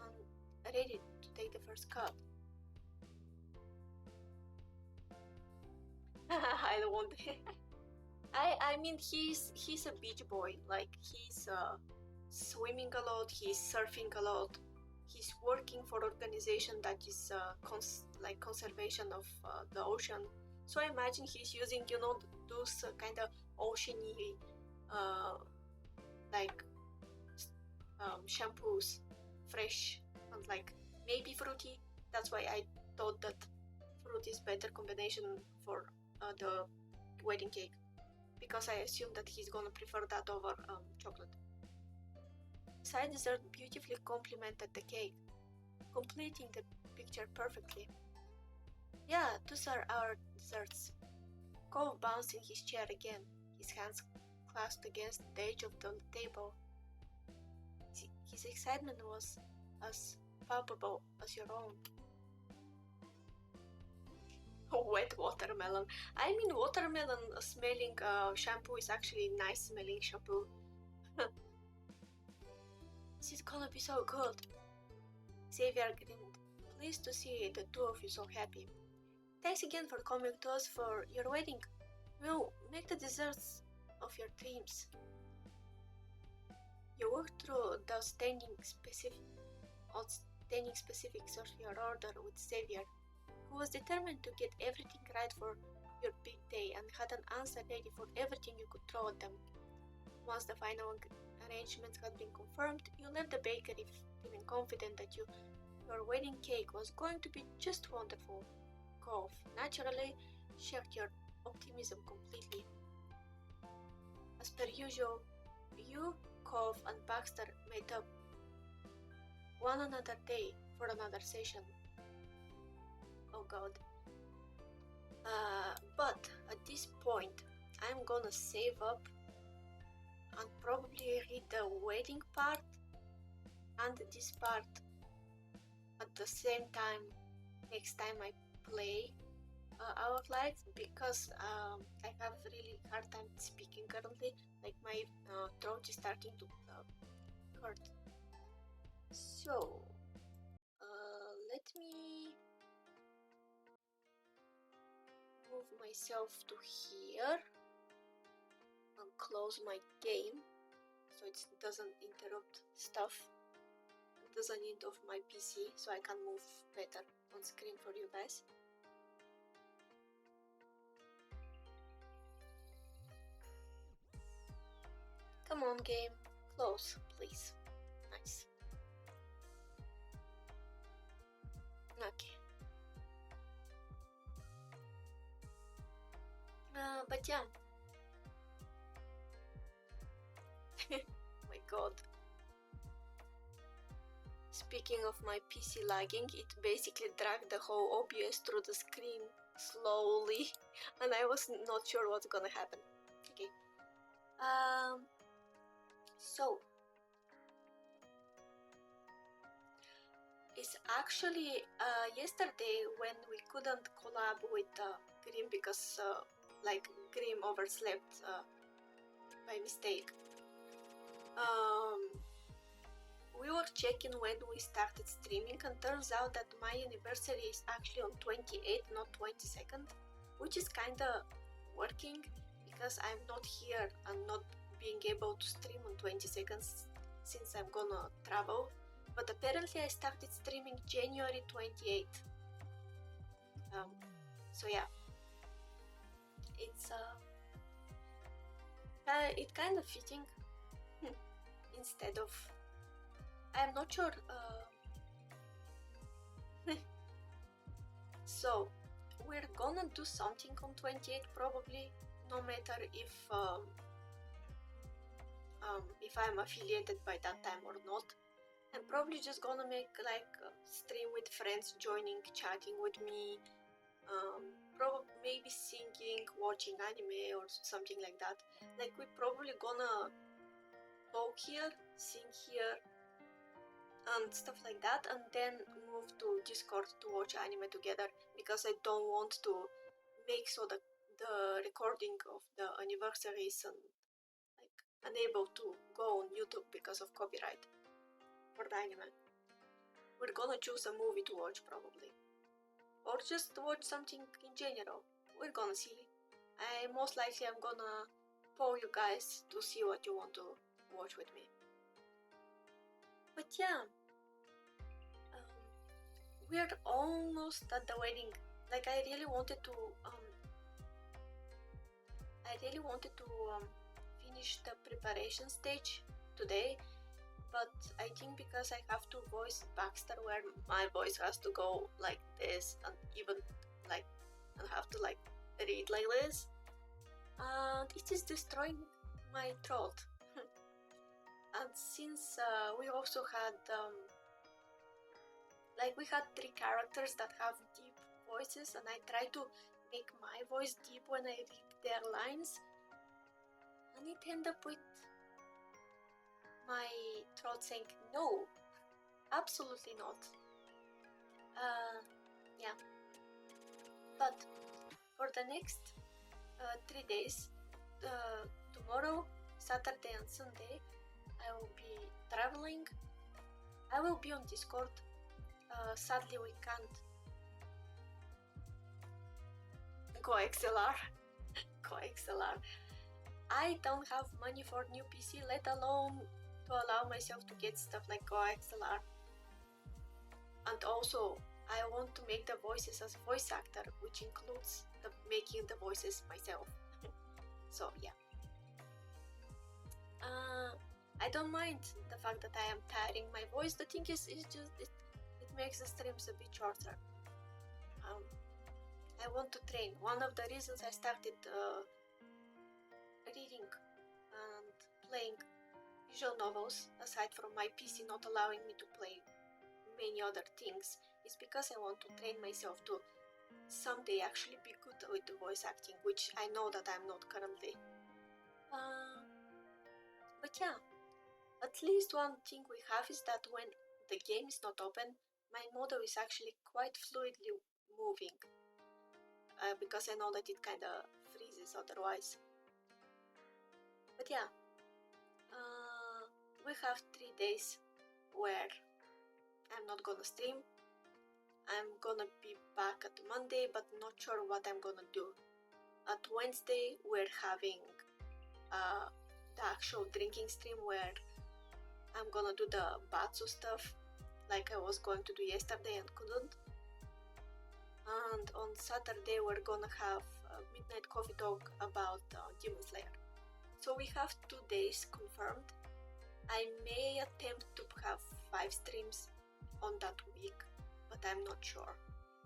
and ready to take the first cut. I don't want I mean he's a beach boy, like he's swimming a lot, he's surfing a lot, he's working for organization that is like conservation of the ocean. So I imagine he's using those kind of oceany like shampoos, fresh and like maybe fruity. That's why I thought that fruit is better combination for the wedding cake, because I assume that he's gonna prefer that over chocolate. Side dessert beautifully complemented the cake, completing the picture perfectly. Yeah, those are our desserts. Cole bounced in his chair again, his hands clasped against the edge of the table. His excitement was as palpable as your own. Wet watermelon. I mean, watermelon smelling shampoo is actually nice smelling shampoo. This is gonna be so good. Xavier grinned, pleased to see the two of you so happy. Thanks again for coming to us for your wedding. We'll make the desserts of your dreams. You worked through the outstanding specifics of your order with Xavier, who was determined to get everything right for your big day and had an answer ready for everything you could throw at them. Once the final arrangements had been confirmed, you left the bakery feeling confident that you Your wedding cake was going to be just wonderful. Cove naturally shared your optimism completely. As per usual, you, Cove, and Baxter made up one another day for another session. Oh god. But at this point, I'm gonna save up and probably read the wedding part and this part at the same time next time I play Our Light, because I have really hard time speaking currently. Like my throat is starting to hurt. So let me move myself to here and close my game so it doesn't interrupt stuff. It doesn't interrupt my PC, so I can move better on screen for you guys. Come on, game, close, please. Nice. Okay. But yeah. My god. Speaking of my PC lagging, it basically dragged the whole OBS through the screen slowly, and I was not sure what's gonna happen. Okay. So it's actually yesterday when we couldn't collab with Grim because like Grim overslept by mistake. We were checking when we started streaming, and turns out that my anniversary is actually on 28th, not 22nd, which is kinda working because I'm not here and not being able to stream on 22nd since I'm gonna travel. But apparently I started streaming January 28th. So yeah, it's it kind of fitting instead of, I'm not sure. So we're gonna do something on 28th probably, no matter if I'm affiliated by that time or not. I'm probably just gonna make like a stream with friends joining, chatting with me, probably maybe singing, watching anime or something like that. Like we're probably gonna talk here, sing here, and stuff like that, and then move to Discord to watch anime together, because I don't want to make so the recording of the anniversary isn't like unable to go on YouTube because of copyright for the anime. We're gonna choose a movie to watch probably, or just watch something in general. We're gonna see. Most likely I'm gonna poll you guys to see what you want to watch with me. But yeah, we're almost at the wedding. Like I really wanted to finish the preparation stage today, but I think because I have to voice Baxter, where my voice has to go like this, and even like and have to like read like this, and it is destroying my throat. And since we also had like we had 3 characters that have deep voices, and I try to make my voice deep when I read their lines, and it ended up with my throat saying no, absolutely not. Yeah, but for the next 3 days, tomorrow, Saturday and Sunday, I will be traveling. I will be on Discord. Sadly we can't go XLR. Go XLR. I don't have money for new PC, let alone to allow myself to get stuff like Go XLR. And also, I want to make the voices as voice actor, which includes making the voices myself. So yeah. I don't mind the fact that I am tiring my voice. The thing is, it makes the streams a bit shorter. I want to train. One of the reasons I started reading and playing visual novels, aside from my PC not allowing me to play many other things, is because I want to train myself to someday actually be good with the voice acting, which I know that I'm not currently. But yeah, at least one thing we have is that when the game is not open, my model is actually quite fluidly moving, because I know that it kinda freezes otherwise. But yeah, we have 3 days where I'm not gonna stream. I'm gonna be back at Monday, but not sure what I'm gonna do. At Wednesday, we're having the actual drinking stream where I'm gonna do the Batsu stuff like I was going to do yesterday and couldn't. And on Saturday, we're gonna have a midnight coffee talk about Demon Slayer. So we have 2 days confirmed. I may attempt to have 5 streams on that week, but I'm not sure.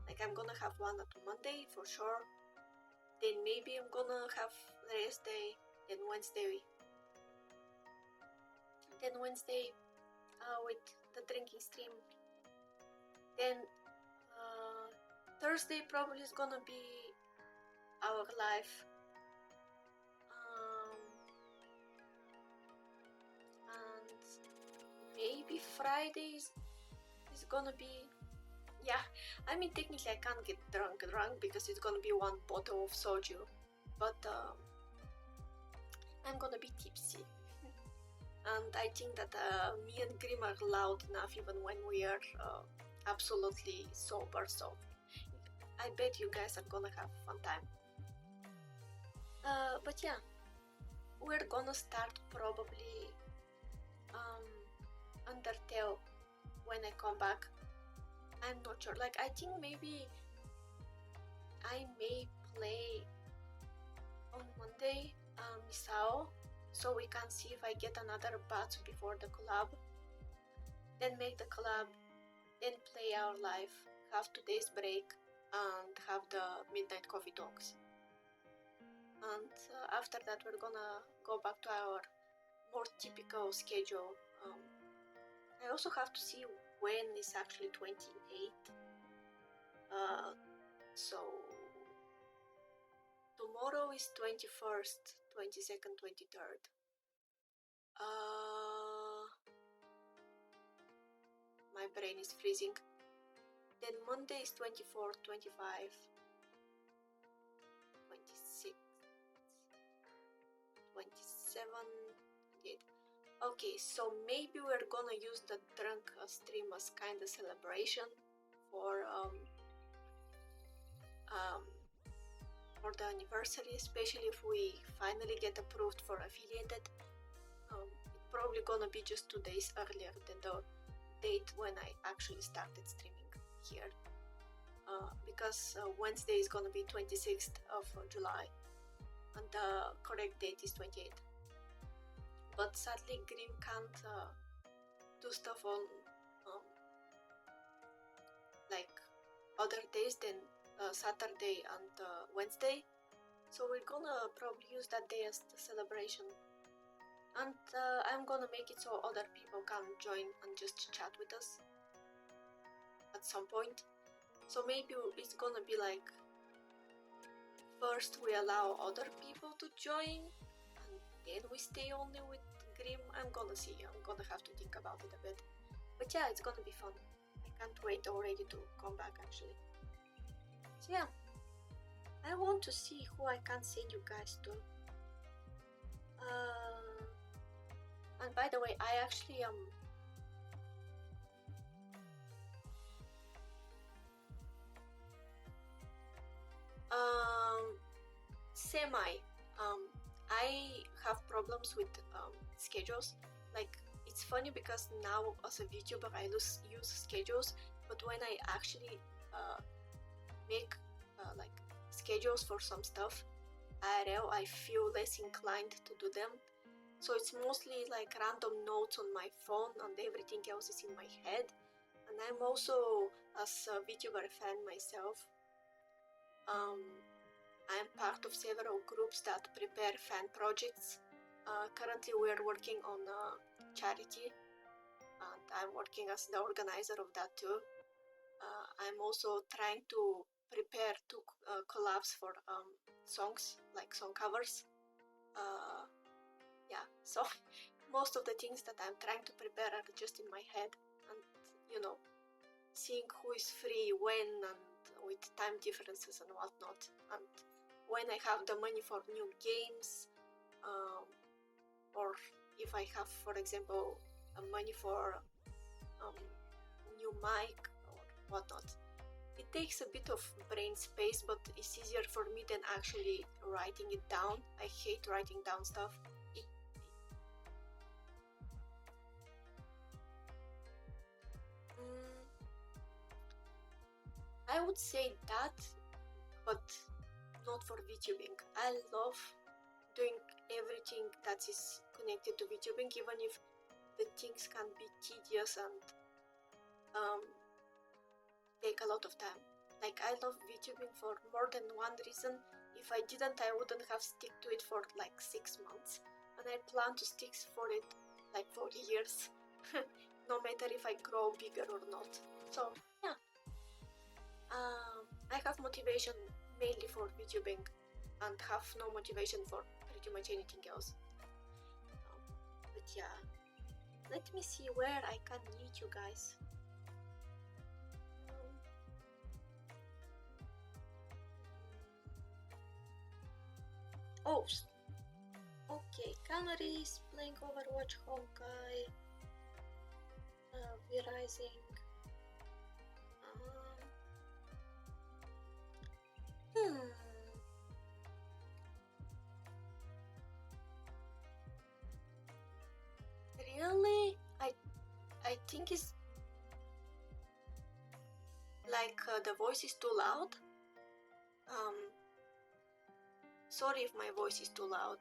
Like, I'm gonna have one at Monday for sure. Then maybe I'm gonna have the rest day. Then Wednesday with the drinking stream. Then Thursday probably is gonna be our live. And maybe Friday is gonna be, yeah, I mean technically I can't get drunk because it's gonna be 1 bottle of soju, but I'm gonna be tipsy. And I think that me and Grim are loud enough even when we are absolutely sober, so I bet you guys are gonna have a fun time. But yeah, we're gonna start probably Undertale when I come back. I'm not sure, like I think maybe I may play on Monday Misao, so we can see if I get another batch before the collab, then make the collab, then play our live, have 2 days break, and have the midnight coffee talks. And after that we're gonna go back to our more typical schedule. I also have to see when is actually 28th. So tomorrow is 21st, 22nd, 23rd. My brain is freezing. Then Monday is 24, 25, 26, 27, 28. Okay, so maybe we're gonna use the drunk stream as kind of celebration for the anniversary, especially if we finally get approved for affiliated. It's probably gonna be just 2 days earlier than the date when I actually started streaming here, because Wednesday is gonna be 26th of July and the correct date is 28th. But sadly Grim can't do stuff on like other days than Saturday and Wednesday, so we're gonna probably use that day as the celebration. And I'm gonna make it so other people can join and just chat with us at some point. So maybe it's gonna be like, first we allow other people to join and then we stay only with Grim. I'm gonna see, I'm gonna have to think about it a bit. But yeah, it's gonna be fun. I can't wait already to come back actually. So yeah, I want to see who I can send you guys to. And by the way, I actually semi. I have problems with schedules. Like, it's funny because now as a VTuber I use schedules, but when I actually make like schedules for some stuff IRL, I feel less inclined to do them. So it's mostly like random notes on my phone and everything else is in my head. And And I'm also as a Vtuber fan myself. I'm part of several groups that prepare fan projects. Currently, we're working on a charity, and I'm working as the organizer of that too. I'm also trying to prepare two collabs for songs, like song covers. Yeah, so most of the things that I'm trying to prepare are just in my head, and seeing who is free when and with time differences and whatnot, and when I have the money for new games, or if I have, for example, money for new mic or whatnot. It takes a bit of brain space, but it's easier for me than actually writing it down. I hate writing down stuff. I would say that, but not for VTubing. I love doing everything that is connected to VTubing, even if the things can be tedious and take a lot of time. Like, I love VTubing for more than one reason. If I didn't, I wouldn't have stick to it for like 6 months, and I plan to stick for it like for years, no matter if I grow bigger or not. So yeah, I have motivation mainly for VTubing and have no motivation for pretty much anything else. But yeah, let me see where I can meet you guys. Oh, okay, Canary is playing Overwatch, Honkai, V-Rising. Really? I think it's like the voice is too loud. Sorry if my voice is too loud.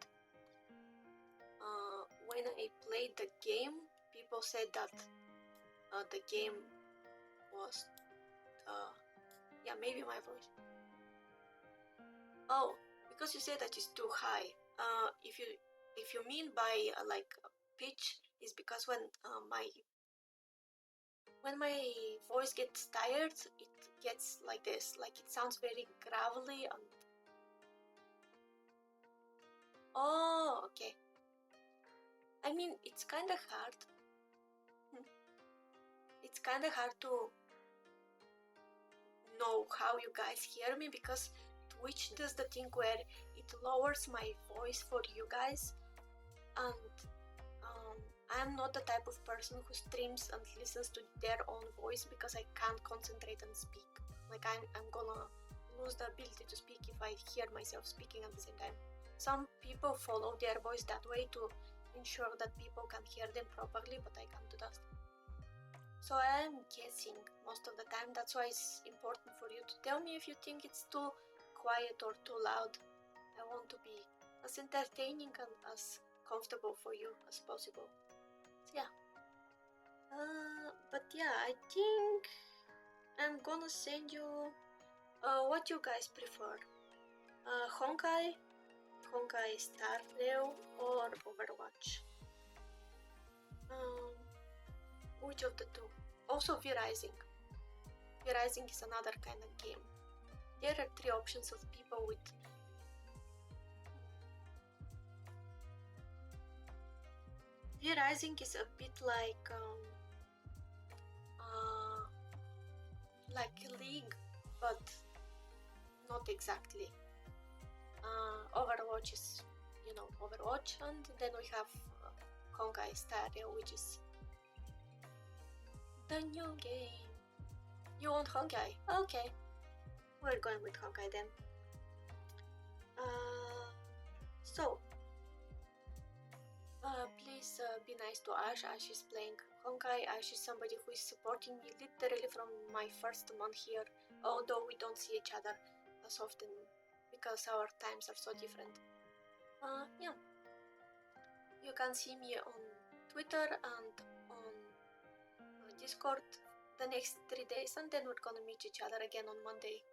When I played the game, people said that the game was yeah, maybe my voice. Oh, because you said that it's too high. If you mean by like pitch, is because when my voice gets tired, it gets like this, like it sounds very gravelly and. Oh, okay. I mean, it's kind of hard. It's kind of hard to know how you guys hear me, because Twitch does the thing where it lowers my voice for you guys, and I'm not the type of person who streams and listens to their own voice because I can't concentrate and speak. Like, I'm gonna lose the ability to speak if I hear myself speaking at the same time. Some people follow their voice that way to ensure that people can hear them properly, but I can't do that. So I'm guessing most of the time. That's why it's important for you to tell me if you think it's too quiet or too loud. I want to be as entertaining and as comfortable for you as possible. So yeah. But yeah, I think I'm gonna send you what you guys prefer. Honkai Star Rail, or Overwatch. Which of the two? Also V-Rising. V-Rising is another kind of game. There are 3 options of people with. V-Rising is a bit like League, but not exactly. Overwatch is, Overwatch, and then we have Honkai Star Rail, which is the new game. You want Honkai? Okay, we're going with Honkai then. So, please be nice to Ash. Ash is playing Honkai. Ash is somebody who is supporting me literally from my first month here, although we don't see each other as often because our times are so different. Yeah. You can see me on Twitter and on Discord. the next 3 days, and then we're gonna meet each other again on Monday.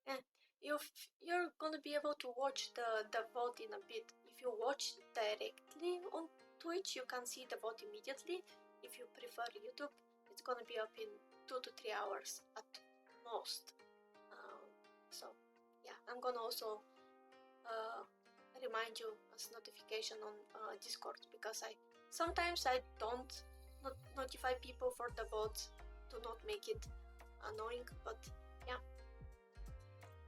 And you're gonna be able to watch the vote in a bit. If you watch directly on Twitch, you can see the vote immediately. If you prefer YouTube, it's gonna be up in 2 to 3 hours at most. So yeah, I'm gonna also remind you as notification on Discord, because sometimes I don't notify people for the votes to not make it annoying. But yeah,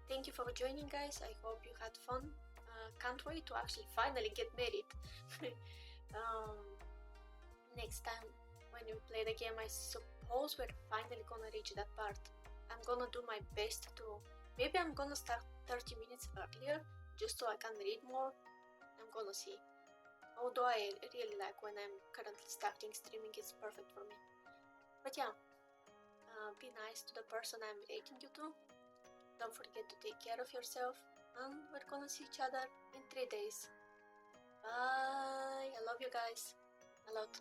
thank you for joining, guys. I hope you had fun. Can't wait to actually finally get married. Next time when we play the game, I suppose we're finally gonna reach that part. I'm gonna do my best to. Maybe I'm gonna start 30 minutes earlier just so I can read more. I'm gonna see. Although I really like when I'm currently starting streaming, it's perfect for me. But yeah, be nice to the person I'm rating you to. Don't forget to take care of yourself, and we're gonna see each other in 3 days. Bye! I love you guys a lot.